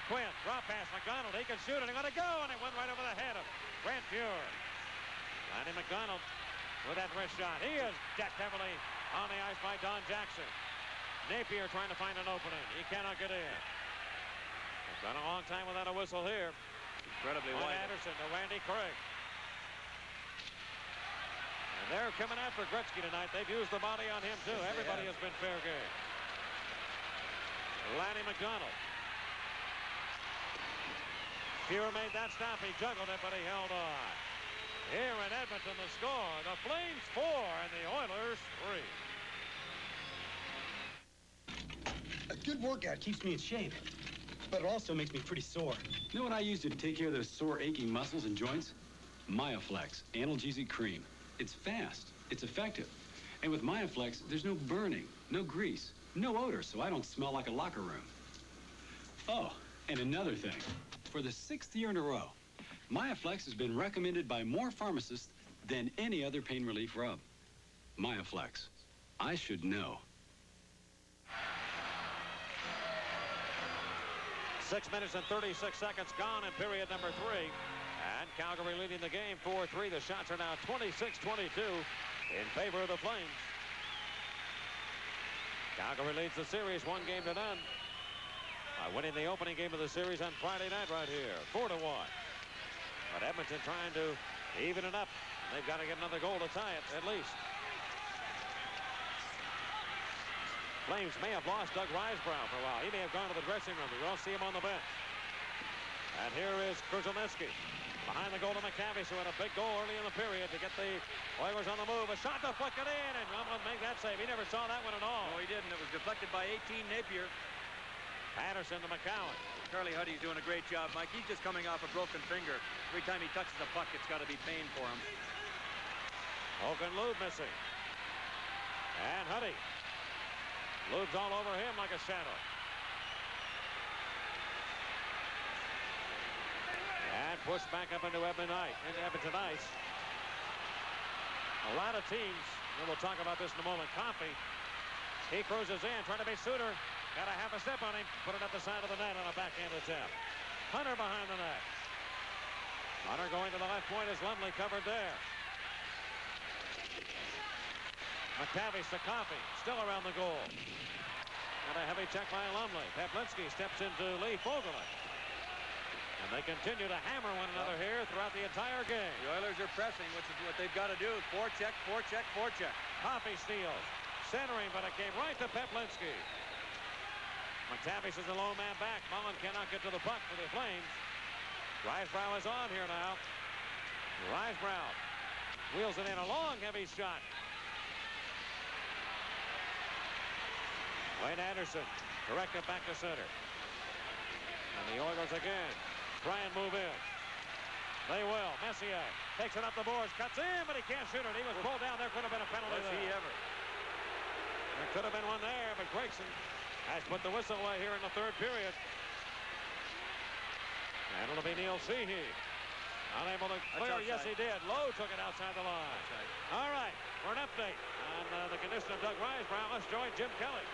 [SPEAKER 1] Quinn, drop pass. McDonald, he can shoot it. He got to go. And it went right over the head of Grant Fuhr. Lanny McDonald with that wrist shot. He is decked heavily on the ice by Don Jackson. Napier trying to find an opening. He cannot get in. It's been a long time without a whistle here.
[SPEAKER 2] Incredibly wide.
[SPEAKER 1] Anderson to Randy Craig. And they're coming after Gretzky tonight. They've used the body on him, too. Everybody has been fair game. Lanny McDonald. Fuhr made that stop. He juggled it, but he held on. Here in Edmonton, the score. The Flames 4 and the Oilers 3.
[SPEAKER 21] Good workout. Keeps me in shape. But it also makes me pretty sore. You know what I use to take care of those sore, aching muscles and joints? Myoflex analgesic cream. It's fast. It's effective. And with Myoflex, there's no burning, no grease, no odor, so I don't smell like a locker room. Oh, and another thing. For the 6th year in a row, Myoflex has been recommended by more pharmacists than any other pain relief rub. Myoflex. I should know.
[SPEAKER 1] 6 minutes and 36 seconds gone in period number 3. And Calgary leading the game 4-3. The shots are now 26-22 in favor of the Flames. Calgary leads the series 1-0 by winning the opening game of the series on Friday night right here, 4-1. But Edmonton trying to even it up. They've got to get another goal to tie it, at least. Flames may have lost Doug Risebrough for a while. He may have gone to the dressing room. We won't see him on the bench. And here is Kruzhelnyski behind the goal to McTavish, who had a big goal early in the period to get the Oilers on the move. A shot deflected in, and Rumble make that save. He never saw that one at all.
[SPEAKER 2] No, he didn't. It was deflected by 18 Napier.
[SPEAKER 1] Patterson to McCowan.
[SPEAKER 2] Charlie Huddy's doing a great job, Mike. He's just coming off a broken finger. Every time he touches the puck, it's got to be pain for him.
[SPEAKER 1] Hogan Lube missing. And Huddy. Lube's all over him like a shadow. And pushed back up into Edmonton Ice. A lot of teams, and we'll talk about this in a moment. Coffey, he cruises in, trying to be Suter. Got a half a step on him. Put it at the side of the net on a backhand attempt. Hunter behind the net. Hunter going to the left point as Lumley covered there. McTavish to Coffey, still around the goal. And a heavy check by Lumley. Peplinski steps into Lee Fogelin. And they continue to hammer one another here throughout the entire game.
[SPEAKER 2] The Oilers are pressing, which is what they've got to do. Forecheck, forecheck, forecheck.
[SPEAKER 1] Coffey steals. Centering, but it came right to Peplinski. McTavish is the lone man back. Mullen cannot get to the puck for the Flames. Risebrough is on here now. Risebrough wheels it in. A long, heavy shot. Wayne Anderson direct it back to center. And the Oilers again try and move in. They will. Messier takes it up the boards, cuts in, but he can't shoot it. He was pulled down. There could have been a penalty
[SPEAKER 2] Was he
[SPEAKER 1] there.
[SPEAKER 2] ever?
[SPEAKER 1] There could have been one there, but Gregson has put the whistle away here in the 3rd period. And it'll be Neil Sheehy. Unable to clear. Yes, he did. Lowe took it outside the line. All right, for an update on the condition of Doug Risebrough, let's join Jim Kelly.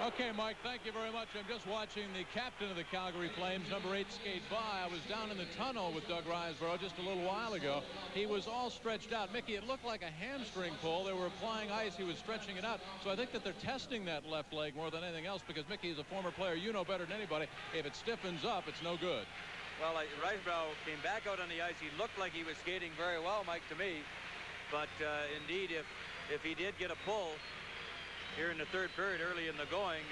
[SPEAKER 16] Okay, Mike, thank you very much. I'm just watching the captain of the Calgary Flames, number 8, skate by. I was down in the tunnel with Doug Risebrough just a little while ago. He was all stretched out. Mickey, it looked like a hamstring pull. They were applying ice. He was stretching it out. So I think that they're testing that left leg more than anything else because Mickey is a former player. You know better than anybody. If it stiffens up, it's no good.
[SPEAKER 2] Well, Risebrough came back out on the ice. He looked like he was skating very well, Mike, to me. But indeed, if he did get a pull here in the 3rd period, early in the going,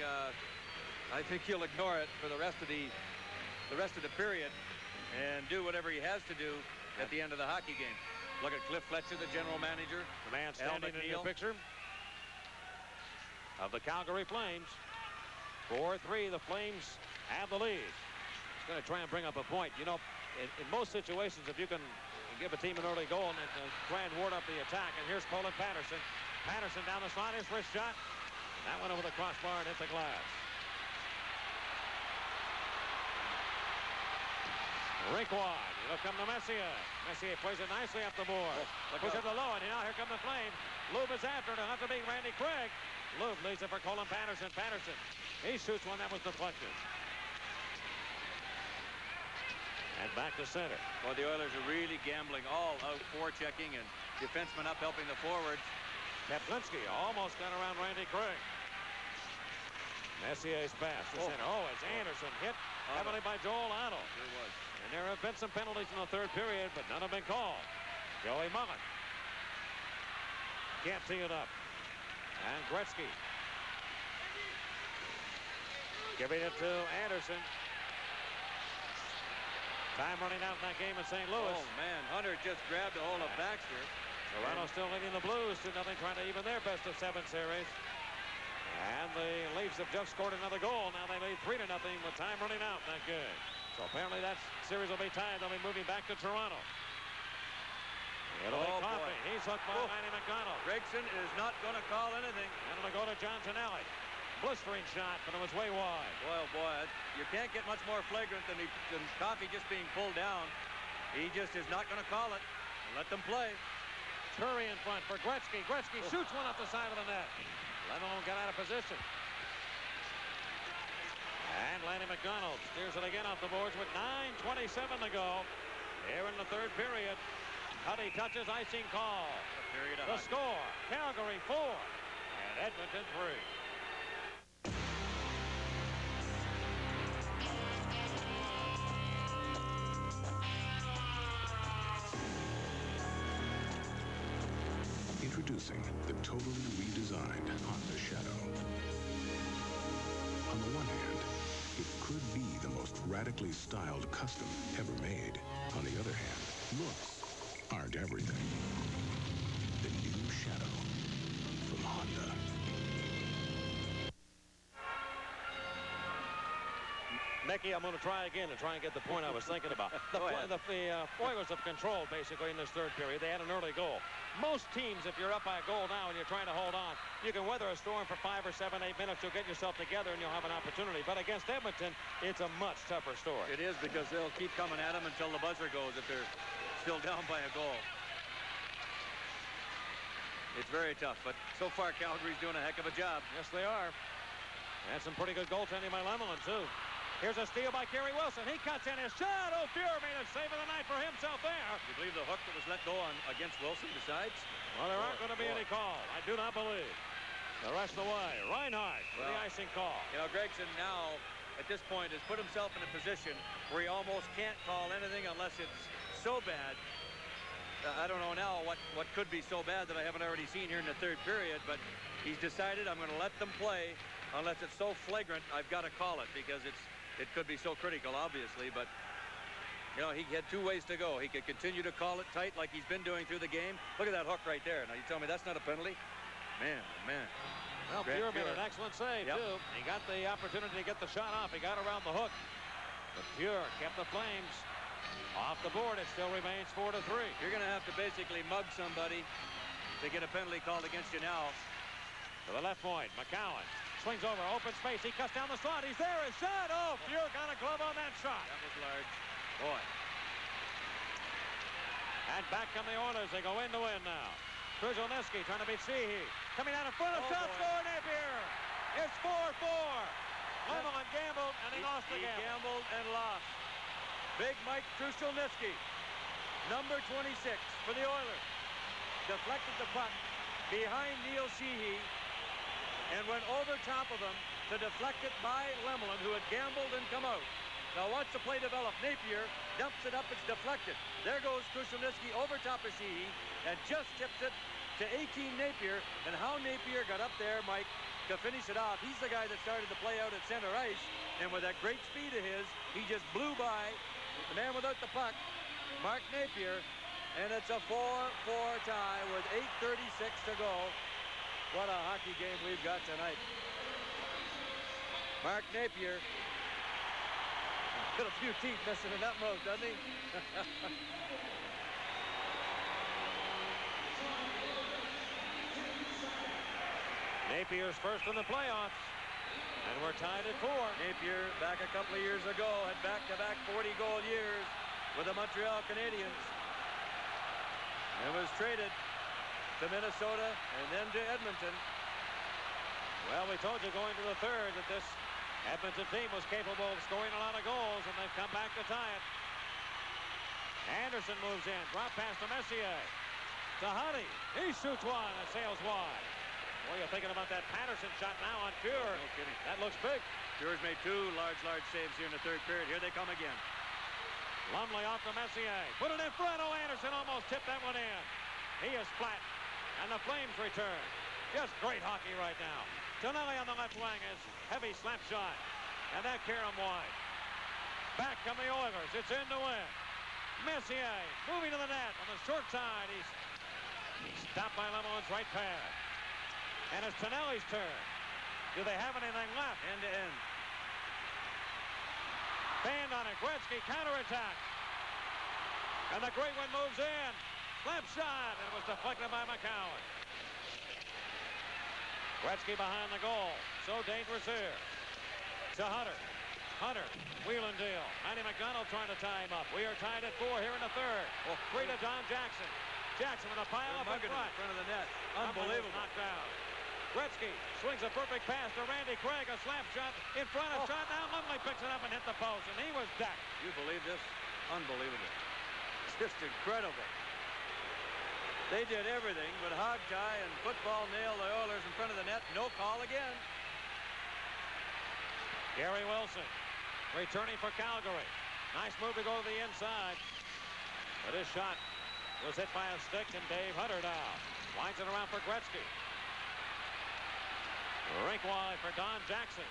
[SPEAKER 2] I think he'll ignore it for the rest of the period and do whatever he has to do at the end of the hockey game. Look at Cliff Fletcher, the general manager.
[SPEAKER 1] The man standing in your picture of the Calgary Flames. 4-3, the Flames have the lead. He's going to try and bring up a point. You know, in most situations, if you can give a team an early goal and try and ward up the attack. And here's Colin Patterson. Patterson down the slide, his wrist shot. That went over the crossbar and hit the glass. Rink wide. It'll come to Messier. Messier plays it nicely up the board. Push it to low, and now here come the Flames. Lube is after it. It'll have to be Randy Craig. Lube leads it for Colin Patterson. Patterson, he shoots one that was deflected. And back to center.
[SPEAKER 2] Well, the Oilers are really gambling all out, forechecking and defensemen up helping the forwards.
[SPEAKER 1] Peplinski almost got around Randy Craig. Messier's pass to center. Oh, it's Anderson hit heavily by Joel Otto.
[SPEAKER 2] It was.
[SPEAKER 1] And there have been some penalties in the 3rd period, but none have been called. Joey Mullen can't tee it up. And Gretzky giving it to Anderson. Time running out in that game in St. Louis.
[SPEAKER 2] Oh, man. Hunter just grabbed a hold of Baxter.
[SPEAKER 1] Toronto still leading the Blues 2-0, trying to even their best-of-7 series. And the Leafs have just scored another goal. Now they lead 3-0 with time running out. Not good. So apparently that series will be tied. They'll be moving back to Toronto. It'll be Coffey. He's hooked by Lanny McDonald.
[SPEAKER 2] Gregson is not going to call anything.
[SPEAKER 1] And it'll go to John Tonelli. Blistering shot, but it was way wide.
[SPEAKER 2] Boy, oh boy, you can't get much more flagrant than Coffey just being pulled down. He just is not going to call it. Let them play.
[SPEAKER 1] Turry in front for Gretzky. Gretzky shoots one off the side of the net. Lemon got out of position. And Lanny McDonald steers it again off the boards with 9:27 to go. Here in the third period. Huddy touches, icing call. The score, Calgary 4 and Edmonton 3.
[SPEAKER 5] Introducing the totally redesigned Honda Shadow. On the one hand, it could be the most radically styled custom ever made. On the other hand, looks aren't everything. The new Shadow from Honda.
[SPEAKER 1] Mickey, I'm going to try again and try and get the point I was thinking about. The Oilers have controlled basically in this third period. They had an early goal. Most teams, if you're up by a goal now and you're trying to hold on, you can weather a storm for 5 or 7, 8 minutes. You'll get yourself together and you'll have an opportunity. But against Edmonton, it's a much tougher story.
[SPEAKER 2] It is, because they'll keep coming at them until the buzzer goes if they're still down by a goal. It's very tough, but so far Calgary's doing a heck of a job.
[SPEAKER 1] Yes, they are. And some pretty good goaltending by Lemelin, too. Here's a steal by Kerry Wilson. He cuts in his shot. Oh, Fuhr made a save of the night for himself there.
[SPEAKER 2] You believe the hook that was let go on against Wilson besides?
[SPEAKER 1] Well, there aren't going to be any call. I do not believe. The rest of the way, Reinhardt for the icing call.
[SPEAKER 2] You know, Gregson now, at this point, has put himself in a position where he almost can't call anything unless it's so bad. I don't know now what could be so bad that I haven't already seen here in the third period, but he's decided I'm going to let them play unless it's so flagrant I've got to call it, because it could be so critical, obviously, but you know, he had 2 ways to go. He could continue to call it tight like he's been doing through the game. Look at that hook right there. Now, you tell me that's not a penalty? Man, man.
[SPEAKER 1] Well, Fuhr made an excellent save, too. He got the opportunity to get the shot off. He got around the hook. But Fuhr kept the Flames off the board. It still remains 4-3.
[SPEAKER 2] You're going to have to basically mug somebody to get a penalty called against you now.
[SPEAKER 1] To the left point, McCowan swings over, open space. He cuts down the slot. He's there. His shot. Oh, Fuhr got a glove on that shot.
[SPEAKER 2] That was large. Boy.
[SPEAKER 1] And back come the Oilers. They go in to win now. Krzyzewski trying to beat Sheehy. Coming out in front of shot score, Napier. It's 4-4. Lemelin gambled, and he lost the game.
[SPEAKER 2] He gambled and lost. Big Mike Krzyzewski, number 26 for the Oilers, deflected the puck behind Neil Sheehy and went over top of him to deflect it by Lemelin, who had gambled and come out. Now watch the play develop. Napier dumps it up. It's deflected. There goes Krzyzewski over top of Sheehy and just tips it to 18 Napier. And how Napier got up there, Mike, to finish it off. He's the guy that started the play out at center ice. And with that great speed of his, he just blew by the man without the puck, Mark Napier. And it's a 4-4 tie with 8:36 to go. What a hockey game we've got tonight. Mark Napier. Got a few teeth missing in that mouth, doesn't he?
[SPEAKER 1] Napier's first in the playoffs. And we're tied at 4.
[SPEAKER 2] Napier, back a couple of years ago, had back-to-back 40-goal years with the Montreal Canadiens. And was traded to Minnesota and then to Edmonton.
[SPEAKER 1] Well, we told you going to the third that this Edmonton team was capable of scoring a lot of goals, and they've come back to tie it. Anderson moves in. Drop pass to Messier. To Huddy. He shoots one and sails wide. Well, you're thinking about that Patterson shot now on Fuhr.
[SPEAKER 2] No kidding.
[SPEAKER 1] That looks big.
[SPEAKER 2] Fuhr's made 2 large saves here in the third period. Here they come again.
[SPEAKER 1] Lumley off to Messier. Put it in front. Oh, Anderson almost tipped that one in. He is flat. And the Flames return. Just great hockey right now. Tonelli on the left wing is heavy slap shot. And that carried him wide. Back come the Oilers. It's in to win. Messier moving to the net on the short side. He's stopped by Lemelin's right pad. And it's Tonelli's turn. Do they have anything left?
[SPEAKER 2] End to end.
[SPEAKER 1] Band on it. Gretzky counterattack. And the great one moves in. Slap shot. And it was deflected by McCowan. Gretzky behind the goal. So dangerous here. To Hunter. Hunter. Wheel and deal. Manny McDonald trying to tie him up. We are tied at 4 here in the third. 3 to Don Jackson. Jackson with a pile up in front.
[SPEAKER 2] In front of the net. Unbelievable.
[SPEAKER 1] Knocked down. Gretzky swings a perfect pass to Randy Craig. A slap shot in front of shot. Now Lumley picks it up and hit the post. And he was decked.
[SPEAKER 2] You believe this? Unbelievable. It's just incredible. They did everything but hog tie and football nail the Oilers in front of the net. No call again.
[SPEAKER 1] Gary Wilson returning for Calgary. Nice move to go to the inside. But his shot was hit by a stick, and Dave Hunter now winds it around for Gretzky. Rink wide for Don Jackson.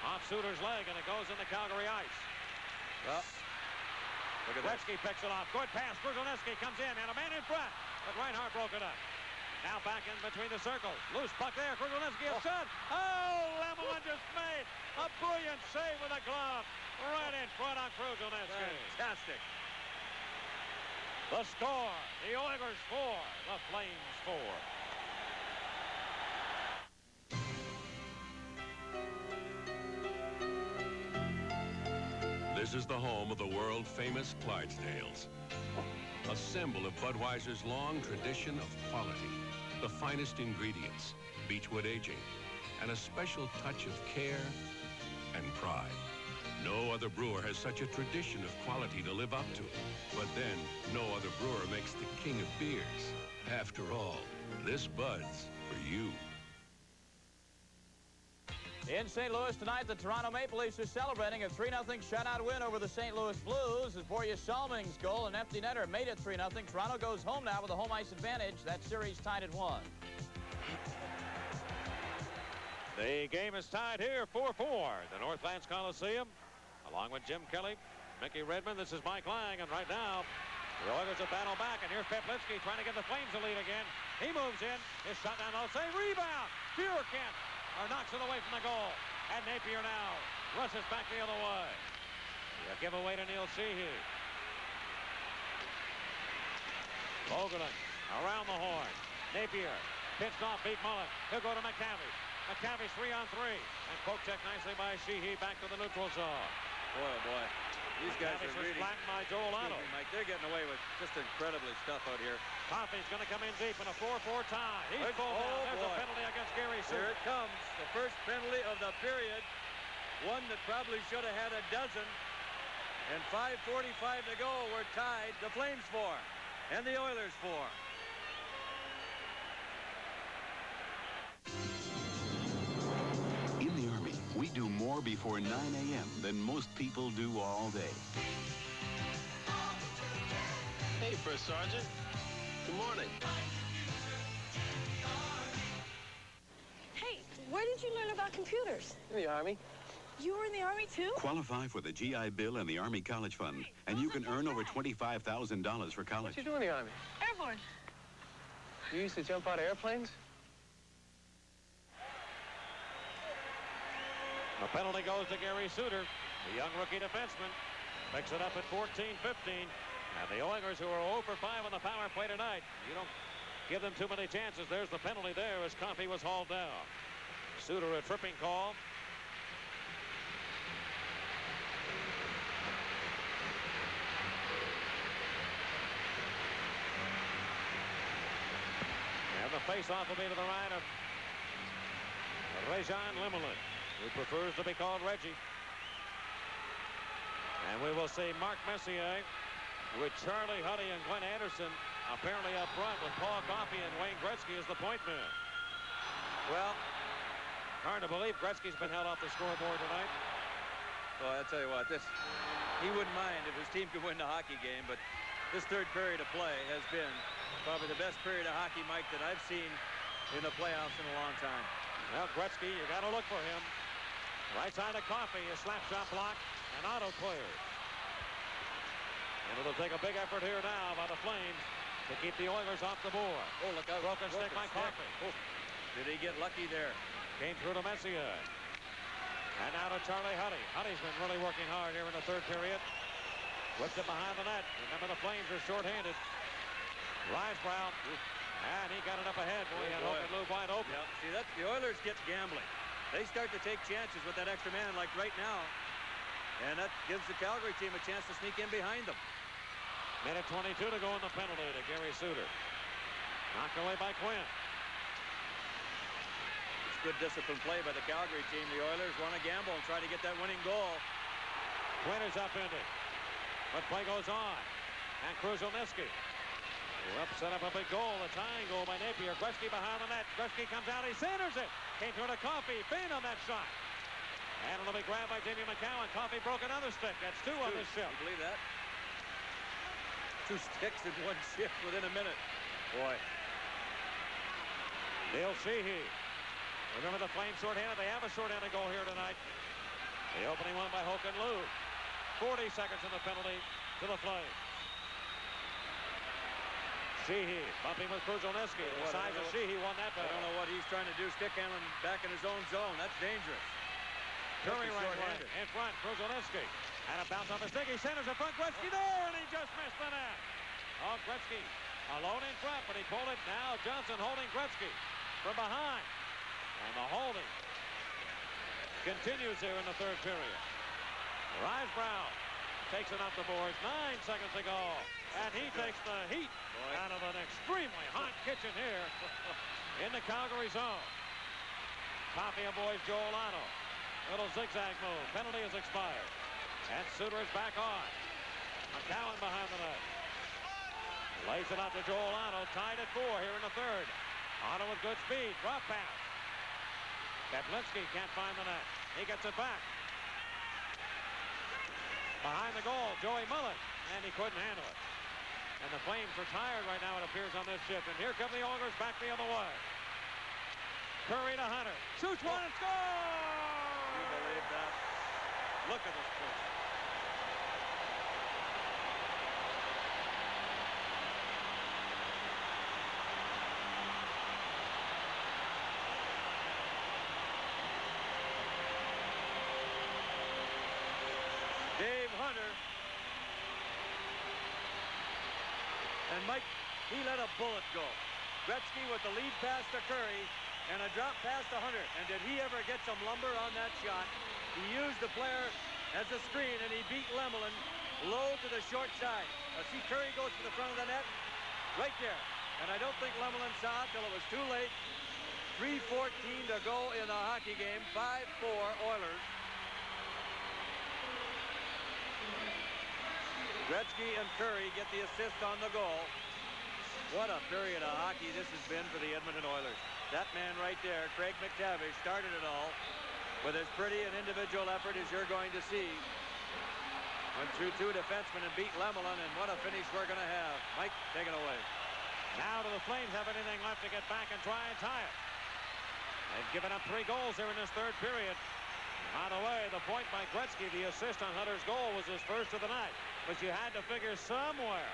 [SPEAKER 1] Off Suter's leg, and it goes into Calgary ice.
[SPEAKER 2] Well, look at
[SPEAKER 1] Gretzky picks it off. Good pass. Krushelnyski comes in, and a man in front. But Reinhart broke it up. Now back in between the circles. Loose puck there. Krushelnyski a shot. Oh, Lemelin just made a brilliant save with a glove. Right in front on Krushelnyski.
[SPEAKER 2] Fantastic.
[SPEAKER 1] The score, the Oilers 4, the Flames 4.
[SPEAKER 5] This is the home of the world-famous Clydesdales, a symbol of Budweiser's long tradition of quality, the finest ingredients, beechwood aging, and a special touch of care and pride. No other brewer has such a tradition of quality to live up to. But then, no other brewer makes the king of beers. After all, this Bud's for you.
[SPEAKER 12] In St. Louis tonight, the Toronto Maple Leafs are celebrating a 3-0 shutout win over the St. Louis Blues. As Borje Salming's goal, an empty netter, made it 3-0. Toronto goes home now with a home ice advantage. That series tied at 1.
[SPEAKER 1] The game is tied here 4-4. The Northlands Coliseum, along with Jim Kelly, Mickey Redmond. This is Mike Lang, and right now, the Oilers have battled back, and here's Peplinski trying to get the Flames a lead again. He moves in. His shot down low. Save. Rebound. Furkent knocks it away from the goal. And Napier now rushes back the other way. A giveaway to Neil Sheehy. Vogelin around the horn. Napier pitched off, beat Mullen. He'll go to McCaffey. McCaffey's 3-on-3. And poke check nicely by Sheehy back to the neutral zone.
[SPEAKER 2] Boy, oh boy. These guys are really
[SPEAKER 1] flattened by Joel Otto.
[SPEAKER 2] Mike, they're getting away with just incredibly stuff out here.
[SPEAKER 1] Coffey's going to come in deep in a 4-4 tie. He's pulled down. There's a penalty against Gary Suter.
[SPEAKER 2] Here it comes. The first penalty of the period. One that probably should have had a dozen. And 5:45 to go. We're tied. The Flames 4 and the Oilers 4.
[SPEAKER 6] In the Army, we do more before 9 a.m. than most people do all day.
[SPEAKER 9] Hey, First Sergeant. Good morning.
[SPEAKER 22] Hey, where did you learn about computers?
[SPEAKER 9] In the Army.
[SPEAKER 22] You were in the Army, too?
[SPEAKER 6] Qualify for the GI Bill and the Army College Fund, and you can earn over $25,000 for college.
[SPEAKER 9] What you do in the Army?
[SPEAKER 22] Airborne.
[SPEAKER 9] You used to jump out of airplanes?
[SPEAKER 1] The penalty goes to Gary Suter, the young rookie defenseman. Picks it up at 14-15. And the Oilers, who are 0 for 5 on the power play tonight, you don't give them too many chances. There's the penalty there as Coffey was hauled down. Suter, a tripping call. And the face-off will be to the right of Rejan Lemelin, who prefers to be called Reggie. And we will see Mark Messier with Charlie Huddy and Glenn Anderson apparently up front with Paul Coffey and Wayne Gretzky as the point man. Well, hard to believe Gretzky's been held off the scoreboard tonight.
[SPEAKER 2] Well, I'll tell you what, he wouldn't mind if his team could win the hockey game, but this third period of play has been probably the best period of hockey, Mike, that I've seen in the playoffs in a long time.
[SPEAKER 1] Well, Gretzky, you got to look for him. Right side of Coffey, a slap shot block, and Otto clears. And it'll take a big effort here now by the Flames to keep the Oilers off the board.
[SPEAKER 2] Oh, look out.
[SPEAKER 1] Broken stick by Coffey.
[SPEAKER 2] Oh. Did he get lucky there?
[SPEAKER 1] Came through to Messier. And now to Charlie Huddy. Huddy's been really working hard here in the third period. Whips it behind the net. Remember, the Flames are shorthanded. Risebrow. And he got it up ahead. Boy, he had Hogan Lou wide open.
[SPEAKER 2] Yeah, see, that's the Oilers get gambling. They start to take chances with that extra man like right now. And that gives the Calgary team a chance to sneak in behind them.
[SPEAKER 1] Minute 22 to go in the penalty to Gary Suter. Knocked away by Quinn.
[SPEAKER 2] It's good disciplined play by the Calgary team. The Oilers want to gamble and try to get that winning goal.
[SPEAKER 1] Quinn is upended. But play goes on. And Kruzhelnyski set up a big goal, a tying goal by Napier. Gretzky behind the net. Gretzky comes out, he centers it. Came through to Coffey, Finn on that shot. And it'll be grabbed by Jamie McCowan. Coffey broke another stick. That's two on this shift.
[SPEAKER 2] You believe that? 2 sticks in 1 shift within a minute. Boy.
[SPEAKER 1] Neil Sheehy. Remember the Flames shorthanded? They have a shorthanded goal here tonight. The opening one by Hogan Lou. 40 seconds in the penalty to the Flames. Sheehy bumping with Kruzhelnyski. The size of Sheehy won that battle.
[SPEAKER 2] I don't know what he's trying to do. Stick handling back in his own zone. That's dangerous.
[SPEAKER 1] Curry right in front. Kruzhelnyski. And a bounce off his stick. He centers in front. Gretzky there, and he just missed the net. Oh, Gretzky alone in front, but he pulled it. Now Johnson holding Gretzky from behind. And the holding continues here in the third period. Risebrow takes it off the boards. 9 seconds to go. And he takes the heat out of an extremely hot kitchen here in the Calgary zone. Coffey avoids Joel Otto. Little zigzag move. Penalty is expired. And Suter is back on. McCowan behind the net. Lays it out to Joel Otto. Tied at 4 here in the third. Otto with good speed. Drop pass. Kedlinski can't find the net. He gets it back. Behind the goal, Joey Mullen. And he couldn't handle it. And the Flames are tired right now, it appears, on this shift. And here come the Oilers back the other way. Curry to Hunter. Shoots one and scores!
[SPEAKER 2] You believe that? Look at this play. Dave Hunter. And Mike, he let a bullet go. Gretzky with the lead pass to Curry and a drop pass to Hunter. And did he ever get some lumber on that shot? He used the player as a screen, and he beat Lemelin low to the short side. See, Curry goes to the front of the net right there. And I don't think Lemelin saw it till it was too late. 3:14 to go in the hockey game. 5-4 Oilers. Gretzky and Curry get the assist on the goal. What a period of hockey this has been for the Edmonton Oilers. That man right there, Craig McTavish, started it all with as pretty an individual effort as you're going to see. Went through 2 defensemen and beat Lemelin, and what a finish we're going to have. Mike, take it away.
[SPEAKER 1] Now do the Flames have anything left to get back and try and tie it? They've given up 3 goals here in this third period. By the way, the point by Gretzky, the assist on Hunter's goal, was his first of the night. But you had to figure somewhere,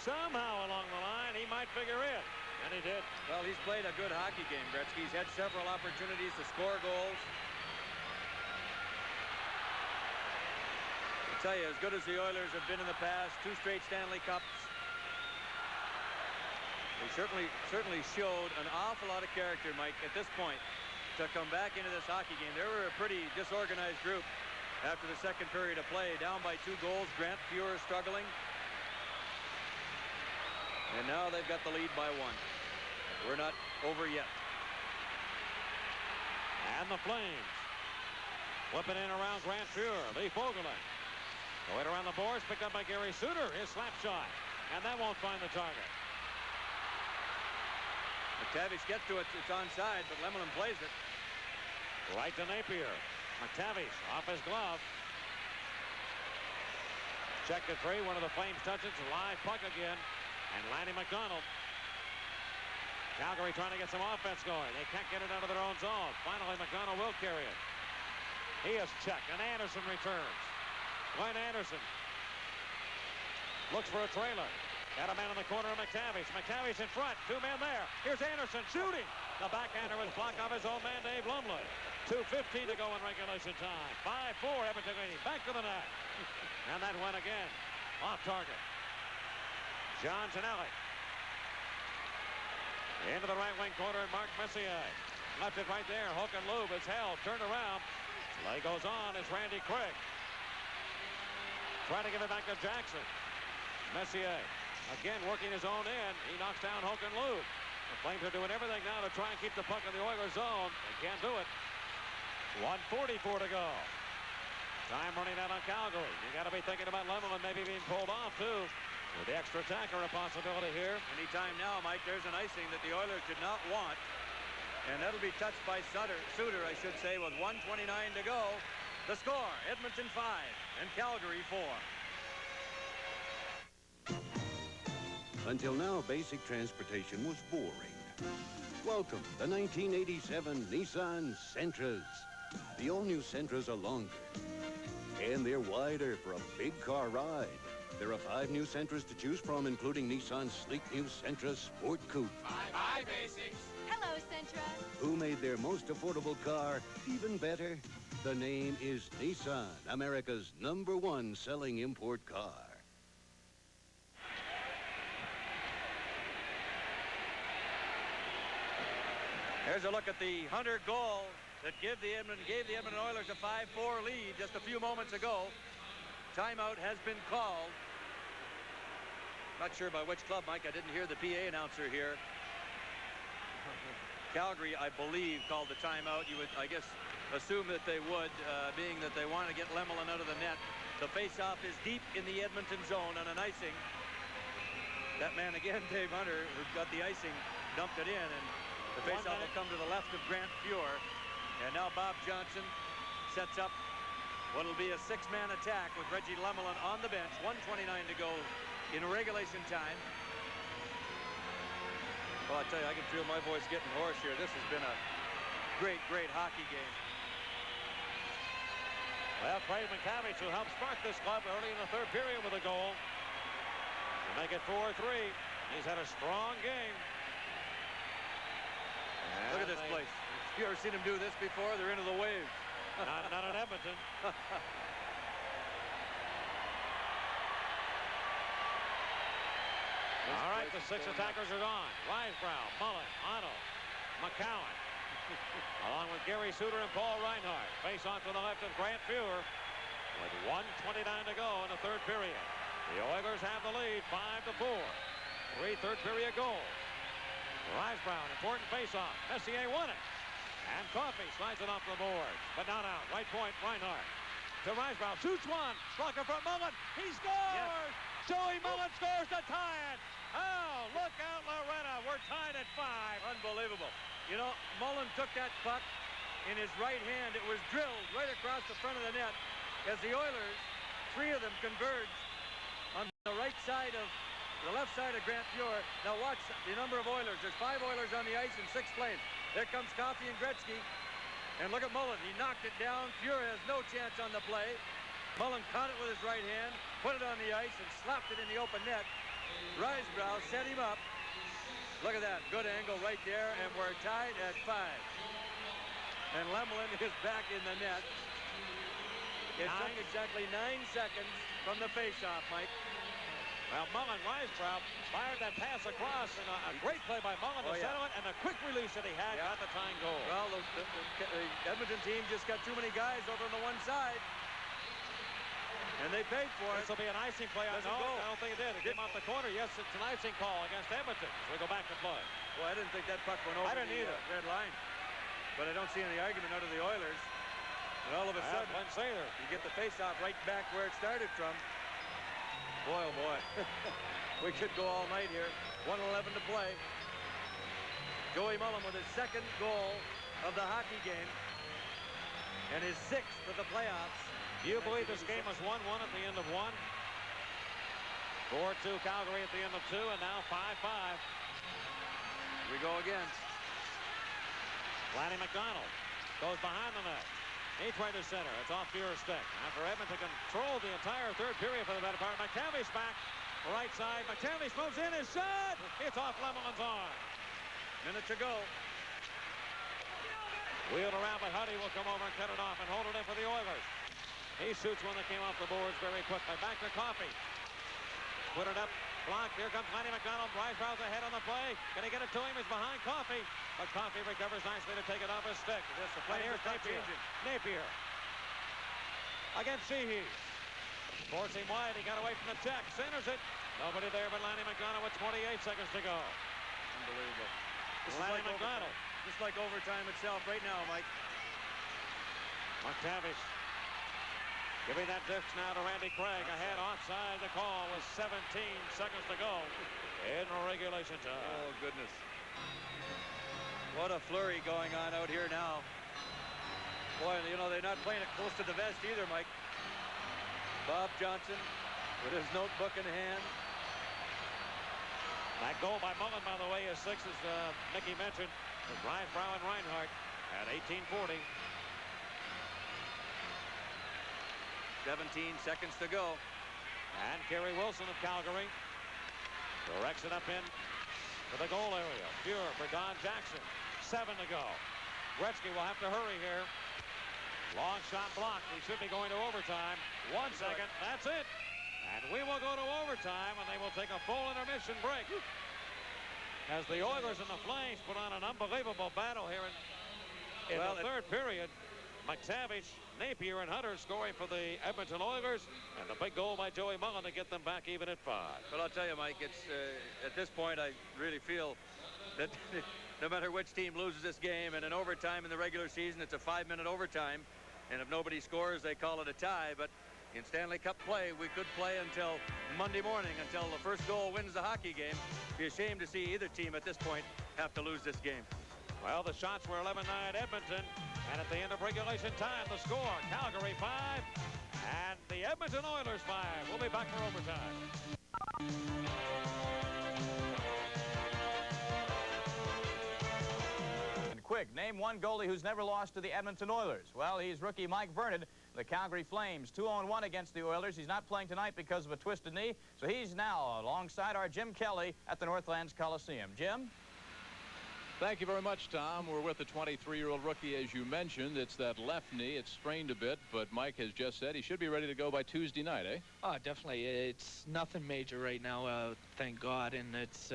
[SPEAKER 1] somehow along the line, he might figure in. And he did.
[SPEAKER 2] Well, he's played a good hockey game, Gretzky. He's had several opportunities to score goals. I tell you, as good as the Oilers have been in the past, 2 straight Stanley Cups, they certainly showed an awful lot of character, Mike, at this point, to come back into this hockey game. They were a pretty disorganized group after the second period of play, down by 2 goals. Grant Fuhrer struggling. And now they've got the lead by 1. We're not over yet.
[SPEAKER 1] And the Flames whipping in around Grant Fuhrer. Lee Fogelin going around the boards, picked up by Gary Suter. His slap shot, and that won't find the target.
[SPEAKER 2] McTavish gets to it. It's onside, but Lemelin plays it.
[SPEAKER 1] Right to Napier. McTavish off his glove. Check to 3. One of the Flames touches. Live puck again. And Lanny McDonald. Calgary trying to get some offense going. They can't get it out of their own zone. Finally, McDonald will carry it. He is checked, and Anderson returns. Glenn Anderson looks for a trailer. Got a man in the corner of McTavish. McTavish in front. 2 men there. Here's Anderson shooting. The backhander was blocked off his own man, Dave Lumley. 2:15 to go in regulation time. 5-4, Edmonton leading. Back to the net. And that went again. Off target. John Tonelli. Into the right wing corner, and Mark Messier. Left it right there. Hook and Lube is held. Turned around. Play goes on as Randy Craig. Trying to give it back to Jackson. Messier again working his own end. He knocks down Hook and Lube. The Flames are doing everything now to try and keep the puck in the Oilers zone. They can't do it. 1:44 to go. Time running out on Calgary. You got to be thinking about Lemelin maybe being pulled off too. With the extra attacker a possibility here.
[SPEAKER 2] Anytime now, Mike, there's an icing that the Oilers did not want. And that'll be touched by Sutter, I should say, with 1:29 to go. The score, Edmonton 5 and Calgary 4.
[SPEAKER 17] Until now, basic transportation was boring. Welcome, the 1987 Nissan Sentras. The all-new Sentras are longer, and they're wider for a big car ride. There are 5 new Sentras to choose from, including Nissan's sleek new Sentra Sport Coupe.
[SPEAKER 11] Bye-bye, basics. Hello, Sentra.
[SPEAKER 17] Who made their most affordable car even better? The name is Nissan, America's #1 selling import car.
[SPEAKER 2] Here's a look at the Hunter goal that gave the Edmonton Oilers a 5-4 lead just a few moments ago. Timeout has been called. Not sure by which club, Mike. I didn't hear the PA announcer here. Calgary, I believe, called the timeout. You would, I guess, assume that they would, being that they want to get Lemelin out of the net. The faceoff is deep in the Edmonton zone on an icing. That man again, Dave Hunter, who got the icing, dumped it in, and the faceoff will come to the left of Grant Fuhr. And now Bob Johnson sets up what will be a 6-man attack with Reggie Lemelin on the bench. 1:29 to go in regulation time. Well, I tell you, I can feel my voice getting hoarse here. This has been a great, great hockey game.
[SPEAKER 1] Well, Craig McTavish, who helped spark this club early in the third period with a goal, to make it 4-3. He's had a strong game. And
[SPEAKER 2] look at this place. You ever seen him do this before? They're into the waves.
[SPEAKER 1] Not in Edmonton. All right, the 6 attackers are gone. Risebrough, Mullen, Otto, McCowan, along with Gary Suter and Paul Reinhart. Face off to the left of Grant Fuhr with 1:29 to go in the third period. The Oilers have the lead, 5-4. 3 third-period goals. Risebrough, important face-off. Messier won it. And Coffey slides it off the boards, but not out. Right point, Reinhart. To Risebrough, shoots one. Blocker from Mullen. He scores! Yes. Joey Mullen scores to tie it. Oh, look out, Loretta. We're tied at 5.
[SPEAKER 2] Unbelievable. You know, Mullen took that puck in his right hand. It was drilled right across the front of the net as the Oilers, 3 of them converged on the right side of the left side of Grant Fuhr. Now watch the number of Oilers. There's 5 Oilers on the ice and 6 Flames. There comes Coffey and Gretzky. And look at Mullen. He knocked it down. Fuhr has no chance on the play. Mullen caught it with his right hand, put it on the ice, and slapped it in the open net. Risebrough set him up. Look at that. Good angle right there, and we're tied at 5. And Lemelin is back in the net. It took exactly 9 seconds from the faceoff, Mike.
[SPEAKER 1] Well, Mullen, Risebrough fired that pass across, and a great play by Mullen to settle it, and the quick release that he had got the tying goal.
[SPEAKER 2] Well, the Edmonton team just got too many guys over on the one side, and they paid for it.
[SPEAKER 1] This will be an icing play. I don't think it did. It came off the corner. Yes, it's an icing call against Edmonton as we go back to play.
[SPEAKER 2] Well, I didn't think that puck went over the red line, but I don't see any argument out of the Oilers. And all of a sudden, you get the face-off right back where it started from. Boy, oh boy. We could go all night here. 1:11 to play. Joey Mullen with his 2nd goal of the hockey game and his 6th of the playoffs.
[SPEAKER 1] Do you believe this game was 1-1 at the end of 1? 4-2 Calgary at the end of 2, and now 5-5.
[SPEAKER 2] We go again.
[SPEAKER 1] Lanny McDonald goes behind the net. He tried to center. It's off Fuhr's stick. After Edmonton controlled the entire third period for the better part. McTavish back. Right side. McTavish moves in. His shot. It's off Lemelin's arm.
[SPEAKER 2] Minute to go.
[SPEAKER 1] Wheeled around, but Huddy will come over and cut it off and hold it in for the Oilers. He shoots one that came off the boards very quickly. Back to Coffey. Put it up. Blocked. Here comes Lanny McDonald. Rysbrow's ahead on the play. Can he get it to him? He's behind Coffey. But Coffey recovers nicely to take it off his stick.
[SPEAKER 2] This the
[SPEAKER 1] And
[SPEAKER 2] play
[SPEAKER 1] here's Napier. Napier. Against Sheehy. Forcing wide. He got away from the check. Centers it. Nobody there but Lanny McDonald with 28 seconds to go.
[SPEAKER 2] Unbelievable. This
[SPEAKER 1] Lanny
[SPEAKER 2] is like
[SPEAKER 1] McDonald.
[SPEAKER 2] Just like overtime itself right now, Mike.
[SPEAKER 1] McTavish giving that dish now to Randy Craig. Ahead offside the call with 17 seconds to go in regulation time.
[SPEAKER 2] Oh, goodness. What a flurry going on out here now. Boy, you know, they're not playing it close to the vest either, Mike. Bob Johnson with his notebook in hand.
[SPEAKER 1] That goal by Mullen, by the way, is 6, as Mickey mentioned, with Rysbrow and Reinhart at 18:40.
[SPEAKER 2] 17 seconds to go.
[SPEAKER 1] And Kerry Wilson of Calgary directs it up in to the goal area. Pure for Don Jackson. 7 to go. Gretzky will have to hurry here. Long shot blocked. We should be going to overtime. 1 second. That's it. And we will go to overtime, and they will take a full intermission break. As the Oilers and the Flames put on an unbelievable battle here in the third period. McTavish, Napier, and Hunter scoring for the Edmonton Oilers, and the big goal by Joey Mullen to get them back even at 5.
[SPEAKER 2] But I'll tell you, Mike, it's at this point I really feel that no matter which team loses this game, and in overtime in the regular season, it's a 5-minute overtime, and if nobody scores, they call it a tie. But in Stanley Cup play, we could play until Monday morning, until the first goal wins the hockey game. Be a shame to see either team at this point have to lose this game.
[SPEAKER 1] Well, the shots were 11-9 Edmonton, and at the end of regulation time, the score, Calgary 5 and the Edmonton Oilers 5. We'll be back for overtime.
[SPEAKER 12] And quick, name one goalie who's never lost to the Edmonton Oilers. Well, he's rookie Mike Vernon, the Calgary Flames, 2-1 against the Oilers. He's not playing tonight because of a twisted knee, so he's now alongside our Jim Kelly at the Northlands Coliseum. Jim?
[SPEAKER 16] Thank you very much, Tom. We're with the 23-year-old rookie, as you mentioned. It's that left knee. It's strained a bit, but Mike has just said he should be ready to go by Tuesday night, eh?
[SPEAKER 7] Oh, definitely. It's nothing major right now, thank God. And it's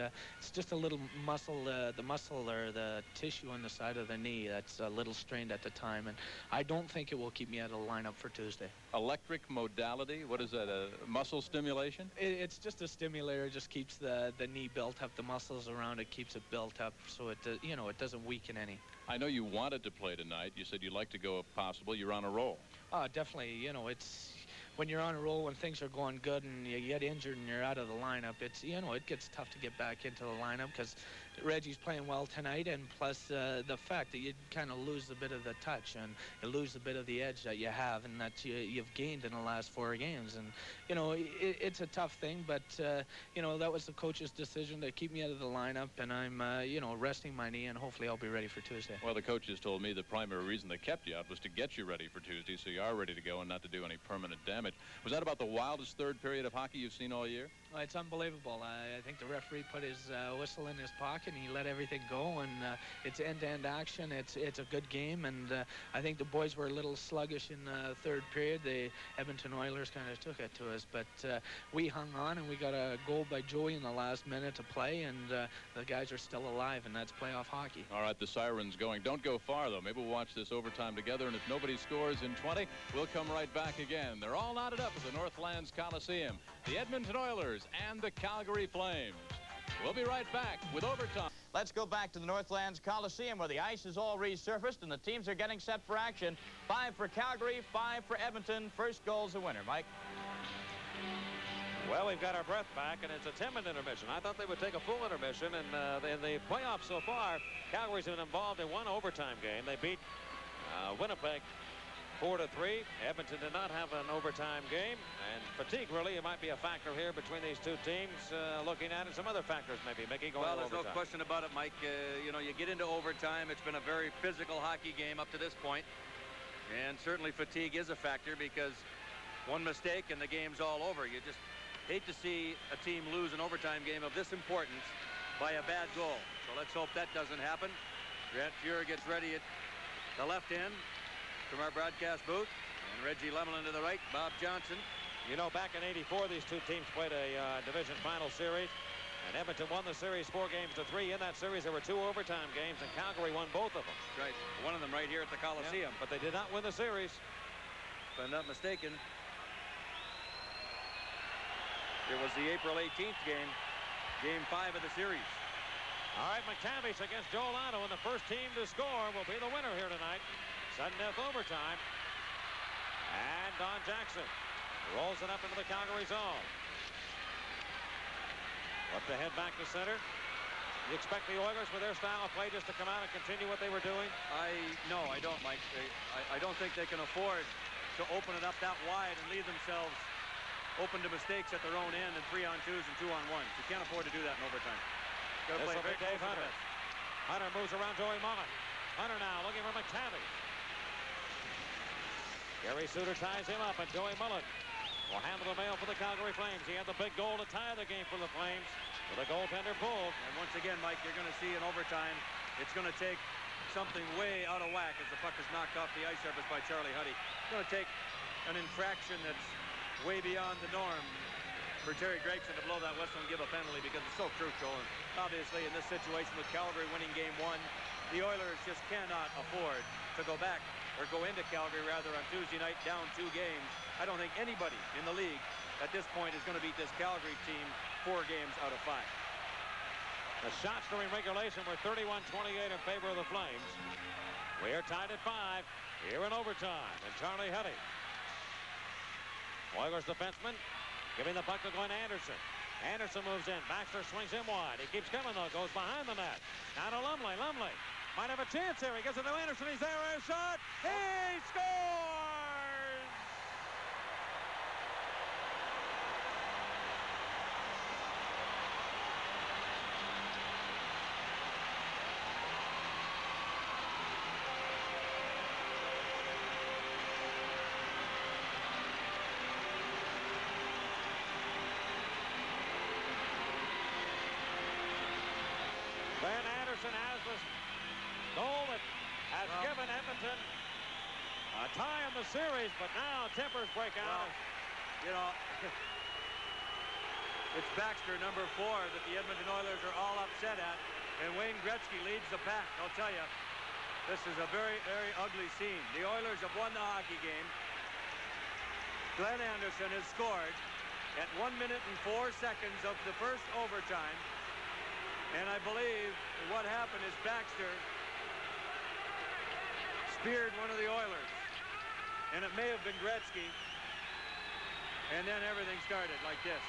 [SPEAKER 7] just a little muscle, the muscle or the tissue on the side of the knee that's a little strained at the time. And I don't think it will keep me out of the lineup for Tuesday.
[SPEAKER 16] Electric modality? What is that, a muscle stimulation?
[SPEAKER 7] It's just a stimulator. It just keeps the knee built up. The muscles around it keeps it built up so it you know, it doesn't weaken any.
[SPEAKER 16] I know you wanted to play tonight. You said you'd like to go if possible. You're on a roll.
[SPEAKER 7] Oh, definitely. You know, it's when you're on a roll, when things are going good and you get injured and you're out of the lineup, it's, you know, it gets tough to get back into the lineup because Reggie's playing well tonight, and plus the fact that you kind of lose a bit of the touch and you lose a bit of the edge that you have and that you've gained in the last 4 games. And, you know, it's a tough thing, but, you know, that was the coach's decision to keep me out of the lineup, and I'm, you know, resting my knee, and hopefully I'll be ready for Tuesday.
[SPEAKER 16] Well, the coaches told me the primary reason they kept you out was to get you ready for Tuesday, so you are ready to go and not to do any permanent damage. Was that about the wildest third period of hockey you've seen all year?
[SPEAKER 7] Oh, it's unbelievable. I think the referee put his whistle in his pocket and he let everything go, and it's end-to-end action. It's a good game, and I think the boys were a little sluggish in the third period. The Edmonton Oilers kind of took it to us, but we hung on, and we got a goal by Joey in the last minute to play, and the guys are still alive, and that's playoff hockey.
[SPEAKER 16] All right, the siren's going. Don't go far, though. Maybe we'll watch this overtime together, and if nobody scores in 20, we'll come right back again. They're all knotted up at the Northlands Coliseum. The Edmonton Oilers and the Calgary Flames. We'll be right back with overtime.
[SPEAKER 12] Let's go back to the Northlands Coliseum where the ice is all resurfaced and the teams are getting set for action. 5 for Calgary, 5 for Edmonton. First goal's the winner. Mike?
[SPEAKER 1] Well, we've got our breath back, and it's a 10-minute intermission. I thought they would take a full intermission, and in the playoffs so far, Calgary's been involved in one overtime game. They beat Winnipeg 4-3. Edmonton did not have an overtime game, and fatigue really might be a factor here between these two teams. Looking at it, some other factors maybe. Mickey, going
[SPEAKER 2] well,
[SPEAKER 1] to
[SPEAKER 2] there's
[SPEAKER 1] overtime.
[SPEAKER 2] no question about it, Mike. You know, you get into overtime. It's been a very physical hockey game up to this point, and certainly fatigue is a factor because one mistake and the game's all over. You just hate to see a team lose an overtime game of this importance by a bad goal. So let's hope that doesn't happen. Grant Fuhrer gets ready the left end from our broadcast booth. And Reggie Lemelin to the right, Bob Johnson.
[SPEAKER 1] You know, back in '84, these two teams played a division final series. And Edmonton won the series 4-3. In that series, there were 2 overtime games, and Calgary won both of them.
[SPEAKER 2] That's right. One of them right here at the Coliseum.
[SPEAKER 1] Yeah, but they did not win the series.
[SPEAKER 2] If I'm not mistaken, it was the April 18th game, game 5 of the series.
[SPEAKER 1] All right, McTavish against Joel Otto, and the first team to score will be the winner here tonight. Sudden death overtime. And Don Jackson rolls it up into the Calgary zone. Up to head back to center. You expect the Oilers, with their style of play, just to come out and continue what they were doing?
[SPEAKER 2] No, I don't, Mike. I don't think they can afford to open it up that wide and leave themselves open to mistakes at their own end and 3-on-2s and 2-on-1s. You can't afford to do that in overtime.
[SPEAKER 1] This will be Dave Hunter. Hunter moves around Joey Mullen. Hunter now looking for McTavish. Gary Suter ties him up, and Joey Mullen will handle the mail for the Calgary Flames. He had the big goal to tie the game for the Flames with a goaltender pulled.
[SPEAKER 2] And once again, Mike, you're going to see in overtime, it's going to take something way out of whack as the puck is knocked off the ice surface by Charlie Huddy. It's going to take an infraction that's way beyond the norm for Terry Gregson to blow that whistle and give a penalty, because it's so crucial. And obviously, in this situation with Calgary winning game 1, the Oilers just cannot afford to go back or go into Calgary rather on Tuesday night down 2 games. I don't think anybody in the league at this point is going to beat this Calgary team 4 games out of 5.
[SPEAKER 1] The shots during regulation were 31-28 in favor of the Flames. We are tied at 5 here in overtime. And Charlie Huddy, Oilers defenseman, giving the puck to Glenn Anderson. Anderson moves in. Baxter swings him wide. He keeps coming, though. Goes behind the net. Now to Lumley. Lumley might have a chance here. He gets it to Anderson. He's there. A shot. He scores! Has this goal that has given Edmonton a tie in the series, but now tempers break out.
[SPEAKER 2] You know, it's Baxter, number 4, that the Edmonton Oilers are all upset at, and Wayne Gretzky leads the pack. I'll tell you, this is a very, very ugly scene. The Oilers have won the hockey game. Glenn Anderson has scored at 1 minute and 4 seconds of the first overtime. And I believe what happened is Baxter speared one of the Oilers. And it may have been Gretzky. And then everything started like this.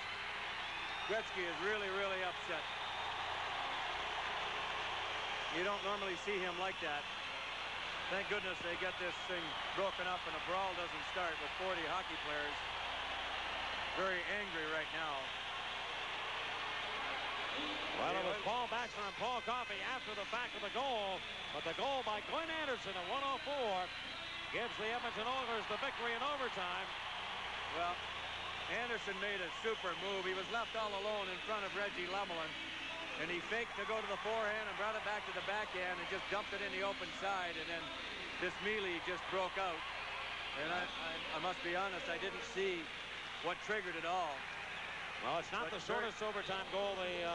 [SPEAKER 2] Gretzky is really, really upset. You don't normally see him like that. Thank goodness they get this thing broken up and a brawl doesn't start with 40 hockey players very angry right now.
[SPEAKER 1] Well, it was Paul Baxter and Paul Coffey after the fact of the goal, but the goal by Glenn Anderson at 1:04 gives the Edmonton Oilers the victory in overtime.
[SPEAKER 2] Well, Anderson made a super move. He was left all alone in front of Reggie Lemelin, and he faked to go to the forehand and brought it back to the backhand and just dumped it in the open side, and then this melee just broke out. And I must be honest, I didn't see what triggered it all.
[SPEAKER 1] Well, it's not the shortest overtime goal the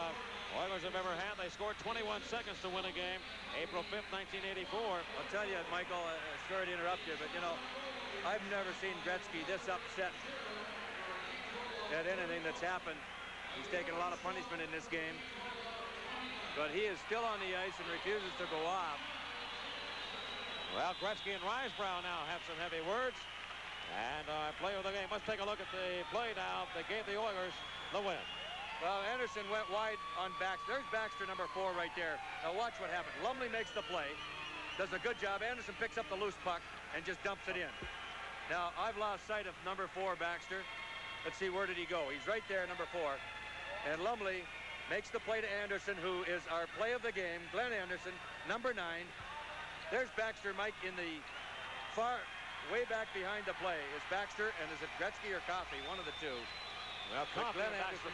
[SPEAKER 1] Oilers have ever had. They scored 21 seconds to win a game, April 5th, 1984.
[SPEAKER 2] I'll tell you, Michael, sorry to interrupt you, but, you know, I've never seen Gretzky this upset at anything that's happened. He's taken a lot of punishment in this game, but he is still on the ice and refuses to go off.
[SPEAKER 1] Well, Gretzky and Risebrough now have some heavy words. And our player of the game. Let's take a look at the play now. They gave the Oilers the win.
[SPEAKER 2] Well, Anderson went wide on Baxter. There's Baxter, number 4, right there. Now watch what happened. Lumley makes the play. Does a good job. Anderson picks up the loose puck and just dumps it in. Now, I've lost sight of number 4, Baxter. Let's see, where did he go? He's right there, number 4. And Lumley makes the play to Anderson, who is our play of the game. Glenn Anderson, number 9. There's Baxter, Mike, in the far... way back behind the play is Baxter, and is it Gretzky or Coffey? One of the two.
[SPEAKER 1] Well, Coffey and Baxter